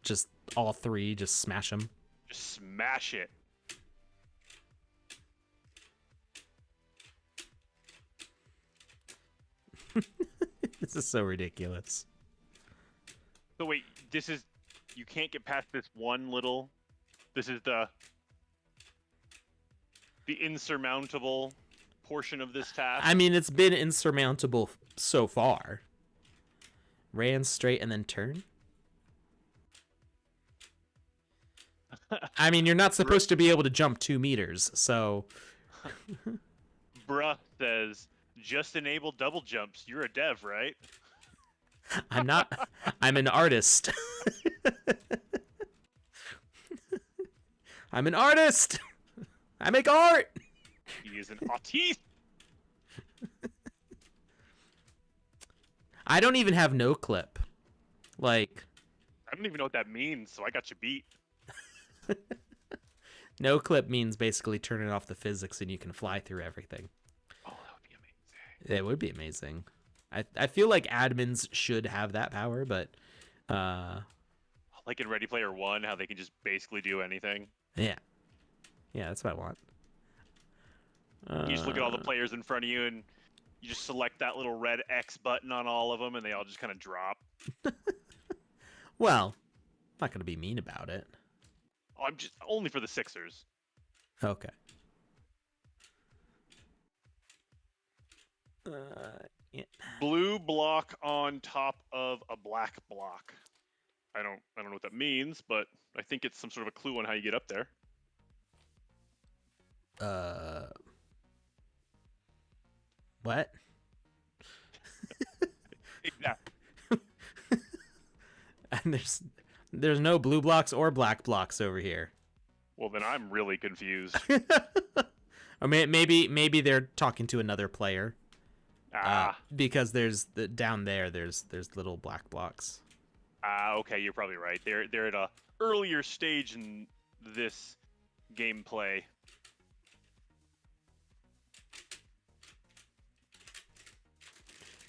Just all three, just smash them. Just smash it. This is so ridiculous. So wait, you can't get past this one little, this is the insurmountable portion of this task? I mean, it's been insurmountable so far. Ran straight and then turn? I mean, you're not supposed to be able to jump 2 meters, so... Bruh says, just enable double jumps. You're a dev, right? I'm not. I'm an artist. I'm an artist! I make art! He is an autiste! I don't even have no clip. Like... I don't even know what that means, so I got you beat. No clip means basically turning off the physics and you can fly through everything. Oh, that would be amazing. It would be amazing. I feel like admins should have that power, but like in Ready Player One, how they can just basically do anything. Yeah, that's what I want. You just look at all the players in front of you, and you just select that little red X button on all of them, and they all just kind of drop. Well, I'm not gonna be mean about it. Oh, I'm just only for the Sixers. Okay. Yeah. Blue block on top of a black block. I don't know what that means, but I think it's some sort of a clue on how you get up there. What? Exactly. And there's no blue blocks or black blocks over here. Well, then I'm really confused. Or maybe they're talking to another player. Because there's down there's little black blocks. Okay, you're probably right. They're at a earlier stage in this gameplay.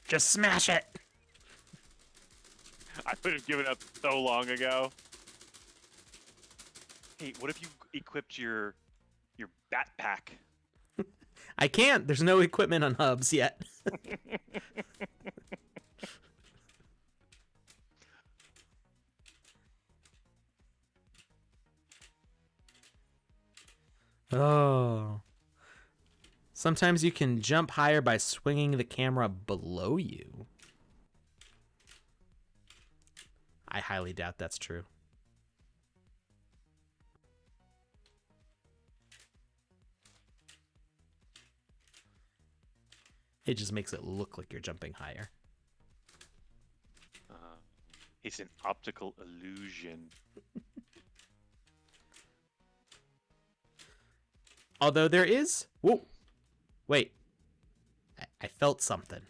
Just smash it. I would have given up so long ago. Hey, what if you equipped your backpack? I can't. There's no equipment on hubs yet. Oh. Sometimes you can jump higher by swinging the camera below you. I highly doubt that's true. It just makes it look like you're jumping higher. It's an optical illusion. Although there is... Whoa! Wait. I felt something.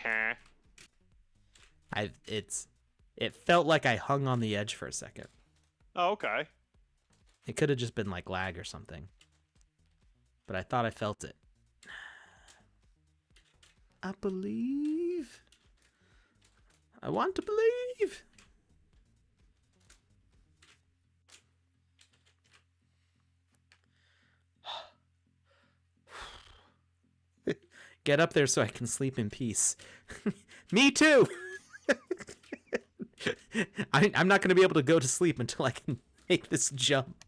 Huh? It felt like I hung on the edge for a second. Oh, okay. It could have just been like lag or something. But I thought I felt it. I believe. I want to believe. Get up there so I can sleep in peace. Me too. I'm not going to be able to go to sleep until I can make this jump.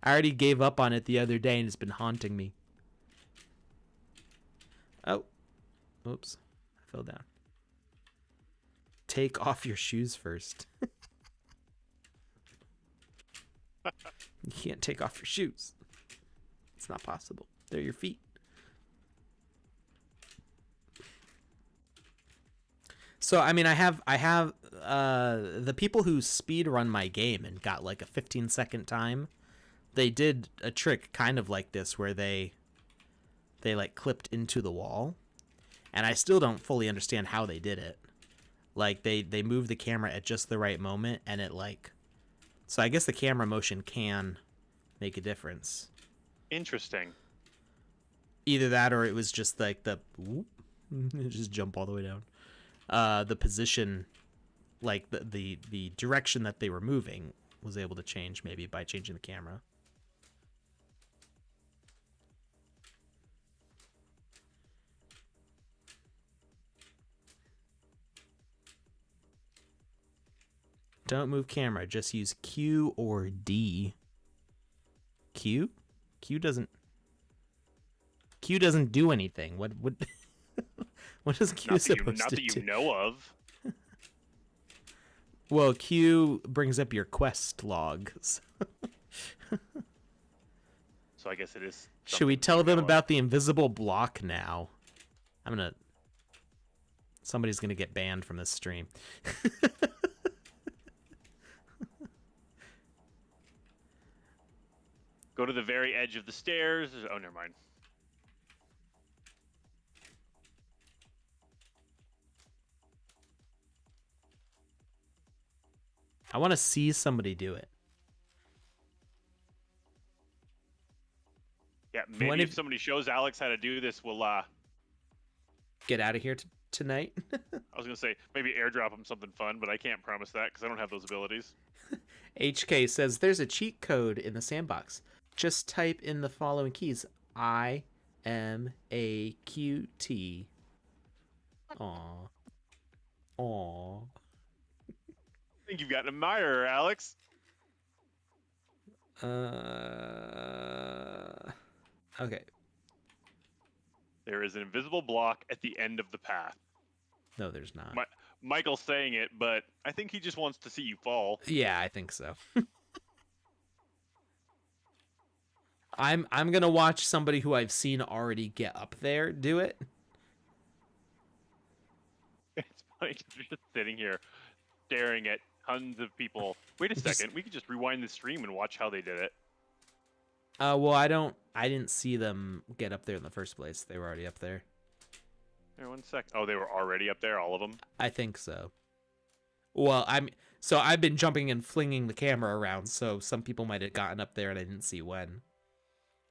I already gave up on it the other day and it's been haunting me. Oh. Oops. I fell down. Take off your shoes first. You can't take off your shoes. It's not possible. They're your feet. So, I mean, I have the people who speed run my game and got like a 15-second time. They did a trick kind of like this where they like clipped into the wall, and I still don't fully understand how they did it. Like they moved the camera at just the right moment, and it like, so I guess the camera motion can make a difference. Interesting. Either that or it was just like the whoop, just jump all the way down. The position, like the direction that they were moving was able to change maybe by changing the camera. Don't move camera, just use Q or D. Q? Q doesn't do anything. What What is Q Not supposed to that do? you know of. Well, Q brings up your quest logs. So I guess it is. Should we tell them about the invisible block now? Somebody's gonna get banned from this stream. Go to the very edge of the stairs. Oh, never mind. I want to see somebody do it. Yeah, maybe if somebody shows Alex how to do this, we'll get out of here tonight. I was gonna say maybe airdrop him something fun, but I can't promise that because I don't have those abilities. HK says there's a cheat code in the sandbox. Just type in the following keys: IMAQT. Aw. Aw. I think you've got an admirer, Alex. Okay. There is an invisible block at the end of the path. No, there's not. Michael's saying it, but I think he just wants to see you fall. Yeah, I think so. I'm gonna watch somebody who I've seen already get up there do it. It's funny because you're just sitting here staring at tons of people. Wait a second, we could just rewind the stream and watch how they did it. Well, I didn't see them get up there in the first place. They were already up there. Here, 1 sec. Oh, they were already up there, all of them? I think so. Well, I've been jumping and flinging the camera around, so some people might have gotten up there and I didn't see when.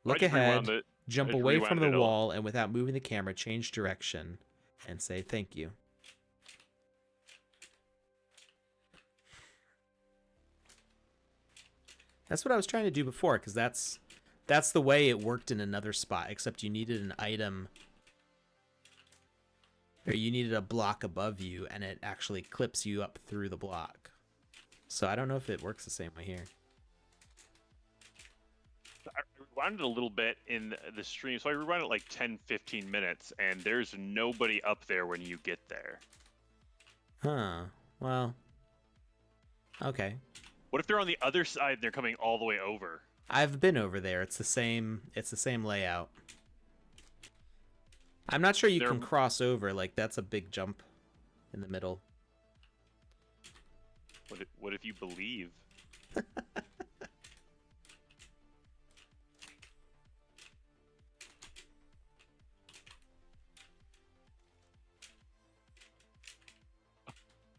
Look ahead, jump away from the wall, and without moving the camera, change direction and say thank you. That's what I was trying to do before, because that's the way it worked in another spot, except you needed an item, or you needed a block above you, and it actually clips you up through the block. So I don't know if it works the same way here. I rewound it a little bit in the stream, so I rewound it like 10-15 minutes, and there's nobody up there when you get there. Huh. Well. Okay. What if they're on the other side and they're coming all the way over? I've been over there. It's the same layout. I'm not sure you can cross over. Like, that's a big jump in the middle. What if you believe?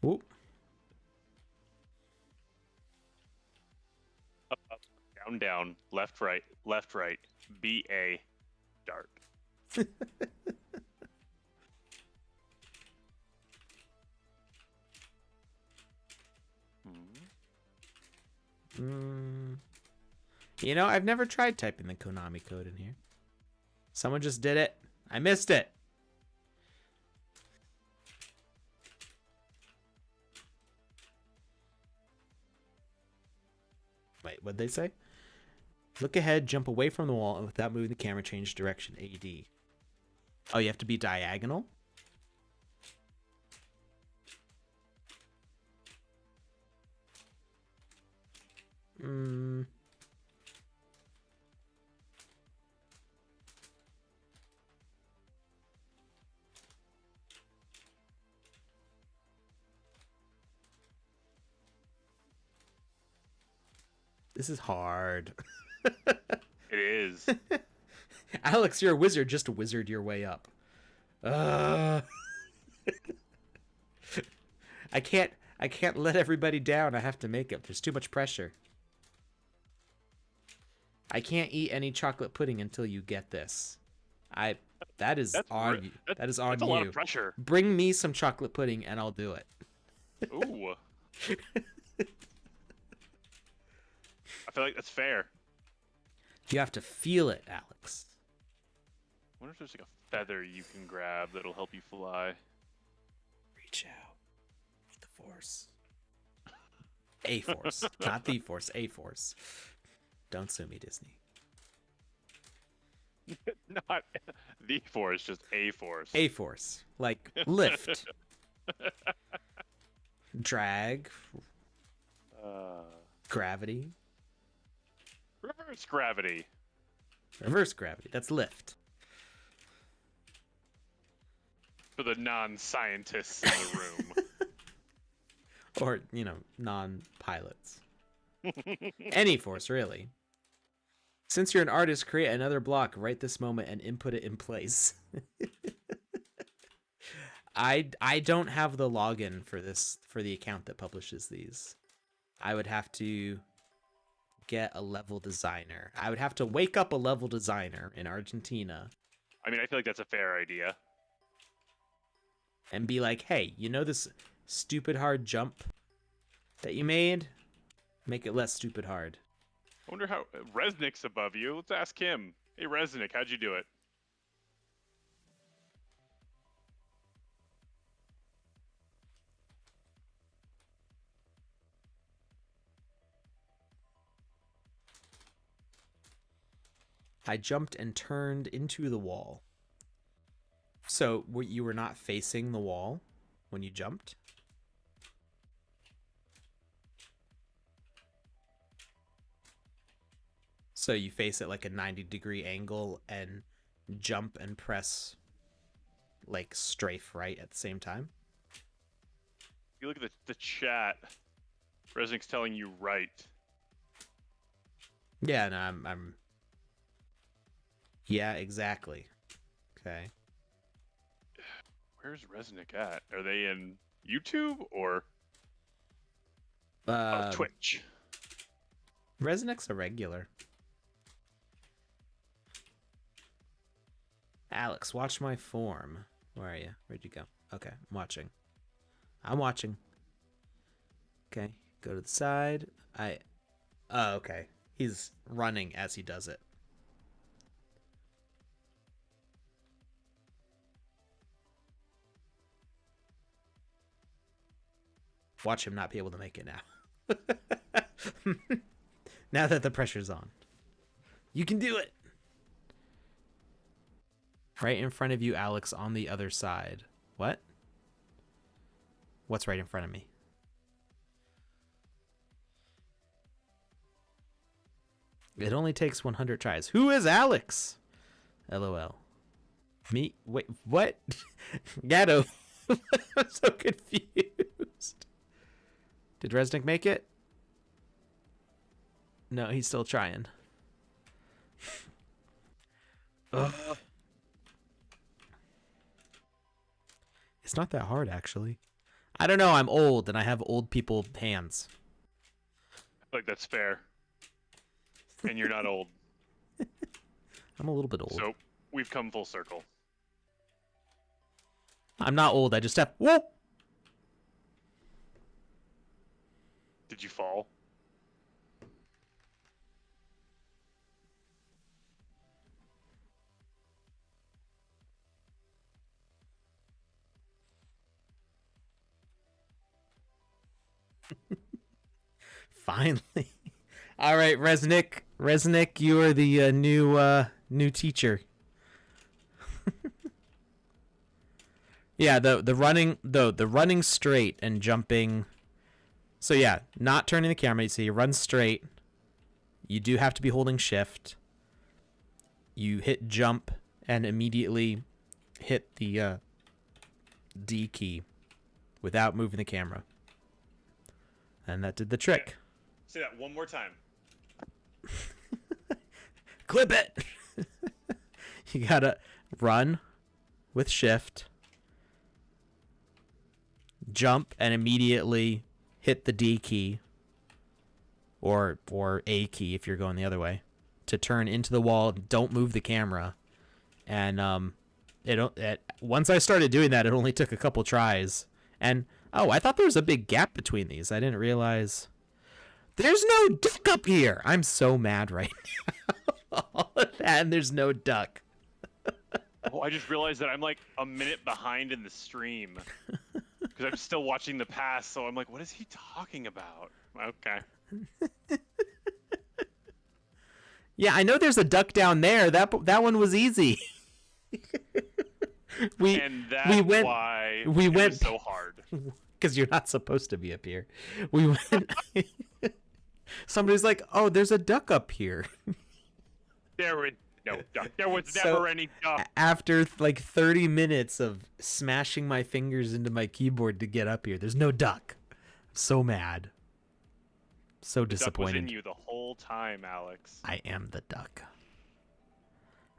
Whoop. Up, up, down, down, left, right, BA, dart. You know, I've never tried typing the Konami code in here. Someone just did it. I missed it. Wait, what'd they say? Look ahead, jump away from the wall, and without moving the camera, change direction. AD. Oh, you have to be diagonal? This is hard. It is. Alex, you're a wizard. Just wizard your way up. I can't let everybody down. I have to make it. There's too much pressure. I can't eat any chocolate pudding until you get this. That is on you. That's a lot of pressure. Bring me some chocolate pudding and I'll do it. Ooh. I feel like that's fair. You have to feel it, Alex. I wonder if there's like a feather you can grab that'll help you fly. Reach out with the force. A force, not the force. A force. Don't sue me, Disney. Not the force, just a force. A force. Like lift. Drag. Gravity. Reverse gravity. Reverse gravity. That's lift. For the non-scientists in the room. Or, non-pilots. Any force, really. Since you're an artist, create another block right this moment and input it in place. I don't have the login for the account that publishes these. I would have to get a level designer. I would have to wake up a level designer in Argentina. I mean, I feel like that's a fair idea. And be like, hey, this stupid hard jump that you made? Make it less stupid hard. I wonder how... Resnick's above you. Let's ask him. Hey, Resnick, how'd you do it? I jumped and turned into the wall. So you were not facing the wall when you jumped? So you face it like a 90-degree angle and jump and press like strafe right at the same time? You look at the chat. Resnick's telling you right. Yeah, no, I'm... Yeah, exactly. Okay. Where's Resnick at? Are they in YouTube or Twitch? Resnick's a regular. Alex, watch my form. Where are you? Where'd you go? Okay, I'm watching. I'm watching. Okay, go to the side. Oh, okay. He's running as he does it. Watch him not be able to make it now. Now that the pressure's on. You can do it! Right in front of you, Alex, on the other side. What? What's right in front of me? It only takes 100 tries. Who is Alex? LOL. Me? Wait, what? Gatto. I'm so confused. Did Resnick make it? No, he's still trying. Ugh. It's not that hard, actually. I don't know. I'm old, and I have old people hands. I feel like that's fair. And you're not old. I'm a little bit old. So, we've come full circle. I'm not old. I just have... Whoa! Did you fall? Finally. All right, Resnick. Resnick, you are the new teacher. Yeah, the running straight and jumping. So yeah, not turning the camera. So you run straight. You do have to be holding shift. You hit jump and immediately hit the D key without moving the camera. And that did the trick. Say that one more time. Clip it! You gotta run with shift, jump, and immediately hit the D key, or A key if you're going the other way, to turn into the wall. Don't move the camera. And once I started doing that, it only took a couple tries. And I thought there was a big gap between these. I didn't realize. There's no duck up here. I'm so mad right now. All of that, and there's no duck. Oh, I just realized that I'm like a minute behind in the stream because I'm still watching the pass. So I'm like, what is he talking about? Okay. Yeah, I know there's a duck down there. That one was easy. And that's why it was so hard. Because you're not supposed to be up here. We went. Somebody's like, "Oh, there's a duck up here." There was no duck. There was never any duck. After like 30 minutes of smashing my fingers into my keyboard to get up here, there's no duck. I'm so mad. So disappointed. The duck was in you the whole time, Alex. I am the duck.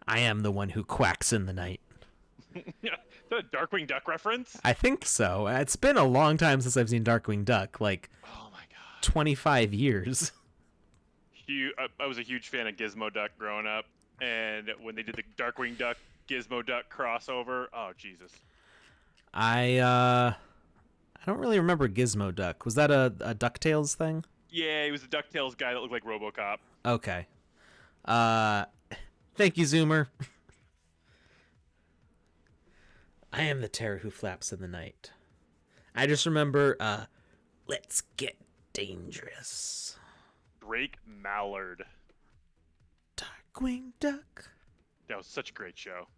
I am the one who quacks in the night. Yeah, is that a Darkwing Duck reference? I think so. It's been a long time since I've seen Darkwing Duck. Like, oh my god, 25 years. I was a huge fan of Gizmo Duck growing up, and when they did the Darkwing Duck Gizmo Duck crossover, oh Jesus. I don't really remember Gizmo Duck. Was that a DuckTales thing? Yeah, he was a DuckTales guy that looked like RoboCop. Okay. Thank you, Zoomer. I am the terror who flaps in the night. I just remember, let's get dangerous. Drake Mallard. Darkwing Duck. That was such a great show.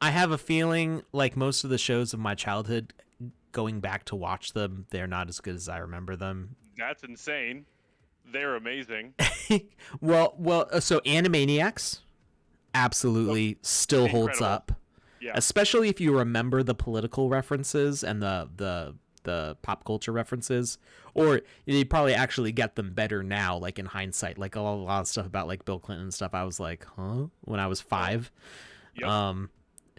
I have a feeling, like most of the shows of my childhood, going back to watch them, they're not as good as I remember them. That's insane. They're amazing. well, so Animaniacs absolutely still holds up. Yeah. Especially if you remember the political references and the pop culture references, or you probably actually get them better now, like in hindsight. Like a lot of stuff about like Bill Clinton and stuff, I was like, huh? When I was 5. Yep.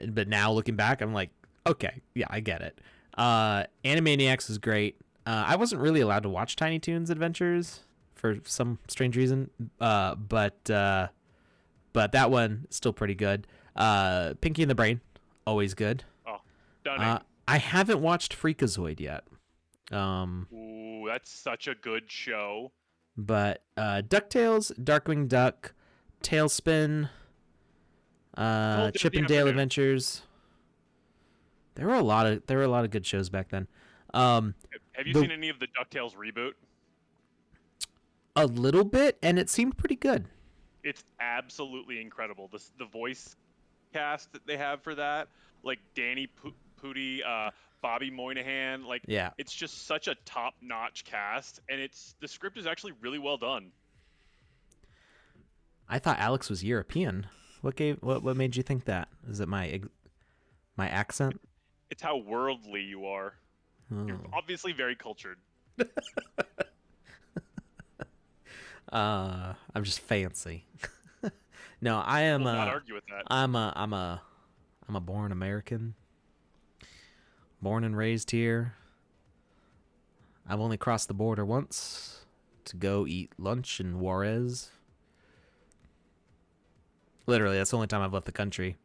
But now looking back, I'm like, okay, yeah, I get it. Animaniacs is great. I wasn't really allowed to watch Tiny Toons Adventures for some strange reason, but that one is still pretty good. Pinky and the Brain, always good. Oh, stunning. I haven't watched Freakazoid yet. Ooh, that's such a good show. But DuckTales, Darkwing Duck, Tailspin, Chip and Dale Adventures. There were a lot of good shows back then. Have you seen any of the DuckTales reboot? A little bit, and it seemed pretty good. It's absolutely incredible. The voice cast that they have for that, like Danny Pudi, Bobby Moynihan, like yeah. It's just such a top-notch cast, and the script is actually really well done. I thought Alex was European. What made you think that? Is it my accent? It's how worldly you are. Oh. You're obviously very cultured. I'm just fancy. No, I am. I will not argue with that. I'm a born American. Born and raised here. I've only crossed the border once to go eat lunch in Juarez. Literally, that's the only time I've left the country.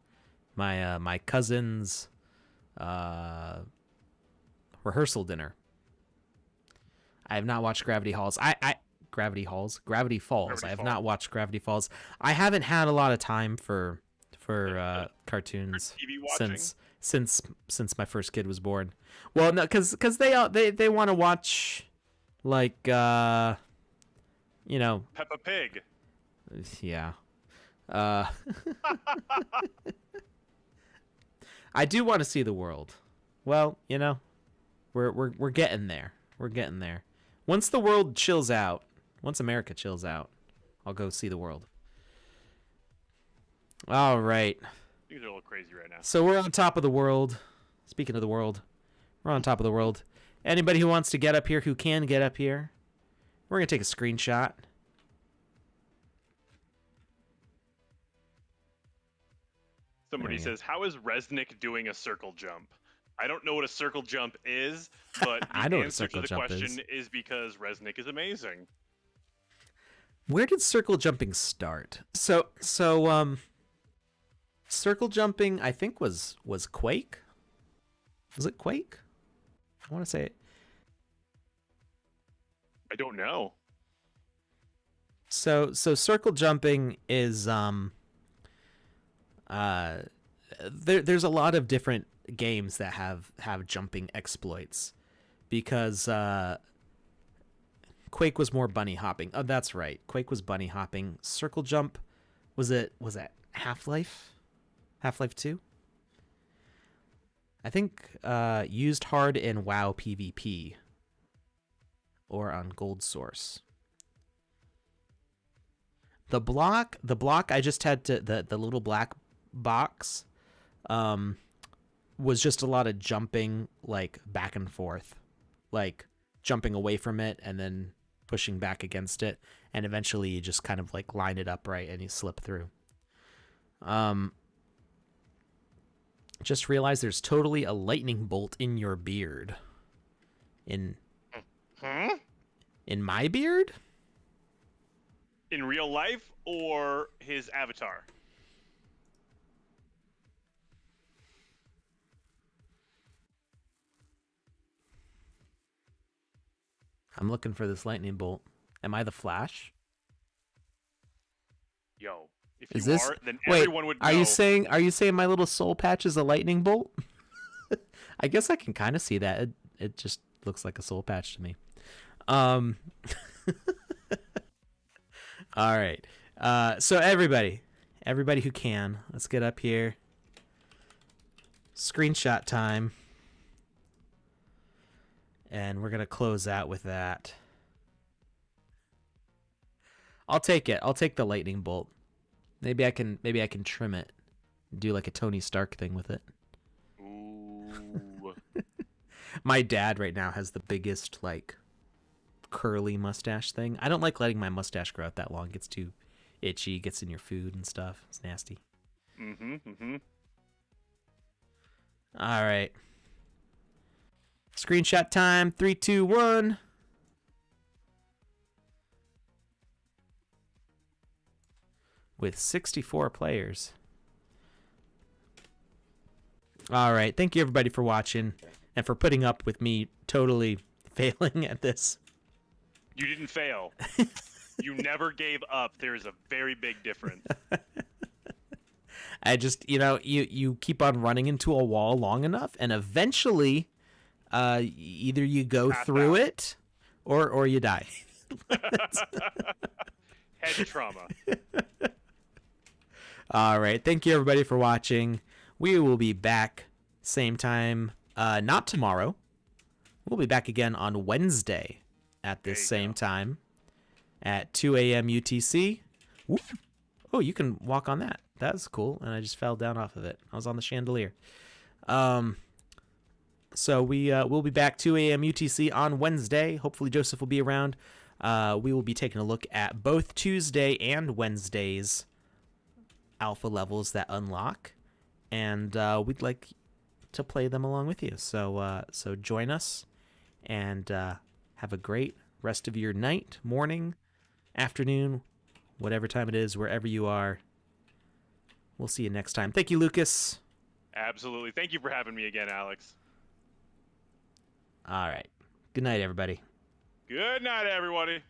My cousin's rehearsal dinner. I have not watched Gravity Falls. Gravity Falls. I have not watched Gravity Falls. I haven't had a lot of time for cartoons since my first kid was born. Well, no, because they want to watch like Peppa Pig. Yeah. I do want to see the world. Well, we're getting there. We're getting there. Once the world chills out, once America chills out, I'll go see the world. All right. Things are a little crazy right now. So we're on top of the world. Speaking of the world, we're on top of the world. Anybody who wants to get up here, who can get up here, we're going to take a screenshot. Somebody says, how is Resnick doing a circle jump? I don't know what a circle jump is, but the answer to the question is because Resnick is amazing. Where did circle jumping start? So circle jumping, I think was Quake. Was it Quake? I want to say it. I don't know. So circle jumping is there's a lot of different games that have jumping exploits, because Quake was more bunny hopping. Oh, that's right. Quake was bunny hopping. Circle jump Was that Half-Life? Half-Life 2? I think used hard in WoW PvP or on Gold Source. The block I just had to the little black box was just a lot of jumping like back and forth. Like jumping away from it and then pushing back against it, and eventually you just kind of like line it up right and you slip through. Just realized there's totally a lightning bolt in your beard. In my beard? In real life or his avatar? I'm looking for this lightning bolt. Am I the Flash? Yo, if Is you this... are, then Wait, everyone would know. Are you saying my little soul patch is a lightning bolt? I guess I can kind of see that. It just looks like a soul patch to me. All right. So everybody who can, let's get up here. Screenshot time. And we're going to close out with that. I'll take it. I'll take the lightning bolt. Maybe I can trim it. Do like a Tony Stark thing with it. Ooh. My dad right now has the biggest like curly mustache thing. I don't like letting my mustache grow out that long. It gets too itchy, gets in your food and stuff. It's nasty. All right. Screenshot time. 3, 2, 1. With 64 players. All right. Thank you, everybody, for watching and for putting up with me totally failing at this. You didn't fail. You never gave up. There is a very big difference. I just, you keep on running into a wall long enough, and eventually, either you go through it, or you die. Head trauma. All right. Thank you, everybody, for watching. We will be back same time, not tomorrow. We'll be back again on Wednesday at this same time at 2 a.m. UTC. Whoop. Oh, you can walk on that. That's cool. And I just fell down off of it. I was on the chandelier. So we'll be back 2 a.m. UTC on Wednesday. Hopefully Joseph will be around. We will be taking a look at both Tuesday and Wednesday's alpha levels that unlock, and we'd like to play them along with you. So join us and have a great rest of your night, morning, afternoon, whatever time it is, wherever you are. We'll see you next time. Thank you, Lukus. Absolutely. Thank you for having me again, Alex. All right. Good night, everybody. Good night, everybody.